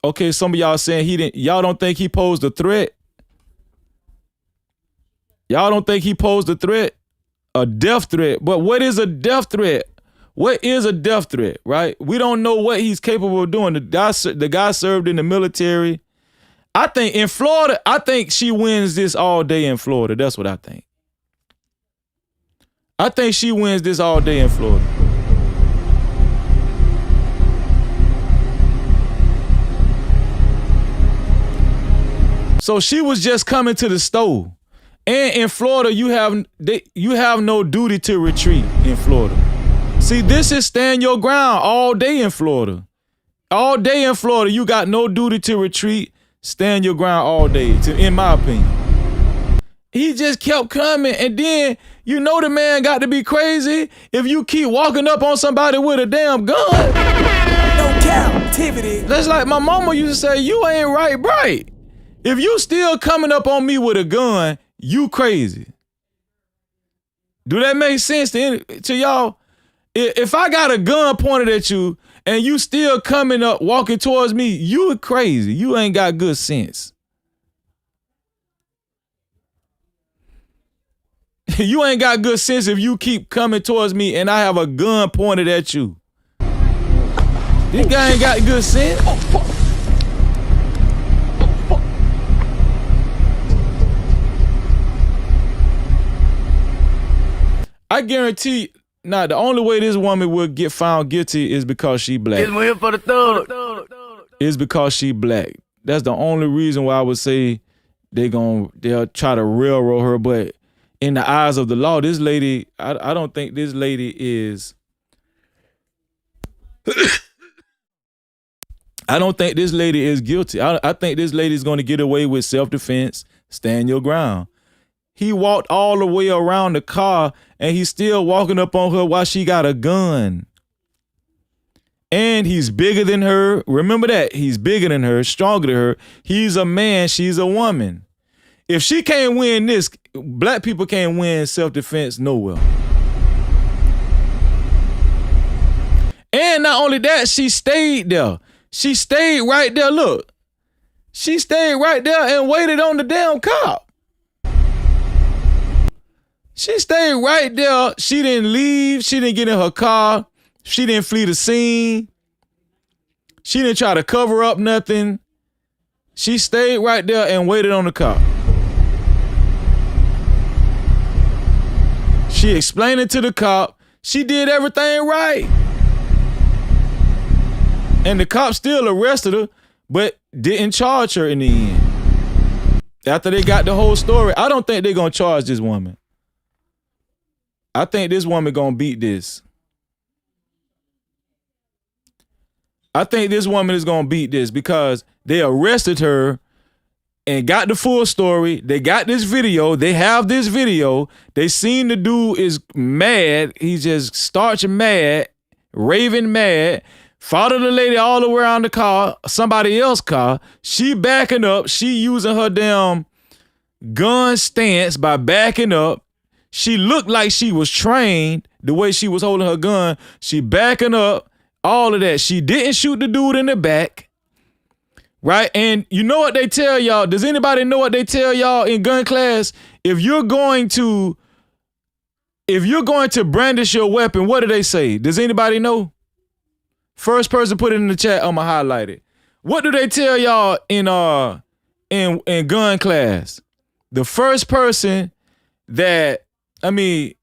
Speaker 1: Okay, some of y'all saying y'all don't think he posed a threat? Y'all don't think he posed a threat? A death threat. But what is a death threat? What is a death threat, right? We don't know what he's capable of doing. The guy served in the military. I think in Florida, I think she wins this all day in Florida. That's what I think. I think she wins this all day in Florida. So she was just coming to the store. And in Florida, you have no duty to retreat in Florida. See, this is stand your ground all day in Florida. All day in Florida, you got no duty to retreat. Stand your ground all day, in my opinion. He just kept coming, and then you know the man got to be crazy if you keep walking up on somebody with a damn gun.
Speaker 8: No captivity.
Speaker 1: That's like my mama used to say, you ain't right bright. If you still coming up on me with a gun, you crazy. Do that make sense to y'all? If I got a gun pointed at you and you still coming up, walking towards me, you crazy. You ain't got good sense. You ain't got good sense if you keep coming towards me and I have a gun pointed at you. This guy ain't got good sense. I guarantee, the only way this woman would get found guilty is because she black.
Speaker 2: It's here for the thug.
Speaker 1: It's because she black. That's the only reason why I would say they'll try to railroad her. But in the eyes of the law, this lady, I don't think this lady is. I don't think this lady is guilty. I think this lady is going to get away with self-defense. Stand your ground. He walked all the way around the car and he's still walking up on her while she got a gun. And he's bigger than her. Remember that. He's bigger than her, stronger than her. He's a man. She's a woman. If she can't win this, black people can't win self-defense nowhere. And not only that, she stayed there. She stayed right there. Look. She stayed right there and waited on the damn cop. She stayed right there. She didn't leave. She didn't get in her car. She didn't flee the scene. She didn't try to cover up nothing. She stayed right there and waited on the cop. She explained it to the cop. She did everything right. And the cop still arrested her, but didn't charge her in the end. After they got the whole story, I don't think they're going to charge this woman. I think this woman gonna beat this. I think this woman is gonna beat this because they arrested her and got the full story. They got this video. They have this video. They seen the dude is mad. He's just starch mad, raving mad. Followed the lady all the way around the car, somebody else's car. She backing up. She using her damn gun stance by backing up. She looked like she was trained the way she was holding her gun. She backing up, all of that. She didn't shoot the dude in the back, right? And you know what they tell y'all? Does anybody know what they tell y'all in gun class? If you're going to brandish your weapon, what do they say? Does anybody know? First person put it in the chat, I'ma highlight it. What do they tell y'all in gun class? The first person that, if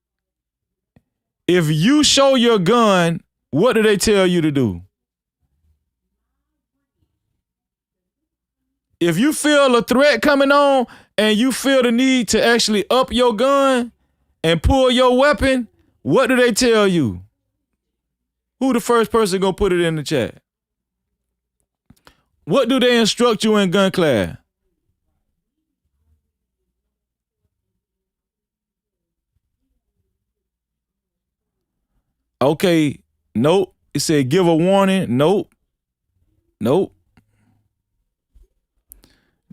Speaker 1: you show your gun, what do they tell you to do? If you feel a threat coming on and you feel the need to actually up your gun and pull your weapon, what do they tell you? Who the first person gonna put it in the chat? What do they instruct you in gun class? Okay, nope. It said give a warning. Nope.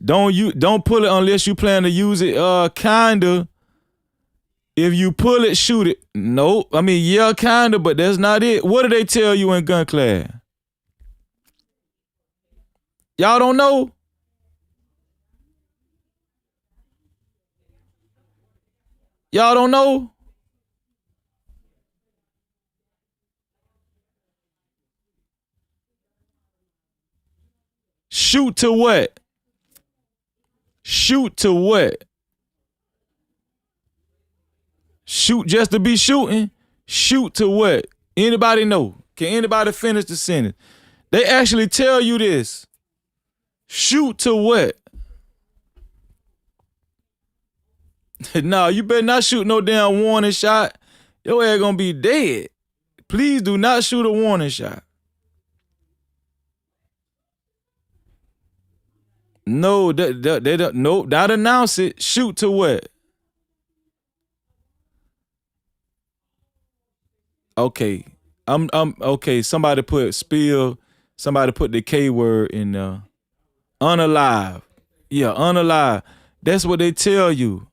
Speaker 1: Don't pull it unless you plan to use it. Kinda. If you pull it, shoot it. Nope. Yeah, kinda, but that's not it. What do they tell you in gun class? Y'all don't know? Y'all don't know? Shoot to what? Shoot to what? Shoot just to be shooting? Shoot to what? Anybody know? Can anybody finish the sentence? They actually tell you this. Shoot to what? No, you better not shoot no damn warning shot. Your ass gonna be dead. Please do not shoot a warning shot. No, they don't. Nope, not announce it. Shoot to what? Okay, I'm okay. Somebody put spill. Somebody put the K word in there. Unalive. Yeah, unalive. That's what they tell you.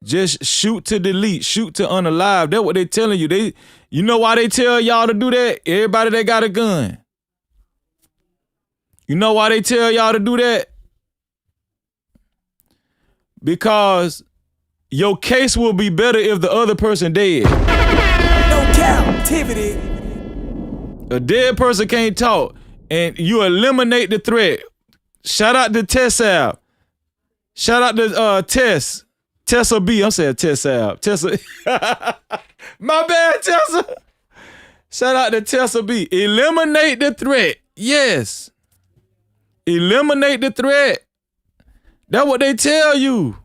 Speaker 1: Just shoot to delete. Shoot to unalive. That's what they telling you. You know why they tell y'all to do that? Everybody that got a gun. You know why they tell y'all to do that? Because your case will be better if the other person dead.
Speaker 8: No Cap-tivity.
Speaker 1: A dead person can't talk, and you eliminate the threat. Shout out to Tessab. Shout out to Tessa B. I'm saying Tessab. Tessa. My bad, Tessa. Shout out to Tessa B. Eliminate the threat. Yes. Eliminate the threat. That's what they tell you.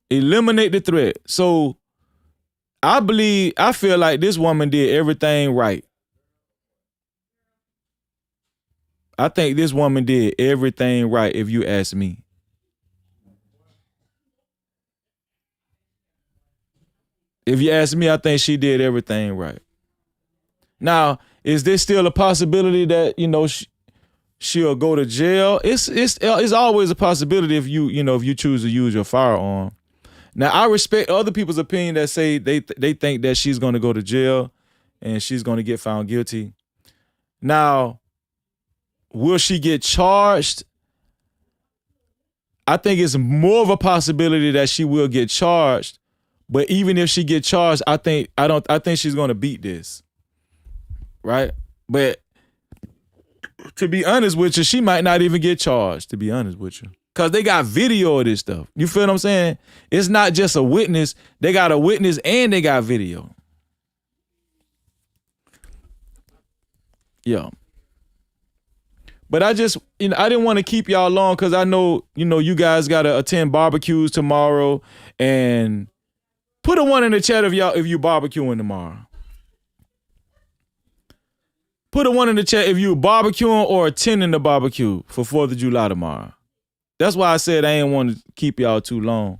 Speaker 1: Eliminate the threat. So I feel like this woman did everything right. I think this woman did everything right, if you ask me. If you ask me, I think she did everything right. Now, is there still a possibility that, she'll go to jail? It's always a possibility if you choose to use your firearm. Now, I respect other people's opinion that say they think that she's going to go to jail and she's going to get found guilty. Now, will she get charged? I think it's more of a possibility that she will get charged. But even if she get charged, I think she's going to beat this. Right? But to be honest with you, she might not even get charged, to be honest with you. Because they got video of this stuff. You feel what I'm saying? It's not just a witness. They got a witness and they got video. Yeah. But I just, I didn't want to keep y'all long because I know, you guys got to attend barbecues tomorrow. And put a 1 in the chat if you barbecuing tomorrow. Put a 1 in the chat if you barbecuing or attending the barbecue for 4th of July tomorrow. That's why I said I ain't want to keep y'all too long.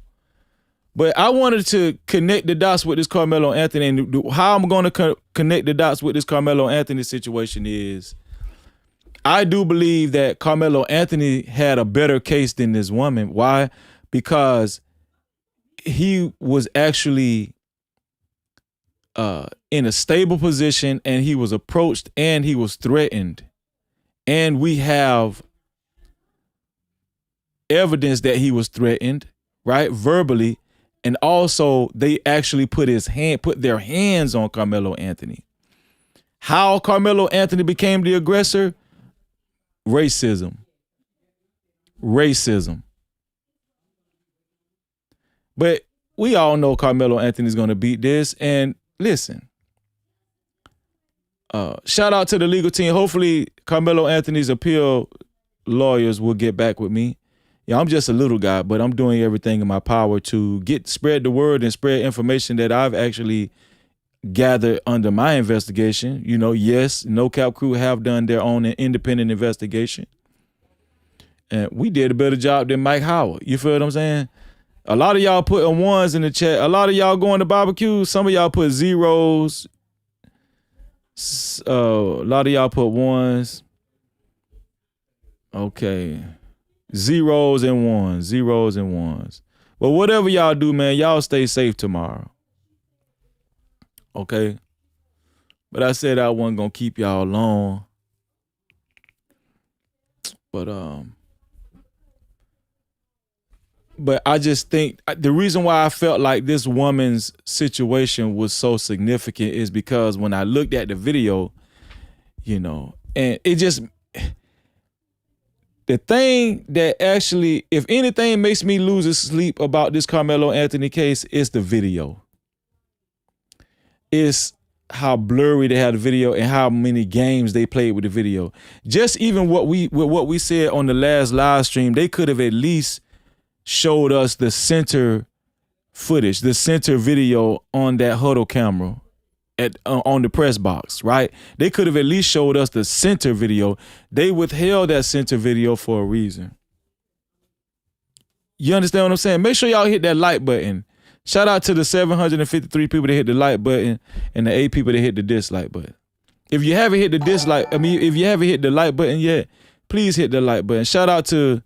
Speaker 1: But I wanted to connect the dots with this Karmelo Anthony. And how I'm going to connect the dots with this Karmelo Anthony situation is I do believe that Karmelo Anthony had a better case than this woman. Why? Because he was actually in a stable position and he was approached and he was threatened. And we have evidence that he was threatened, right? Verbally. And also they actually put their hands on Karmelo Anthony. How Karmelo Anthony became the aggressor? Racism. But we all know Karmelo Anthony's going to beat this. And listen, shout out to the legal team. Hopefully Karmelo Anthony's appeal lawyers will get back with me. Yeah, I'm just a little guy, but I'm doing everything in my power to spread the word and spread information that I've actually gathered under my investigation. Yes, No Cap Crew have done their own independent investigation. And we did a better job than Mike Howard. You feel what I'm saying? A lot of y'all putting 1s in the chat. A lot of y'all going to barbecues. Some of y'all put 0s. A lot of y'all put 1s. Okay. 0s and 1s. But whatever y'all do, man, y'all stay safe tomorrow. Okay? But I said I wasn't going to keep y'all long. But I just think the reason why I felt like this woman's situation was so significant is because when I looked at the video, and it just, the thing that actually, if anything makes me lose sleep about this Karmelo Anthony case, is the video. It's how blurry they had the video and how many games they played with the video. Just even what we said on the last live stream, they could have at least showed us the center footage, the center video on that huddle camera on the press box, right? They could have at least showed us the center video. They withheld that center video for a reason. You understand what I'm saying? Make sure y'all hit that like button. Shout out to the 753 people that hit the like button and the 8 people that hit the dislike button. If you haven't hit the if you haven't hit the like button yet, please hit the like button. Shout out to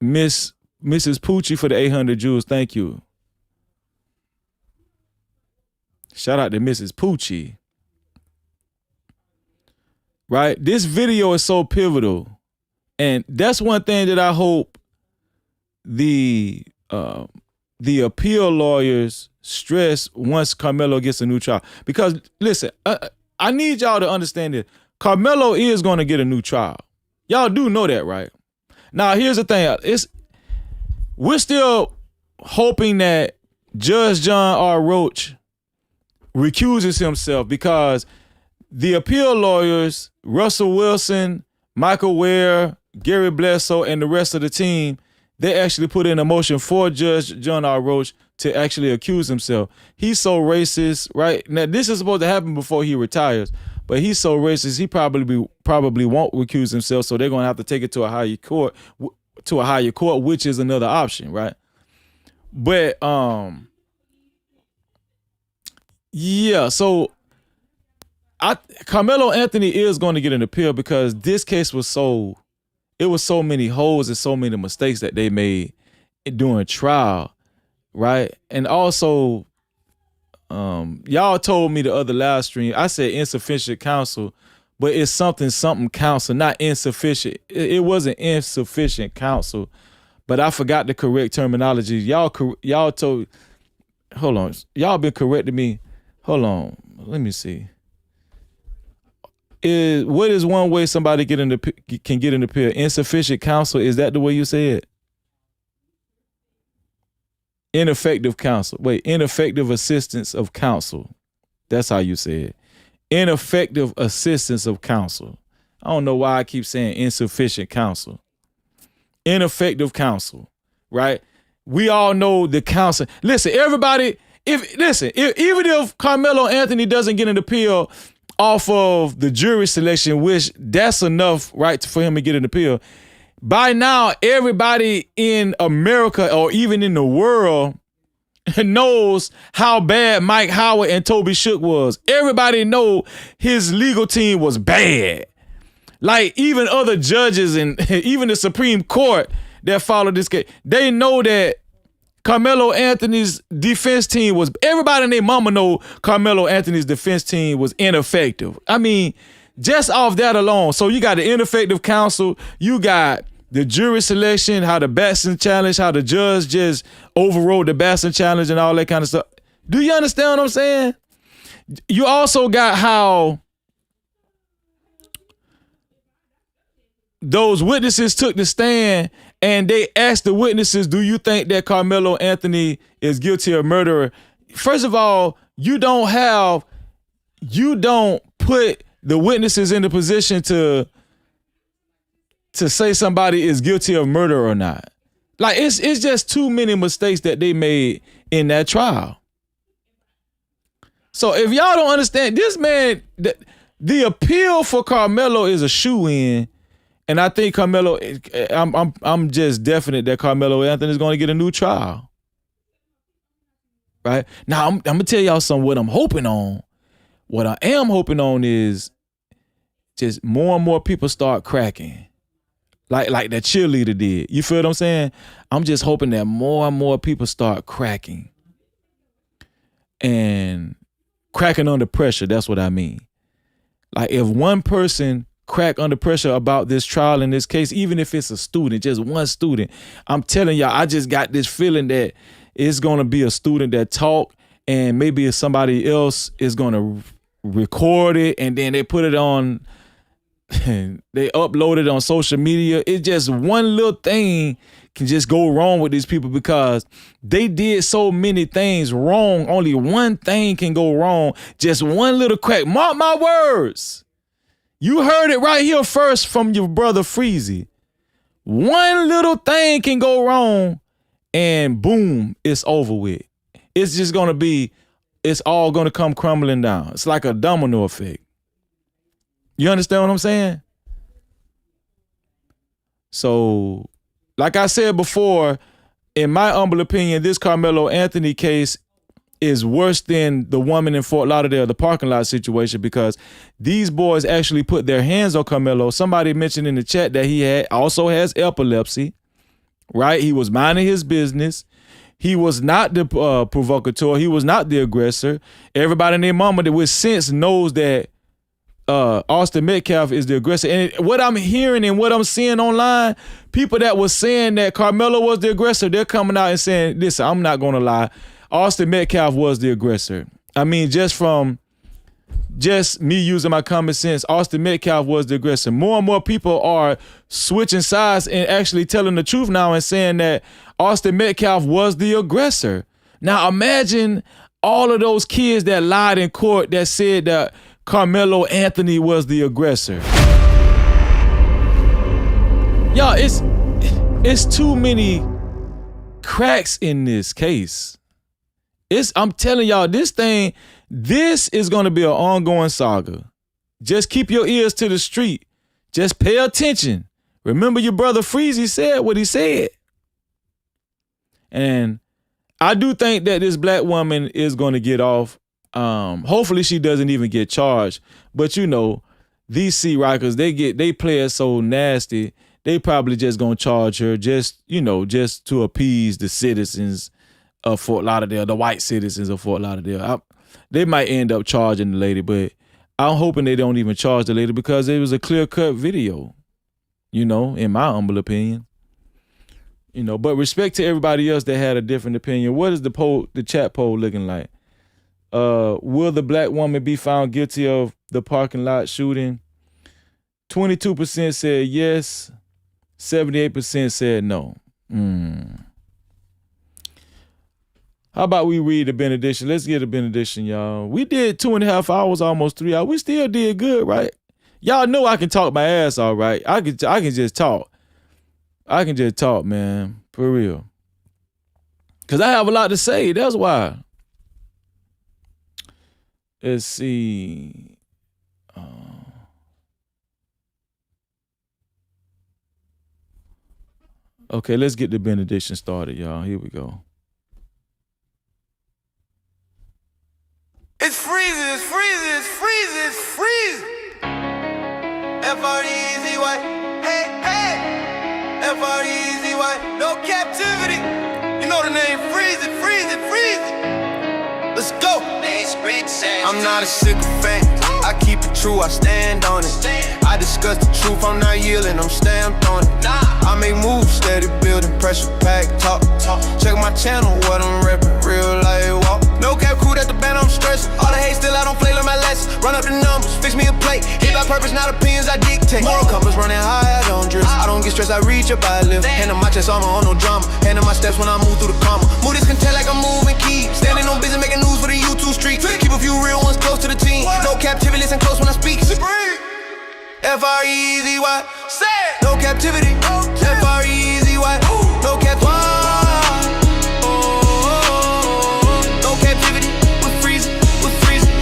Speaker 1: Mrs. Poochie for the 800 jewels. Thank you. Shout out to Mrs. Poochie. Right? This video is so pivotal. And that's one thing that I hope the the appeal lawyers stress once Karmelo gets a new trial. Because listen, I need y'all to understand this. Karmelo is going to get a new trial. Y'all do know that, right? Now, here's the thing. We're still hoping that Judge John R. Roach recuses himself because the appeal lawyers, Russell Wilson, Michael Ware, Gary Bledsoe, and the rest of the team, they actually put in a motion for Judge John R. Roach to actually accuse himself. He's so racist, right? Now, this is supposed to happen before he retires, but he's so racist, he probably won't recuse himself, so they're going to have to take it to a higher court, which is another option, right? But, yeah, so Karmelo Anthony is going to get an appeal because this case was so many holes and so many mistakes that they made during trial, right? And also, y'all told me the other live stream, I said insufficient counsel, but it's something counsel, not insufficient. It wasn't insufficient counsel, but I forgot the correct terminology. Y'all told, hold on, y'all been correcting me. Hold on, let me see. What is one way somebody can get an appeal? Insufficient counsel, is that the way you say it? Ineffective counsel. Wait, ineffective assistance of counsel. That's how you say it. Ineffective assistance of counsel. I don't know why I keep saying insufficient counsel. Ineffective counsel, right? We all know the counsel. Listen, everybody, even if Karmelo Anthony doesn't get an appeal off of the jury selection, which that's enough, right, for him to get an appeal, by now, everybody in America or even in the world knows how bad Mike Howard and Toby Shook was. Everybody know his legal team was bad. Like even other judges and even the Supreme Court that followed this case, they know that Karmelo Anthony's defense team was, everybody and their mama know Karmelo Anthony's defense team was ineffective. I mean, just off that alone. So you got the ineffective counsel, you got the jury selection, how the Batson challenge, how the judge just overrode the Batson challenge and all that kind of stuff. Do you understand what I'm saying? You also got how those witnesses took the stand and they asked the witnesses, do you think that Karmelo Anthony is guilty of murder? First of all, you don't put the witnesses in the position to say somebody is guilty of murder or not. Like it's just too many mistakes that they made in that trial. So if y'all don't understand, this man, the appeal for Karmelo is a shoe-in. And I think Karmelo, I'm just definite that Karmelo Anthony is going to get a new trial. Right? Now, I'm going to tell y'all something, what I'm hoping on. What I am hoping on is just more and more people start cracking. Like that cheerleader did. You feel what I'm saying? I'm just hoping that more and more people start cracking. And cracking under pressure, that's what I mean. Like if one person crack under pressure about this trial in this case, even if it's a student, just one student, I'm telling y'all, I just got this feeling that it's going to be a student that talk and maybe somebody else is going to record it and then they put it on, they upload it on social media. It's just one little thing can just go wrong with these people because they did so many things wrong. Only one thing can go wrong. Just one little crack. Mark my words. You heard it right here first from your brother Freezy. One little thing can go wrong and boom, it's over with. It's just going to be, it's all going to come crumbling down. It's like a domino effect. You understand what I'm saying? So, like I said before, in my humble opinion, this Karmelo Anthony case is worse than the woman in Fort Lauderdale, the parking lot situation, because these boys actually put their hands on Karmelo. Somebody mentioned in the chat that he also has epilepsy, right? He was minding his business. He was not the provocateur. He was not the aggressor. Everybody and their mama that with sense knows that Austin Metcalf is the aggressor. And what I'm hearing and what I'm seeing online, people that were saying that Karmelo was the aggressor, they're coming out and saying, listen, I'm not going to lie. Austin Metcalf was the aggressor. I mean, just me using my common sense, Austin Metcalf was the aggressor. More and more people are switching sides and actually telling the truth now and saying that Austin Metcalf was the aggressor. Now imagine all of those kids that lied in court that said that Karmelo Anthony was the aggressor. Y'all, it's too many cracks in this case. I'm telling y'all, this is going to be an ongoing saga. Just keep your ears to the street. Just pay attention. Remember your brother Freezy said what he said. And I do think that this black woman is going to get off. Hopefully she doesn't even get charged. But you know, these C Rikers, they play it so nasty. They probably just gonna charge her just to appease the citizens of Fort Lauderdale, the white citizens of Fort Lauderdale. They might end up charging the lady, but I'm hoping they don't even charge the lady because it was a clear-cut video, in my humble opinion. But respect to everybody else that had a different opinion. What is the chat poll looking like? Will the black woman be found guilty of the parking lot shooting? 22% said yes. 78% said no. How about we read the benediction? Let's get a benediction, y'all. We did 2.5 hours, almost 3 hours. We still did good, right? Y'all know I can talk my ass all right. I can just talk. I can just talk, man. For real. Because I have a lot to say. That's why. Let's see. Okay, let's get the benediction started, y'all. Here we go.
Speaker 5: It's freezing, it's freezing, it's freezing, it's freezing. F-R-E-E-Z-Y, hey, hey. F-R-E-E-Z-Y, no captivity. You know the name, freezing, freezing, freezing. Let's go. I'm not a sycophant. I keep it true, I stand on it. I discuss the truth, I'm not yielding, I'm stamped on it. I make moves, steady building, pressure pack, talk. Check my channel, what I'm repping, real life walk. No cap crew at the band, I'm stressing. All the hate still, I don't play, learn my lessons. Run up the numbers, fix me a plate. Hit by purpose, not opinions, I dictate. Moral compass running high, I don't drift. I don't get stressed, I reach up, I lift. Hand on my chest, armor on no drama. Hand on my steps when I move through the comma. Move this content like I'm moving keys. Standing on business, making news for the YouTube street. Keep a few real ones close to the team. No captivity, listen close when I speak. F-R-E-E-Z-Y, no captivity. F-R-E-E-Z-Y, no captivity. No captivity, we're freezing, we're freezing.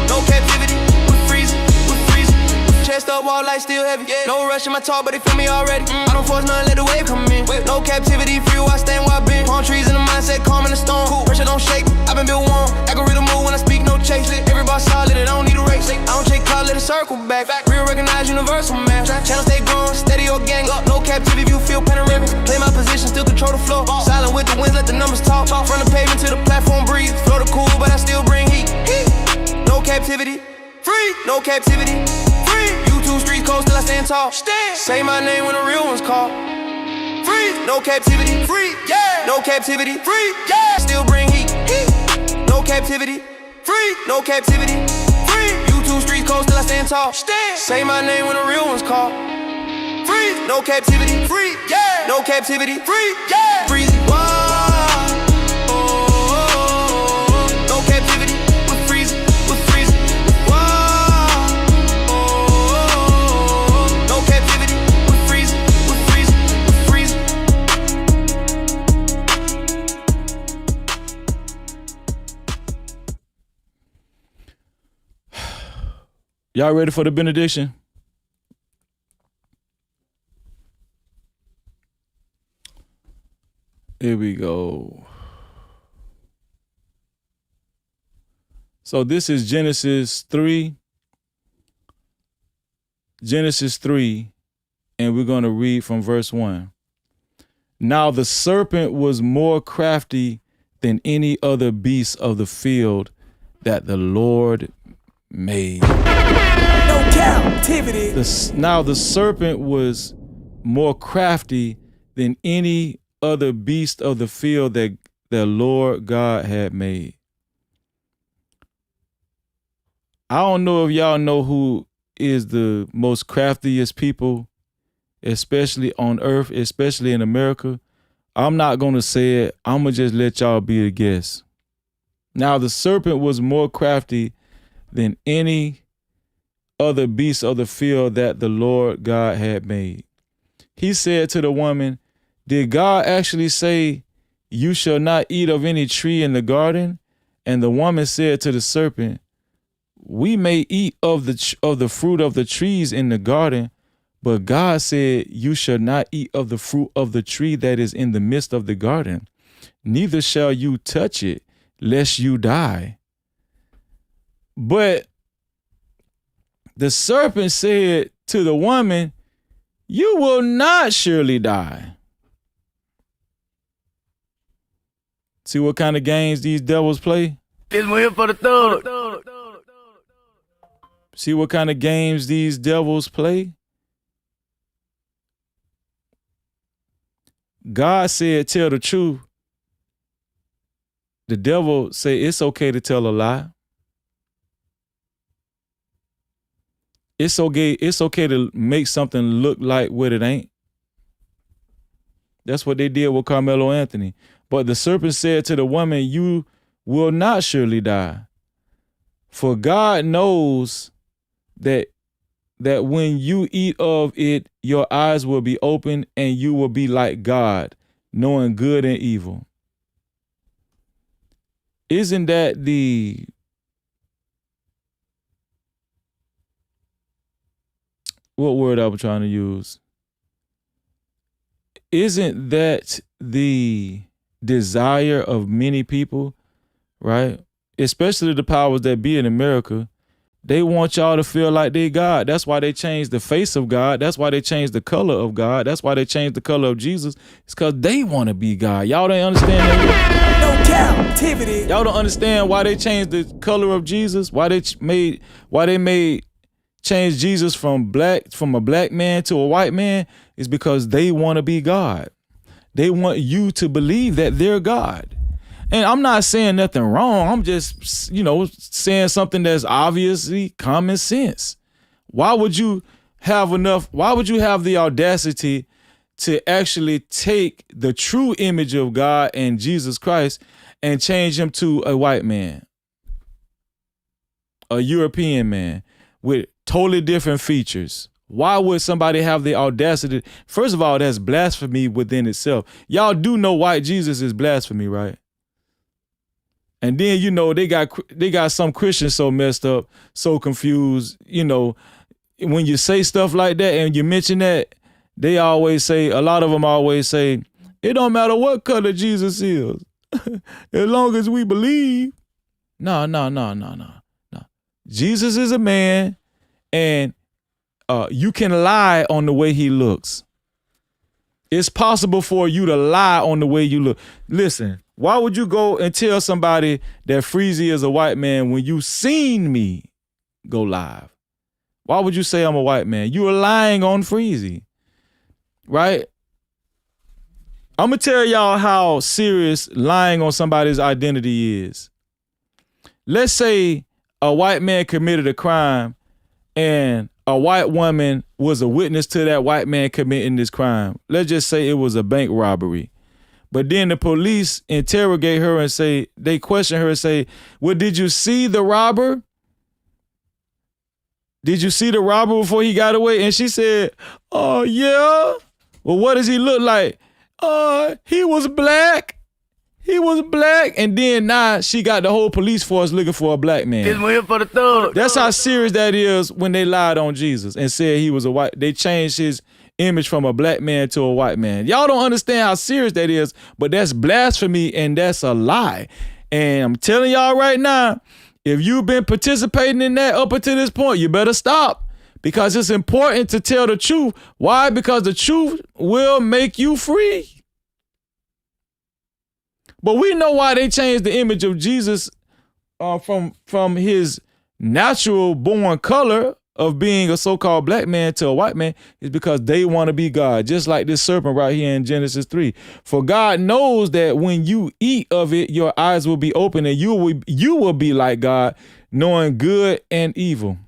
Speaker 5: No captivity, we're freezing, we're freezing. Chest up, wall light still heavy. No rush in my talk, but they feel me already. I don't force nothing, let the wave come in. No captivity, free where I stand where I been. Palm trees in the mindset, calm in the storm. Pressure don't shake, I've been built warm. Algorithm move when I speak, no chase. Every boss solid, I don't need a race. I don't take call, let it circle back. Real recognize universal man. Channel stay growing, steady organic. No captivity, view feel panoramic. Play my position, still control the flow. Silent with the winds, let the numbers talk. From the pavement to the platform, breathe. Flow the cool, but I still bring heat. No captivity, free. No captivity, free. YouTube streets cold, still I stand tall. Say my name when the real ones call. Free. No captivity, free. Yeah. No captivity, free. Yeah. Still bring heat. No captivity, free. No captivity, free. YouTube streets cold, still I stand tall. Say my name when the real ones call. Free. No captivity, free. Yeah. No captivity, free. Yeah. Freezy. No captivity, we're freezing, we're freezing. No captivity, we're freezing, we're freezing, we're freezing.
Speaker 1: Y'all ready for the benediction? Here we go. So this is Genesis 3. Genesis 3, and we're going to read from verse 1. Now the serpent was more crafty than any other beast of the field that the Lord made.
Speaker 8: No captivity.
Speaker 1: Now the serpent was more crafty than any other beast of the field that the Lord God had made. I don't know if y'all know who is the most craftiest people, especially on earth, especially in America. I'm not going to say it. I'm going to just let y'all be the guess. Now, the serpent was more crafty than any other beast of the field that the Lord God had made. He said to the woman, "Did God actually say, 'You shall not eat of any tree in the garden'?" And the woman said to the serpent, "We may eat of the fruit of the trees in the garden, but God said, 'You shall not eat of the fruit of the tree that is in the midst of the garden, neither shall you touch it, lest you die.'" But the serpent said to the woman, "You will not surely die." See what kind of games these devils play?
Speaker 8: This one here for the thug.
Speaker 1: See what kind of games these devils play? God said, "Tell the truth." The devil say it's okay to tell a lie. It's okay to make something look like what it ain't. That's what they did with Karmelo Anthony. But the serpent said to the woman, "You will not surely die. For God knows that when you eat of it, your eyes will be open and you will be like God, knowing good and evil." Isn't that what word I was trying to use? Isn't that the desire of many people, right? Especially the powers that be in America. They want y'all to feel like they God. That's why they changed the face of God. That's why they changed the color of God. That's why they changed the color of Jesus. It's because they want to be God. Y'all don't understand that.
Speaker 8: No captivity.
Speaker 1: Y'all don't understand why they changed the color of Jesus. Why they change Jesus from a black man to a white man is because they want to be God. They want you to believe that they're God. And I'm not saying nothing wrong. I'm just, saying something that's obviously common sense. Why would you have the audacity to actually take the true image of God and Jesus Christ and change him to a white man, a European man with totally different features? Why would somebody have the audacity? First of all, that's blasphemy within itself. Y'all do know white Jesus is blasphemy, right? And then, they got some Christians so messed up, so confused. When you say stuff like that and you mention that, a lot of them always say, it don't matter what color Jesus is, as long as we believe. No. Jesus is a man, and you can lie on the way he looks. It's possible for you to lie on the way you look. Listen. Why would you go and tell somebody that Freezy is a white man when you seen me go live? Why would you say I'm a white man? You are lying on Freezy, right? I'm going to tell y'all how serious lying on somebody's identity is. Let's say a white man committed a crime and a white woman was a witness to that white man committing this crime. Let's just say it was a bank robbery. But then the police interrogate her and they question her and say, well, did you see the robber? Did you see the robber before he got away? And she said, oh, yeah. Well, what does he look like? He was black. He was black. And then now she got the whole police force looking for a black man.
Speaker 8: This one here for the thug.
Speaker 1: That's how serious that is when they lied on Jesus and said he was a white. They changed his image from a black man to a white man. Y'all don't understand how serious that is, but that's blasphemy and that's a lie. And I'm telling y'all right now, if you've been participating in that up until this point, you better stop, because it's important to tell the truth. Why? Because the truth will make you free. But we know why they changed the image of Jesus from his natural born color of being a so-called black man to a white man is because they want to be God. Just like this serpent right here in Genesis 3. For God knows that when you eat of it, your eyes will be open and you will be like God, knowing good and evil.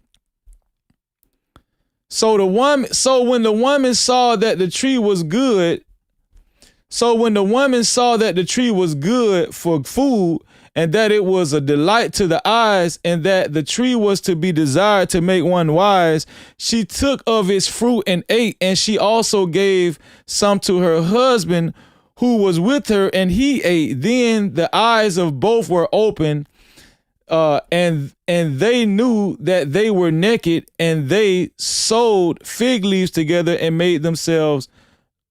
Speaker 1: So when the woman saw that the tree was good, for food, and that it was a delight to the eyes, and that the tree was to be desired to make one wise, she took of its fruit and ate, and she also gave some to her husband who was with her, and he ate. Then the eyes of both were open, and they knew that they were naked, and they sewed fig leaves together and made themselves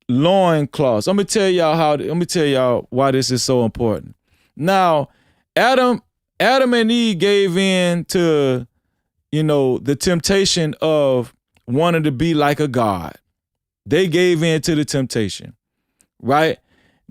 Speaker 1: loincloths. Let me tell y'all why this is so important. Now, Adam and Eve gave in to, the temptation of wanting to be like a god. They gave in to the temptation, right?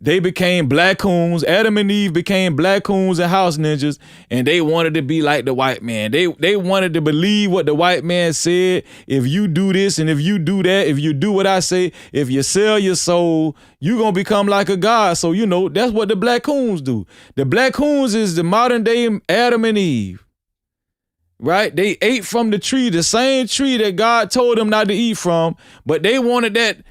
Speaker 1: They became black coons. Adam and Eve became black coons and house ninjas, and they wanted to be like the white man. They wanted to believe what the white man said. If you do this and if you do that, if you do what I say, if you sell your soul, you're going to become like a god. So, that's what the black coons do. The black coons is the modern day Adam and Eve, right? They ate from the tree, the same tree that God told them not to eat from, but they wanted that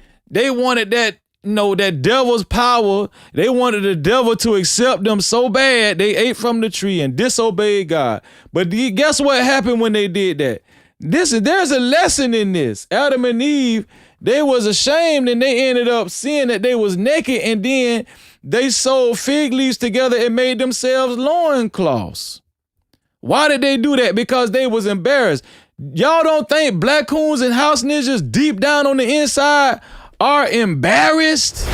Speaker 1: that devil's power. They wanted the devil to accept them so bad, they ate from the tree and disobeyed God. But guess what happened when they did that? There's a lesson in this. Adam and Eve, they was ashamed and they ended up seeing that they was naked, and then they sewed fig leaves together and made themselves loincloths. Why did they do that? Because they was embarrassed. Y'all don't think black coons and house ninjas deep down on the inside are embarrassed?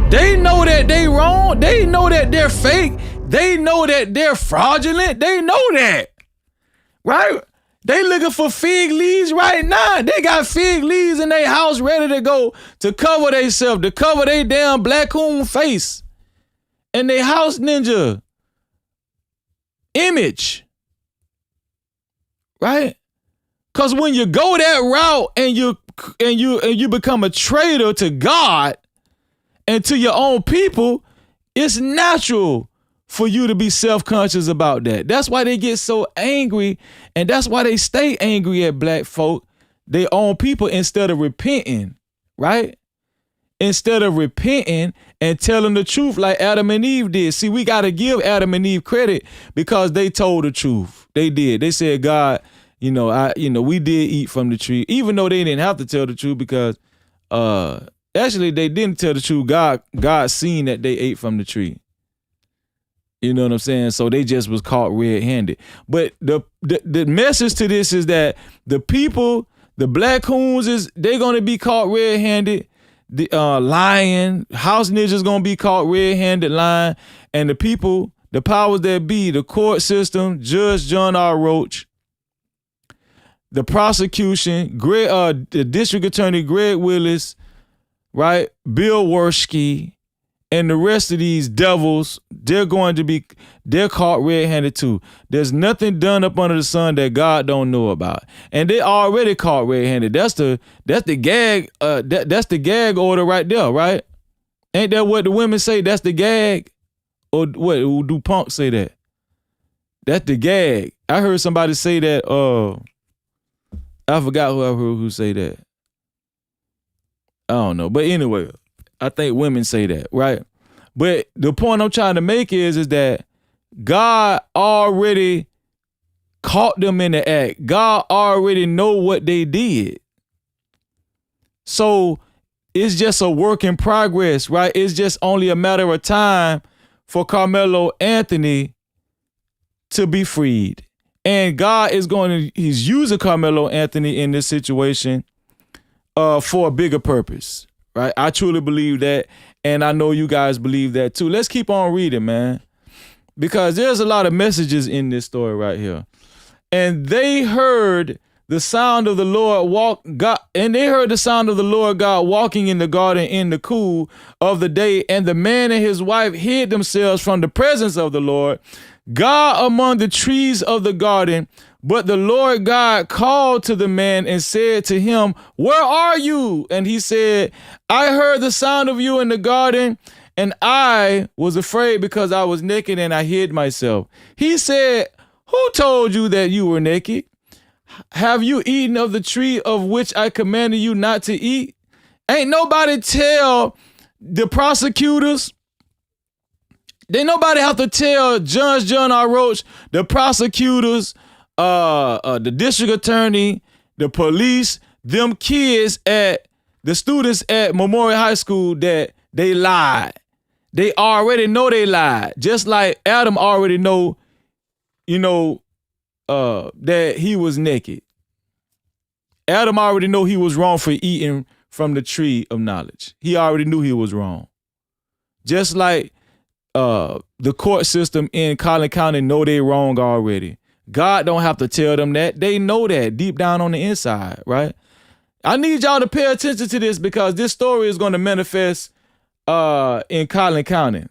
Speaker 1: They know that they wrong. They know that they're fake. They know that they're fraudulent. They know that, right? They looking for fig leaves right now. They got fig leaves in their house ready to go to cover themselves, to cover their damn black coon face and their house ninja image, right? Because when you go that route and you become a traitor to God and to your own people, it's natural for you to be self-conscious about that. That's why they get so angry, and that's why they stay angry at black folk, their own people, instead of repenting, right? Instead of repenting and telling the truth like Adam and Eve did. See, we got to give Adam and Eve credit because they told the truth. They did. They said, God, we did eat from the tree, even though they didn't have to tell the truth because actually they didn't tell the truth. God seen that they ate from the tree. You know what I'm saying? So they just was caught red-handed. But the message to this is that the people, the black coons, they're gonna be caught red-handed. The lying, house ninjas gonna be caught red-handed lying, and the people, the powers that be, the court system, Judge John R. Roach, the prosecution, the district attorney Greg Willis, right, Bill Worski, and the rest of these devils, they're caught red-handed too. There's nothing done up under the sun that God don't know about, and they already caught red-handed. That's the gag. That's the gag order right there, right? Ain't that what the women say? That's the gag, or what? Do punks say that? That's the gag. I heard somebody say that. I forgot who say that. I don't know, but anyway, I think women say that, right? But the point I'm trying to make is that God already caught them in the act. God already know what they did. So it's just a work in progress, right? It's just only a matter of time for Karmelo Anthony to be freed. And God he's using Karmelo Anthony in this situation for a bigger purpose, right? I truly believe that, and I know you guys believe that too. Let's keep on reading, man, because there's a lot of messages in this story right here. And they heard the sound of the Lord they heard the sound of the Lord God walking in the garden in the cool of the day, and the man and his wife hid themselves from the presence of the Lord God among the trees of the garden. But the Lord God called to the man and said to him, where are you? And he said, I heard the sound of you in the garden, and I was afraid because I was naked and I hid myself. He said, who told you that you were naked? Have you eaten of the tree of which I commanded you not to eat? Ain't nobody tell the prosecutors. Ain't nobody have to tell Judge John R. Roach, the prosecutors, the district attorney, the police, them kids the students at Memorial High School that they lied. They already know they lied. Just like Adam already know, that he was naked. Adam already know he was wrong for eating from the tree of knowledge. He already knew he was wrong. Just like the court system in Collin County know they wrong already. God don't have to tell them that. They know that deep down on the inside, right? I need y'all to pay attention to this because this story is going to manifest in Collin County,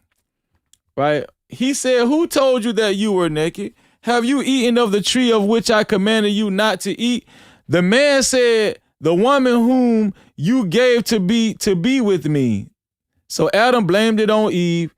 Speaker 1: right? He said, who told you that you were naked? Have you eaten of the tree of which I commanded you not to eat? The man said, the woman whom you gave to be with me. So Adam blamed it on Eve.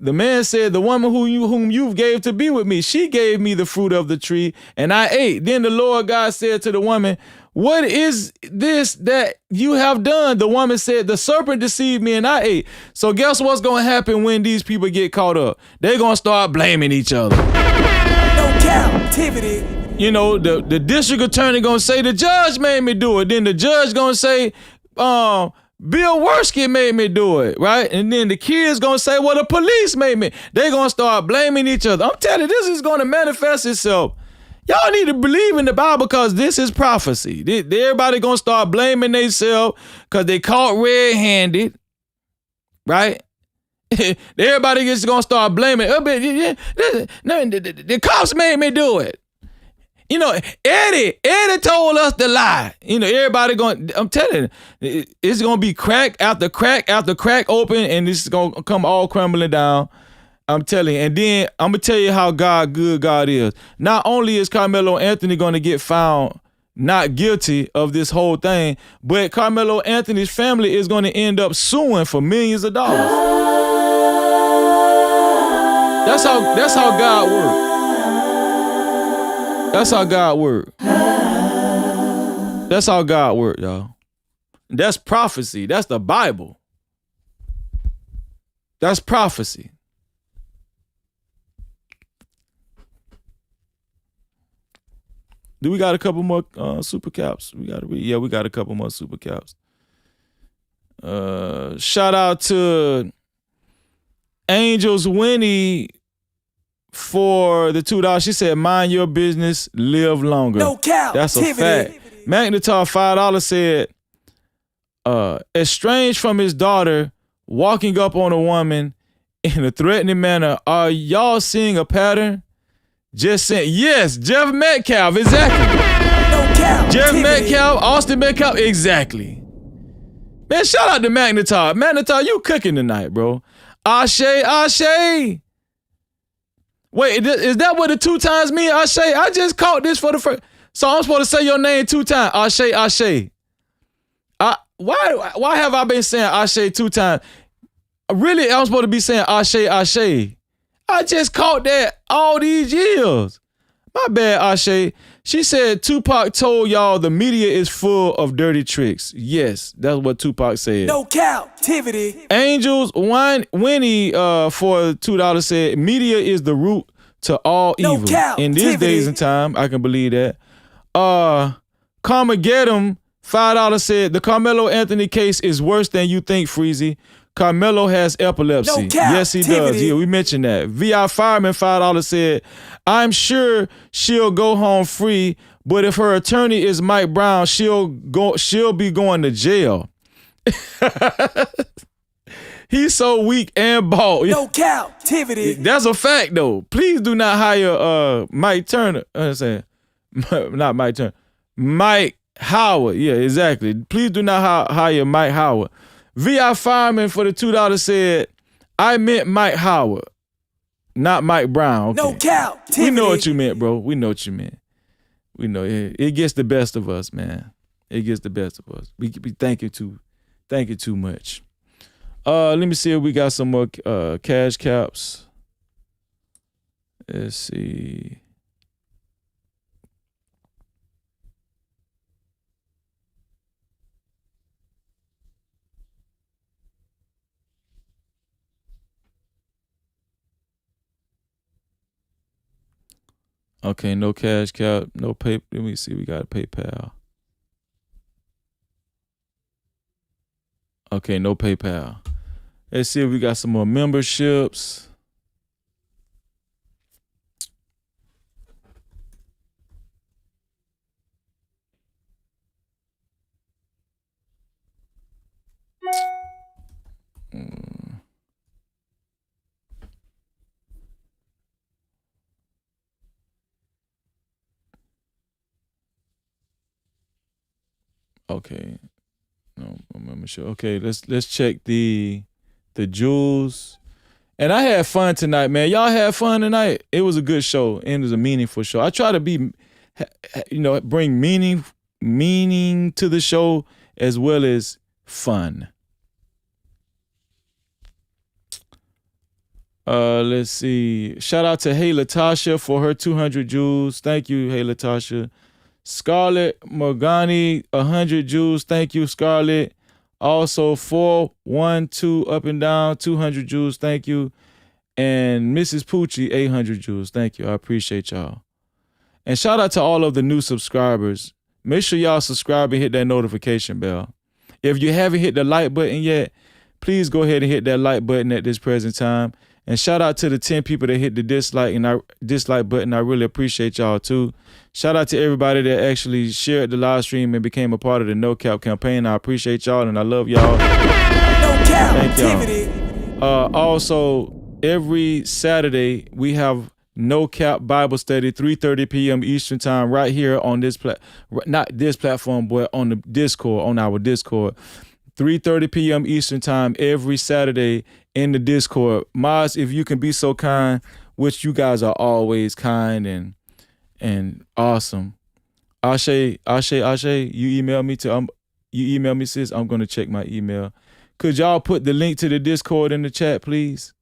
Speaker 1: The man said, the woman whom you gave to be with me, she gave me the fruit of the tree and I ate. Then the Lord God said to the woman, what is this that you have done? The woman said, the serpent deceived me and I ate. So guess what's going to happen when these people get caught up? They're going to start blaming each other.
Speaker 8: No captivity.
Speaker 1: The district attorney going to say, the judge made me do it. Then the judge going to say, Bill Worski made me do it, right? And then the kids going to say, well, the police made me. They're going to start blaming each other. I'm telling you, this is going to manifest itself. Y'all need to believe in the Bible because this is prophecy. Everybody going to start blaming themselves because they caught red-handed, right? Everybody is going to start blaming. The cops made me do it. Eddie told us to lie. Everybody I'm telling you, it's going to be crack after crack after crack open and it's going to come all crumbling down. I'm telling you. And then I'm going to tell you how good God is. Not only is Karmelo Anthony going to get found not guilty of this whole thing, but Karmelo Anthony's family is going to end up suing for millions of dollars. That's how God works. That's how God works. That's how God works, y'all. That's prophecy. That's the Bible. That's prophecy. Do we got a couple more super caps? We got to read. Yeah, we got a couple more super caps. Shout out to Angels Winnie for the $2. She said, mind your business, live longer.
Speaker 8: No cap.
Speaker 1: That's a fact. Magnetar $5 said, estranged from his daughter, walking up on a woman in a threatening manner. Are y'all seeing a pattern? Just saying, yes, Jeff Metcalf, exactly.
Speaker 8: No cap.
Speaker 1: Jeff Metcalf, Austin Metcalf, exactly. Man, shout out to Magnetar. Magnetar, you cooking tonight, bro. Ashe. Wait, is that what the 2 times mean, Ashe? I just caught this for the first. So I'm supposed to say your name 2 times. Ashe. Why have I been saying Ashe 2 times? Really, I'm supposed to be saying Ashe. I just caught that all these years. My bad, Ashe. She said Tupac told y'all the media is full of dirty tricks. Yes, that's what Tupac said.
Speaker 8: No captivity.
Speaker 1: Angels Winnie for $2 said media is the root to all evil. In these days and time, I can believe that. Carmageddon $5 said the Karmelo Anthony case is worse than you think, Freezy. Karmelo has epilepsy. Yes, he does. Yeah, we mentioned that. VI Fireman $5 said, I'm sure she'll go home free, but if her attorney is Mike Brown, she'll be going to jail. He's so weak and bald.
Speaker 8: No captivity.
Speaker 1: That's a fact, though. Please do not hire Mike Turner. I'm saying, not Mike Turner. Mike Howard. Yeah, exactly. Please do not hire Mike Howard. VI Fireman for the $2 said, I meant Mike Howard, not Mike Brown. Okay.
Speaker 8: No cap.
Speaker 1: We know what you meant, bro. We know what you meant. We know it gets the best of us, man. It gets the best of us. We thank you too much. Let me see if we got some more cash caps. Let's see. Okay, no cash cap, no pay. Let me see, we got a PayPal. Okay, no PayPal. Let's see if we got some more memberships. Okay. No membership. Okay, let's check the jewels. And I had fun tonight, man. Y'all had fun tonight. It was a good show and it was a meaningful show. I try to bring meaning to the show as well as fun. Let's see. Shout out to Hey Latasha for her 200 jewels. Thank you, Hey Latasha. Scarlett Morgani, 100 jewels. Thank you, Scarlett. Also, 412 up and down, 200 jewels. Thank you. And Mrs. Poochie, 800 jewels. Thank you. I appreciate y'all. And shout out to all of the new subscribers. Make sure y'all subscribe and hit that notification bell. If you haven't hit the like button yet, please go ahead and hit that like button at this present time. And shout out to the 10 people that hit the dislike button. I really appreciate y'all too. Shout out to everybody that actually shared the live stream and became a part of the No Cap campaign. I appreciate y'all and I love y'all.
Speaker 8: No cap.
Speaker 1: Thank y'all. Also, every Saturday we have No Cap Bible Study, 3:30 p.m. Eastern Time, right here on this not this platform, but on the Discord, on our Discord. 3:30 p.m. Eastern Time every Saturday in the Discord. Mods, if you can be so kind, which you guys are always kind and awesome. Ashe, you email me sis. I'm gonna check my email. Could y'all put the link to the Discord in the chat, please?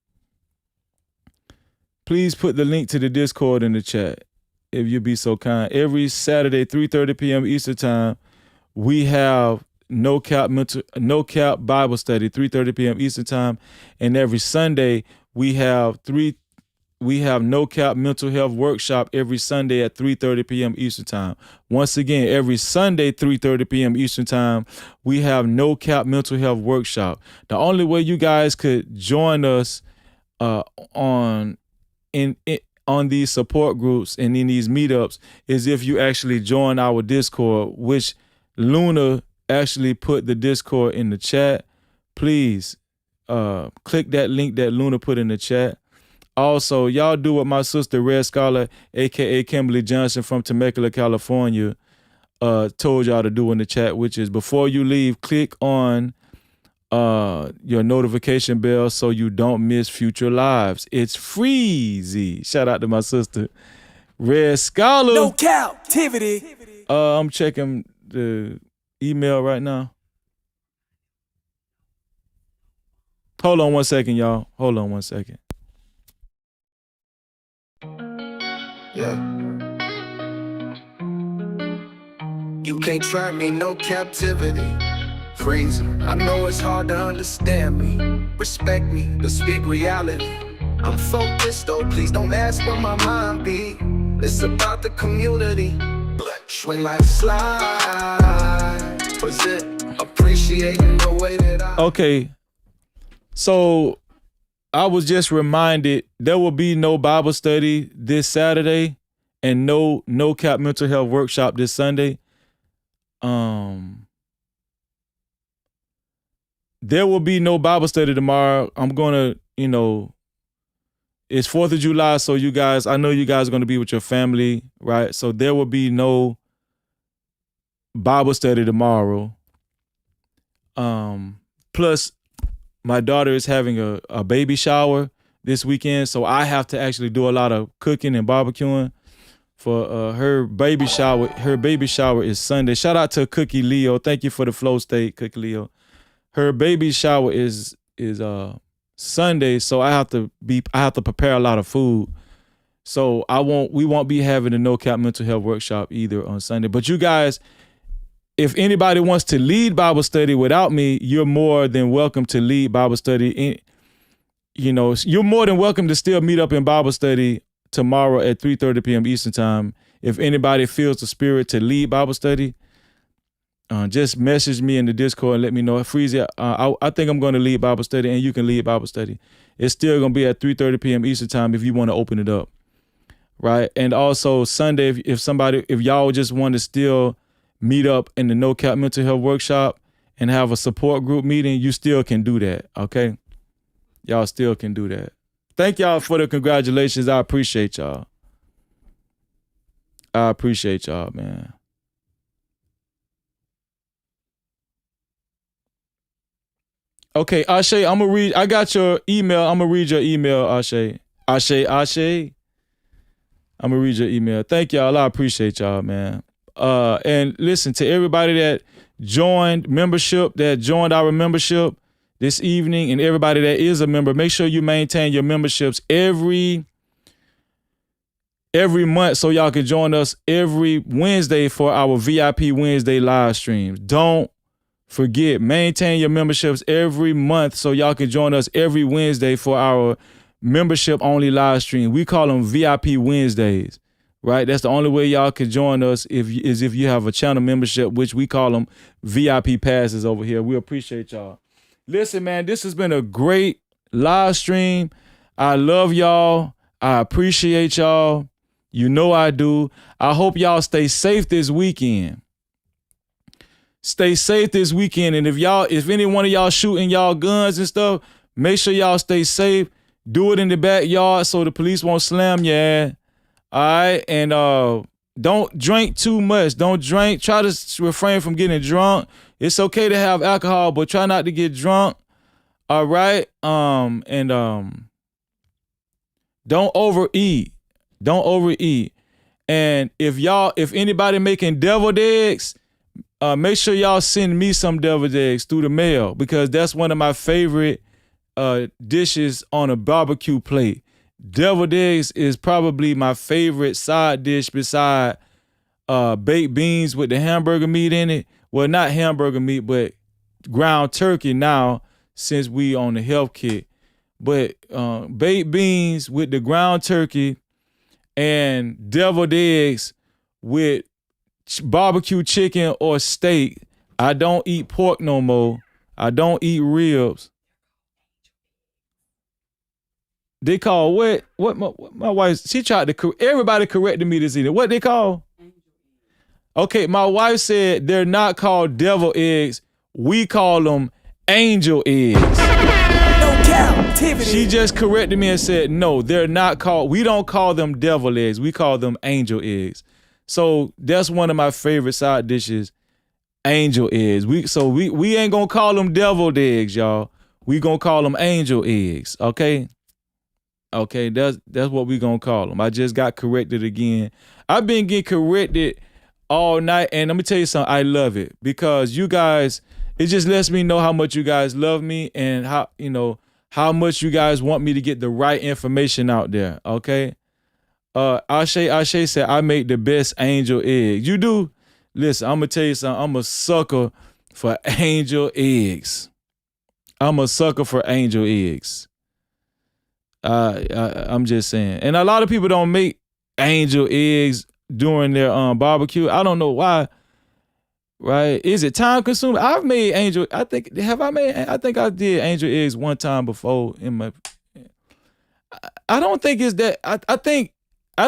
Speaker 1: Please put the link to the Discord in the chat, if you'd be so kind. Every Saturday, 3:30 p.m. Eastern Time, we have No Cap Bible Study, 3:30 p.m. Eastern Time, and every Sunday we have No Cap Mental Health Workshop every Sunday at 3:30 p.m. Eastern Time. Once again, every Sunday, 3:30 p.m. Eastern Time, we have No Cap Mental Health Workshop. The only way you guys could join us on these support groups and in these meetups is if you actually join our Discord, which Luna actually put the Discord in the chat. Please click that link that Luna put in the chat. Also, y'all do what my sister Red Scholar, aka Kimberly Johnson from Temecula, California, told y'all to do in the chat, which is before you leave, click on your notification bell so you don't miss future lives. It's freezy. Shout out to my sister Red Scholar.
Speaker 8: No Cap-tivity.
Speaker 1: I'm checking the email right now. Hold on one second, y'all. Hold on one second.
Speaker 5: Yeah. You can't trap me, no captivity. Freezing. I know it's hard to understand me. Respect me, to speak reality. I'm focused though, please don't ask where my mind be. It's about the community. When life slides, was it appreciating the way that I...
Speaker 1: Okay, so I was just reminded there will be no Bible study this Saturday and no Cap Mental Health Workshop this Sunday. There will be no Bible study tomorrow. I'm gonna, it's 4th of July, so you guys, I know you guys are gonna be with your family, right? So there will be no Bible study tomorrow. Plus, my daughter is having a baby shower this weekend, so I have to actually do a lot of cooking and barbecuing for her baby shower. Her baby shower is Sunday. Shout out to Cookie Leo. Thank you for the flow state, Cookie Leo. Her baby shower is Sunday, so I have to prepare a lot of food. So we won't be having a No Cap mental health workshop either on Sunday. But you guys, if anybody wants to lead Bible study without me, you're more than welcome to lead Bible study. You're more than welcome to still meet up in Bible study tomorrow at 3:30 p.m. Eastern time. If anybody feels the spirit to lead Bible study, just message me in the Discord and let me know. Freezy, I think I'm going to lead Bible study, and you can lead Bible study. It's still going to be at 3:30 p.m. Eastern time if you want to open it up, right? And also Sunday, if y'all just want to still meet up in the No Cap mental health workshop and have a support group meeting, you still can do that, okay? Y'all still can do that. Thank y'all for the congratulations. I appreciate y'all. I appreciate y'all, man. Okay, Ashe, I got your email. I'm gonna read your email, Ashe. Ashe. I'm gonna read your email. Thank y'all. I appreciate y'all, man. And listen, to everybody that joined our membership this evening, and everybody that is a member, make sure you maintain your memberships every month so y'all can join us every Wednesday for our VIP Wednesday live streams. Don't forget, maintain your memberships every month so y'all can join us every Wednesday for our membership only live stream. We call them VIP Wednesdays, right? That's the only way y'all can join us if you have a channel membership, which we call them VIP passes over here. We appreciate y'all. Listen, man, this has been a great live stream. I love y'all. I appreciate y'all. You know I do. I hope y'all stay safe this weekend. Stay safe this weekend. And if any one of y'all shooting y'all guns and stuff, make sure y'all stay safe. Do it in the backyard so the police won't slam your ass. All right? And don't drink too much. Don't drink. Try to refrain from getting drunk. It's okay to have alcohol, but try not to get drunk. All right? And don't overeat. Don't overeat. And if anybody making deviled eggs, make sure y'all send me some deviled eggs through the mail, because that's one of my favorite dishes on a barbecue plate. Deviled eggs is probably my favorite side dish beside baked beans with the hamburger meat in it. Well, not hamburger meat, but ground turkey now, since we on the health kit. But baked beans with the ground turkey and deviled eggs with barbecue chicken or steak. I don't eat pork no more. I don't eat ribs. They call what my wife, she tried to, everybody corrected me this evening. What they call? Okay, my wife said they're not called devil eggs. We call them angel eggs. No Cap-tivity. She just corrected me and said, no, they're not called, we don't call them devil eggs. We call them angel eggs. So that's one of my favorite side dishes, angel eggs. We ain't gonna call them deviled eggs, y'all. We gonna call them angel eggs, okay? Okay, that's what we gonna call them. I just got corrected again. I've been getting corrected all night, and let me tell you something, I love it, because you guys, it just lets me know how much you guys love me and how much you guys want me to get the right information out there, okay? Ashe said, I make the best angel eggs. You do? Listen, I'm going to tell you something. I'm a sucker for angel eggs. I'm a sucker for angel eggs. I'm just saying. And a lot of people don't make angel eggs during their barbecue. I don't know why. Right? Is it time consuming? I've made angel. I think I did angel eggs one time before in my. I don't think it's that. I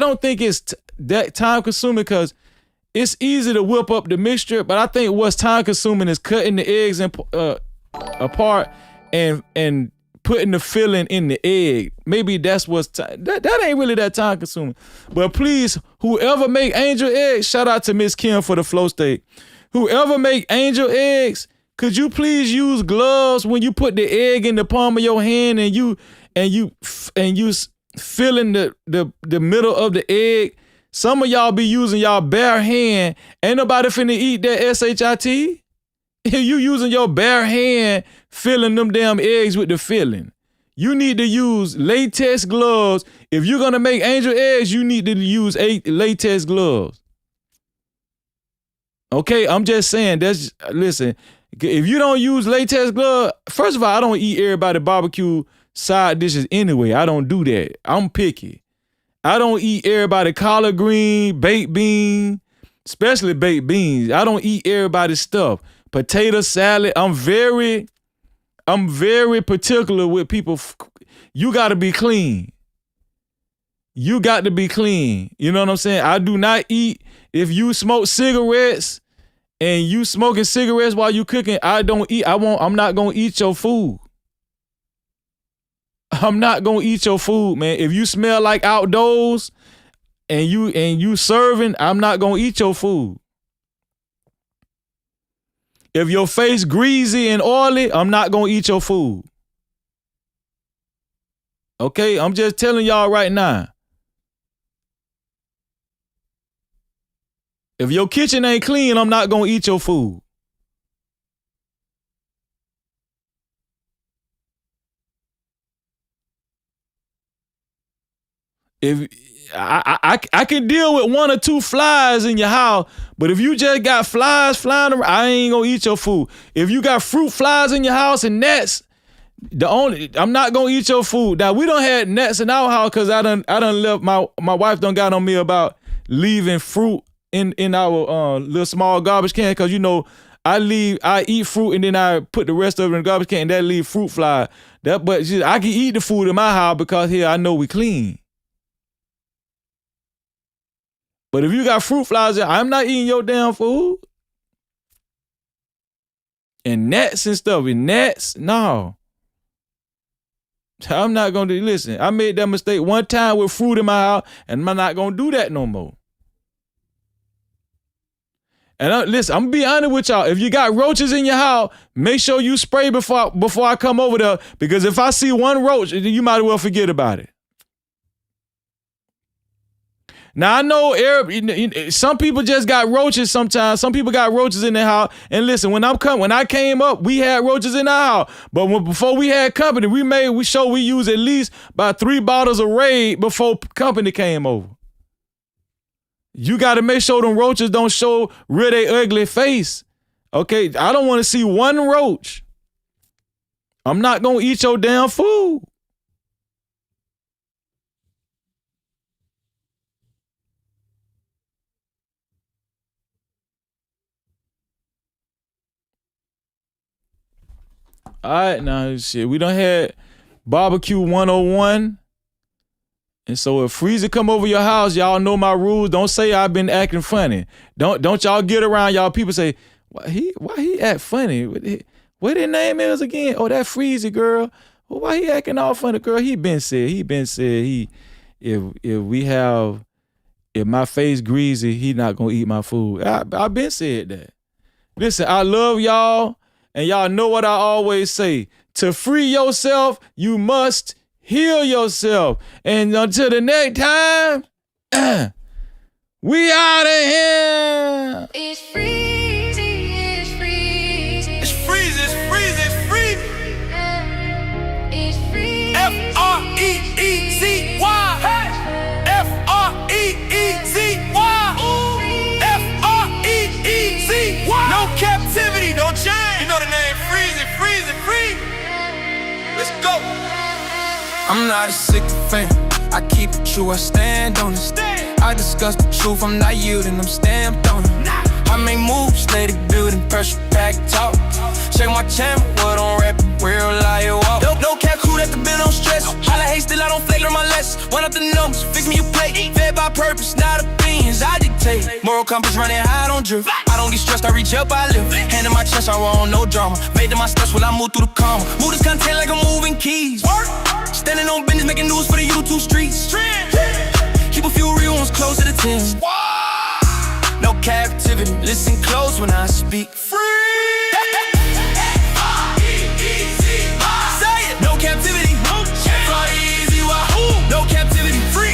Speaker 1: don't think it's that time consuming, because it's easy to whip up the mixture. But I think what's time consuming is cutting the eggs apart and putting the filling in the egg. Maybe that's that ain't really that time consuming. But please, whoever make angel eggs, shout out to Miss Kim for the flow state. whoever make angel eggs, could you please use gloves when you put the egg in the palm of your hand and you filling the middle of the egg? Some of y'all be using y'all bare hand. Ain't nobody finna eat that SHIT. You using your bare hand filling them damn eggs with the filling. You need to use latex gloves. If you're gonna make angel eggs, you need to use latex gloves. Okay, I'm just saying, listen, if you don't use latex gloves, first of all, I don't eat everybody barbecue side dishes anyway. I don't do that. I'm picky. I don't eat everybody collard green, baked bean, especially baked beans. I don't eat everybody's stuff. Potato salad. I'm very particular with people. You got to be clean. You got to be clean. You know what I'm saying? I do not eat. If you smoke cigarettes and you smoking cigarettes while you cooking, I don't eat. I'm not going to eat your food. I'm not going to eat your food, man. If you smell like outdoors and you serving, I'm not going to eat your food. If your face greasy and oily, I'm not going to eat your food. Okay? I'm just telling y'all right now. If your kitchen ain't clean, I'm not going to eat your food. If I can deal with 1 or 2 flies in your house, but if you just got flies flying around, I ain't gonna eat your food. If you got fruit flies in your house and gnats, I'm not gonna eat your food. Now we don't have gnats in our house because I done left my wife done got on me about leaving fruit in our little small garbage can, because you know I eat fruit and then I put the rest of it in the garbage can and that leave fruit fly. But I can eat the food in my house because here I know we clean. But if you got fruit flies there, I'm not eating your damn food. And gnats and stuff, no. I'm not going to, listen, I made that mistake one time with fruit in my house, and I'm not going to do that no more. And listen, I'm going to be honest with y'all. If you got roaches in your house, make sure you spray before I come over there, because if I see one roach, you might as well forget about it. Now, I know some people just got roaches sometimes. Some people got roaches in their house. And listen, when I came up, we had roaches in our house. But before we had company, we used at least about 3 bottles of Raid before company came over. You got to make sure them roaches don't show real they ugly face. Okay, I don't want to see one roach. I'm not going to eat your damn food. All right, now shit, we done had barbecue 101. And so if Freezer come over your house, y'all know my rules. Don't say I've been acting funny. Don't y'all get around y'all people say, why he act funny? What his name is again? Oh, that Freezer girl. Well, why he acting all funny, girl? He been said if my face greasy, he not gonna eat my food. I been said that. Listen, I love y'all. And y'all know what I always say. To free yourself, you must heal yourself. And until the next time, we out of here.
Speaker 8: It's freezing, it's freezing. It's freezing, it's freezing, it's freezing. It's freezing. F-R-E-E-Z-Y. F-R-E-E-Z-Y. F-R-E-E-Z-Y. No captivity, no change. You know the name, freezing, freezing, freezing. Let's go. I'm not a sycophant. I keep it true, I stand on it. I discuss the truth, I'm not yielding, I'm stamped on it. I make moves, steady building, pressure pack talk. Check my channel, what on rap, real liar walk. No cap crew that the bill don't stress. Holla hate, still I don't flake, learn my lessons. One up the numbers, fix me a plate. Fed by purpose, not opinions, I dictate. Moral compass running high, I don't drift. I don't get stressed, I reach up, I lift. Hand in my chest, I want no drama. Made to my steps while I move through the karma. Move this content like I'm moving keys. Standing on business, making news for the YouTube streets. Keep a few real ones close to the 10. no captivity. Listen close when I speak. Free. Say it. No captivity. No captivity. Free.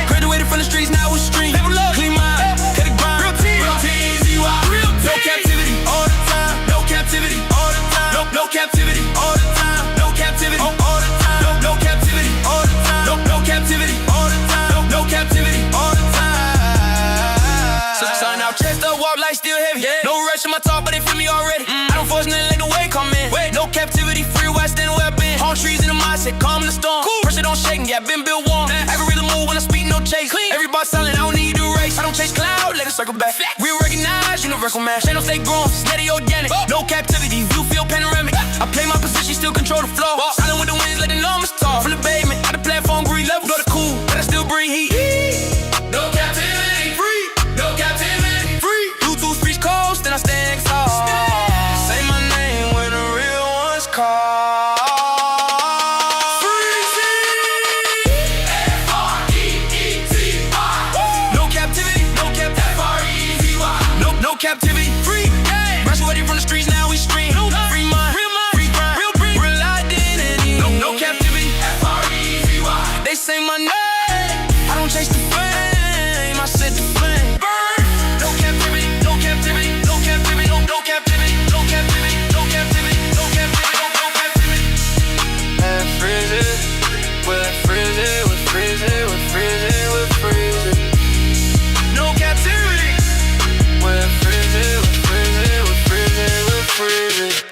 Speaker 8: Graduated from the streets, now we stream. Level up, clean mind, cut it grind. Real team, real team. No captivity all the time. No captivity all the time. No captivity all the time. No captivity all the time. No captivity all the time. No captivity all the time. No captivity all the time. So now chest up, walk like still heavy. No rush in my talk, but they feel me already. I don't force nothing, let the way come in. No captivity, free west and where I've been. Palm trees in the mindset, calm in the storm. Pressure don't shake, yeah, been built warm. I can really move when I speak, no chase. Every boss silent, I don't need to race. I don't chase cloud, let it circle back. Real recognize, universal man. Channel stay growing, steady organic. No captivity, view feel panoramic. I play my position, still control the flow. Silent with the winds, let the numbers talk. From the pavement, out the platform, green level. Go to cool, but I still breathe heat. No captivity, free. No captivity, free. Bluetooth speech coast, then I stand tall. Say my name when the real ones call. Captivity, free. Graduated from the streets, now we stream. Free mind, free grind, real identity. No captivity, F-R-E-E-Y. They say my name, I don't chase the fame, I set the flame. Burn. No captivity, no captivity, no captivity, no captivity, no captivity, no captivity, no captivity, no captivity. And freeze it, we'll freeze it, we'll freeze it, we'll freeze it, we'll freeze it. No captivity, we'll freeze it, we'll freeze it, we'll freeze it, we'll freeze it.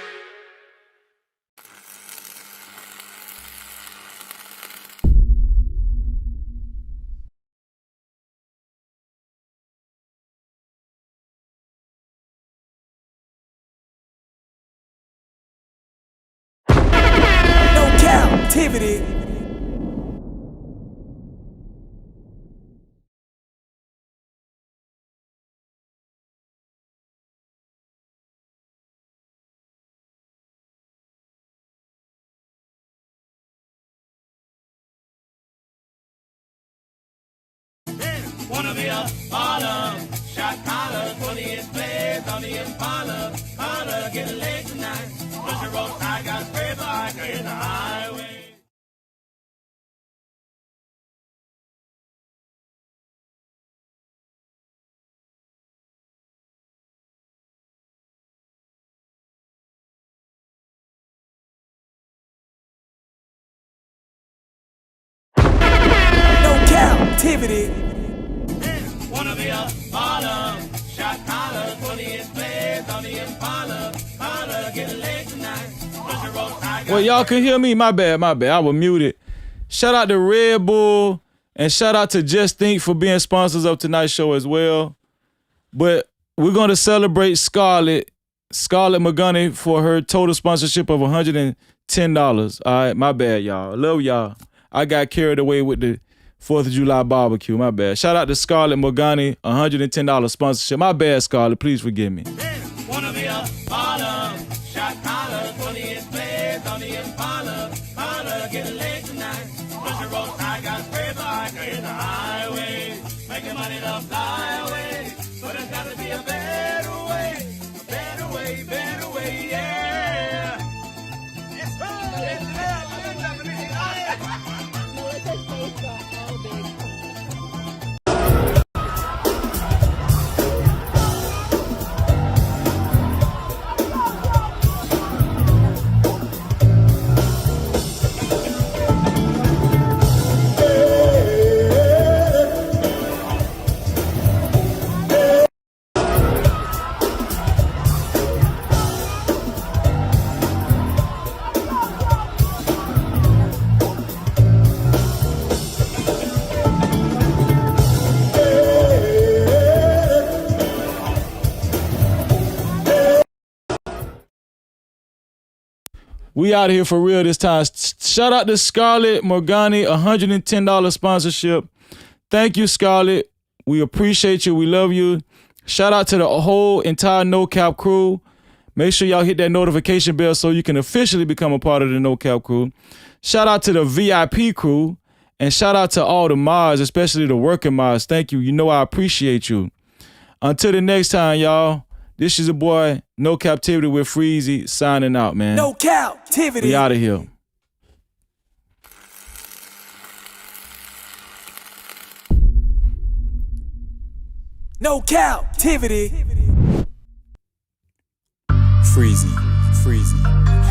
Speaker 8: No captivity.
Speaker 2: Wanna be a baller, shot collar, 20-inch blades on the Impala. Holla, get a leg tonight. Push a rope, I got spray vodka in the highway.
Speaker 8: No captivity.
Speaker 2: Wanna be a baller, shot collar, 20-inch blades on the Impala. Holla, get a leg tonight. Push a rope, I got.
Speaker 1: Well, y'all can hear me. My bad. I was muted. Shout out to Red Bull and shout out to Just Think for being sponsors of tonight's show as well. But we're going to celebrate Scarlett McGunny for her total sponsorship of $110. All right, my bad, y'all. I love y'all. I got carried away with the 4th of July barbecue. My bad. Shout out to Scarlett McGunny, $110 sponsorship. My bad, Scarlett. Please forgive me.
Speaker 2: Wanna be a baller, shot collar, 20-inch blades on the Impala. Holla, get a leg tonight. Push a rope, I got spray vodka in the highway. Making money to fly away, but there's gotta be a better way, better way, yeah. It's fun, it's love,
Speaker 1: We out of here for real this time. Shout out to Scarlett Morgani, $110 sponsorship. Thank you, Scarlett. We appreciate you. We love you. Shout out to the whole entire No Cap crew. Make sure y'all hit that notification bell so you can officially become a part of the No Cap crew. Shout out to the VIP crew. And shout out to all the mods, especially the working mods. Thank you. You know I appreciate you. Until the next time, y'all, this is your boy, No Captivity with Freezy, signing out, man.
Speaker 8: No captivity.
Speaker 1: We out of here.
Speaker 8: No captivity. Freezy, freezy.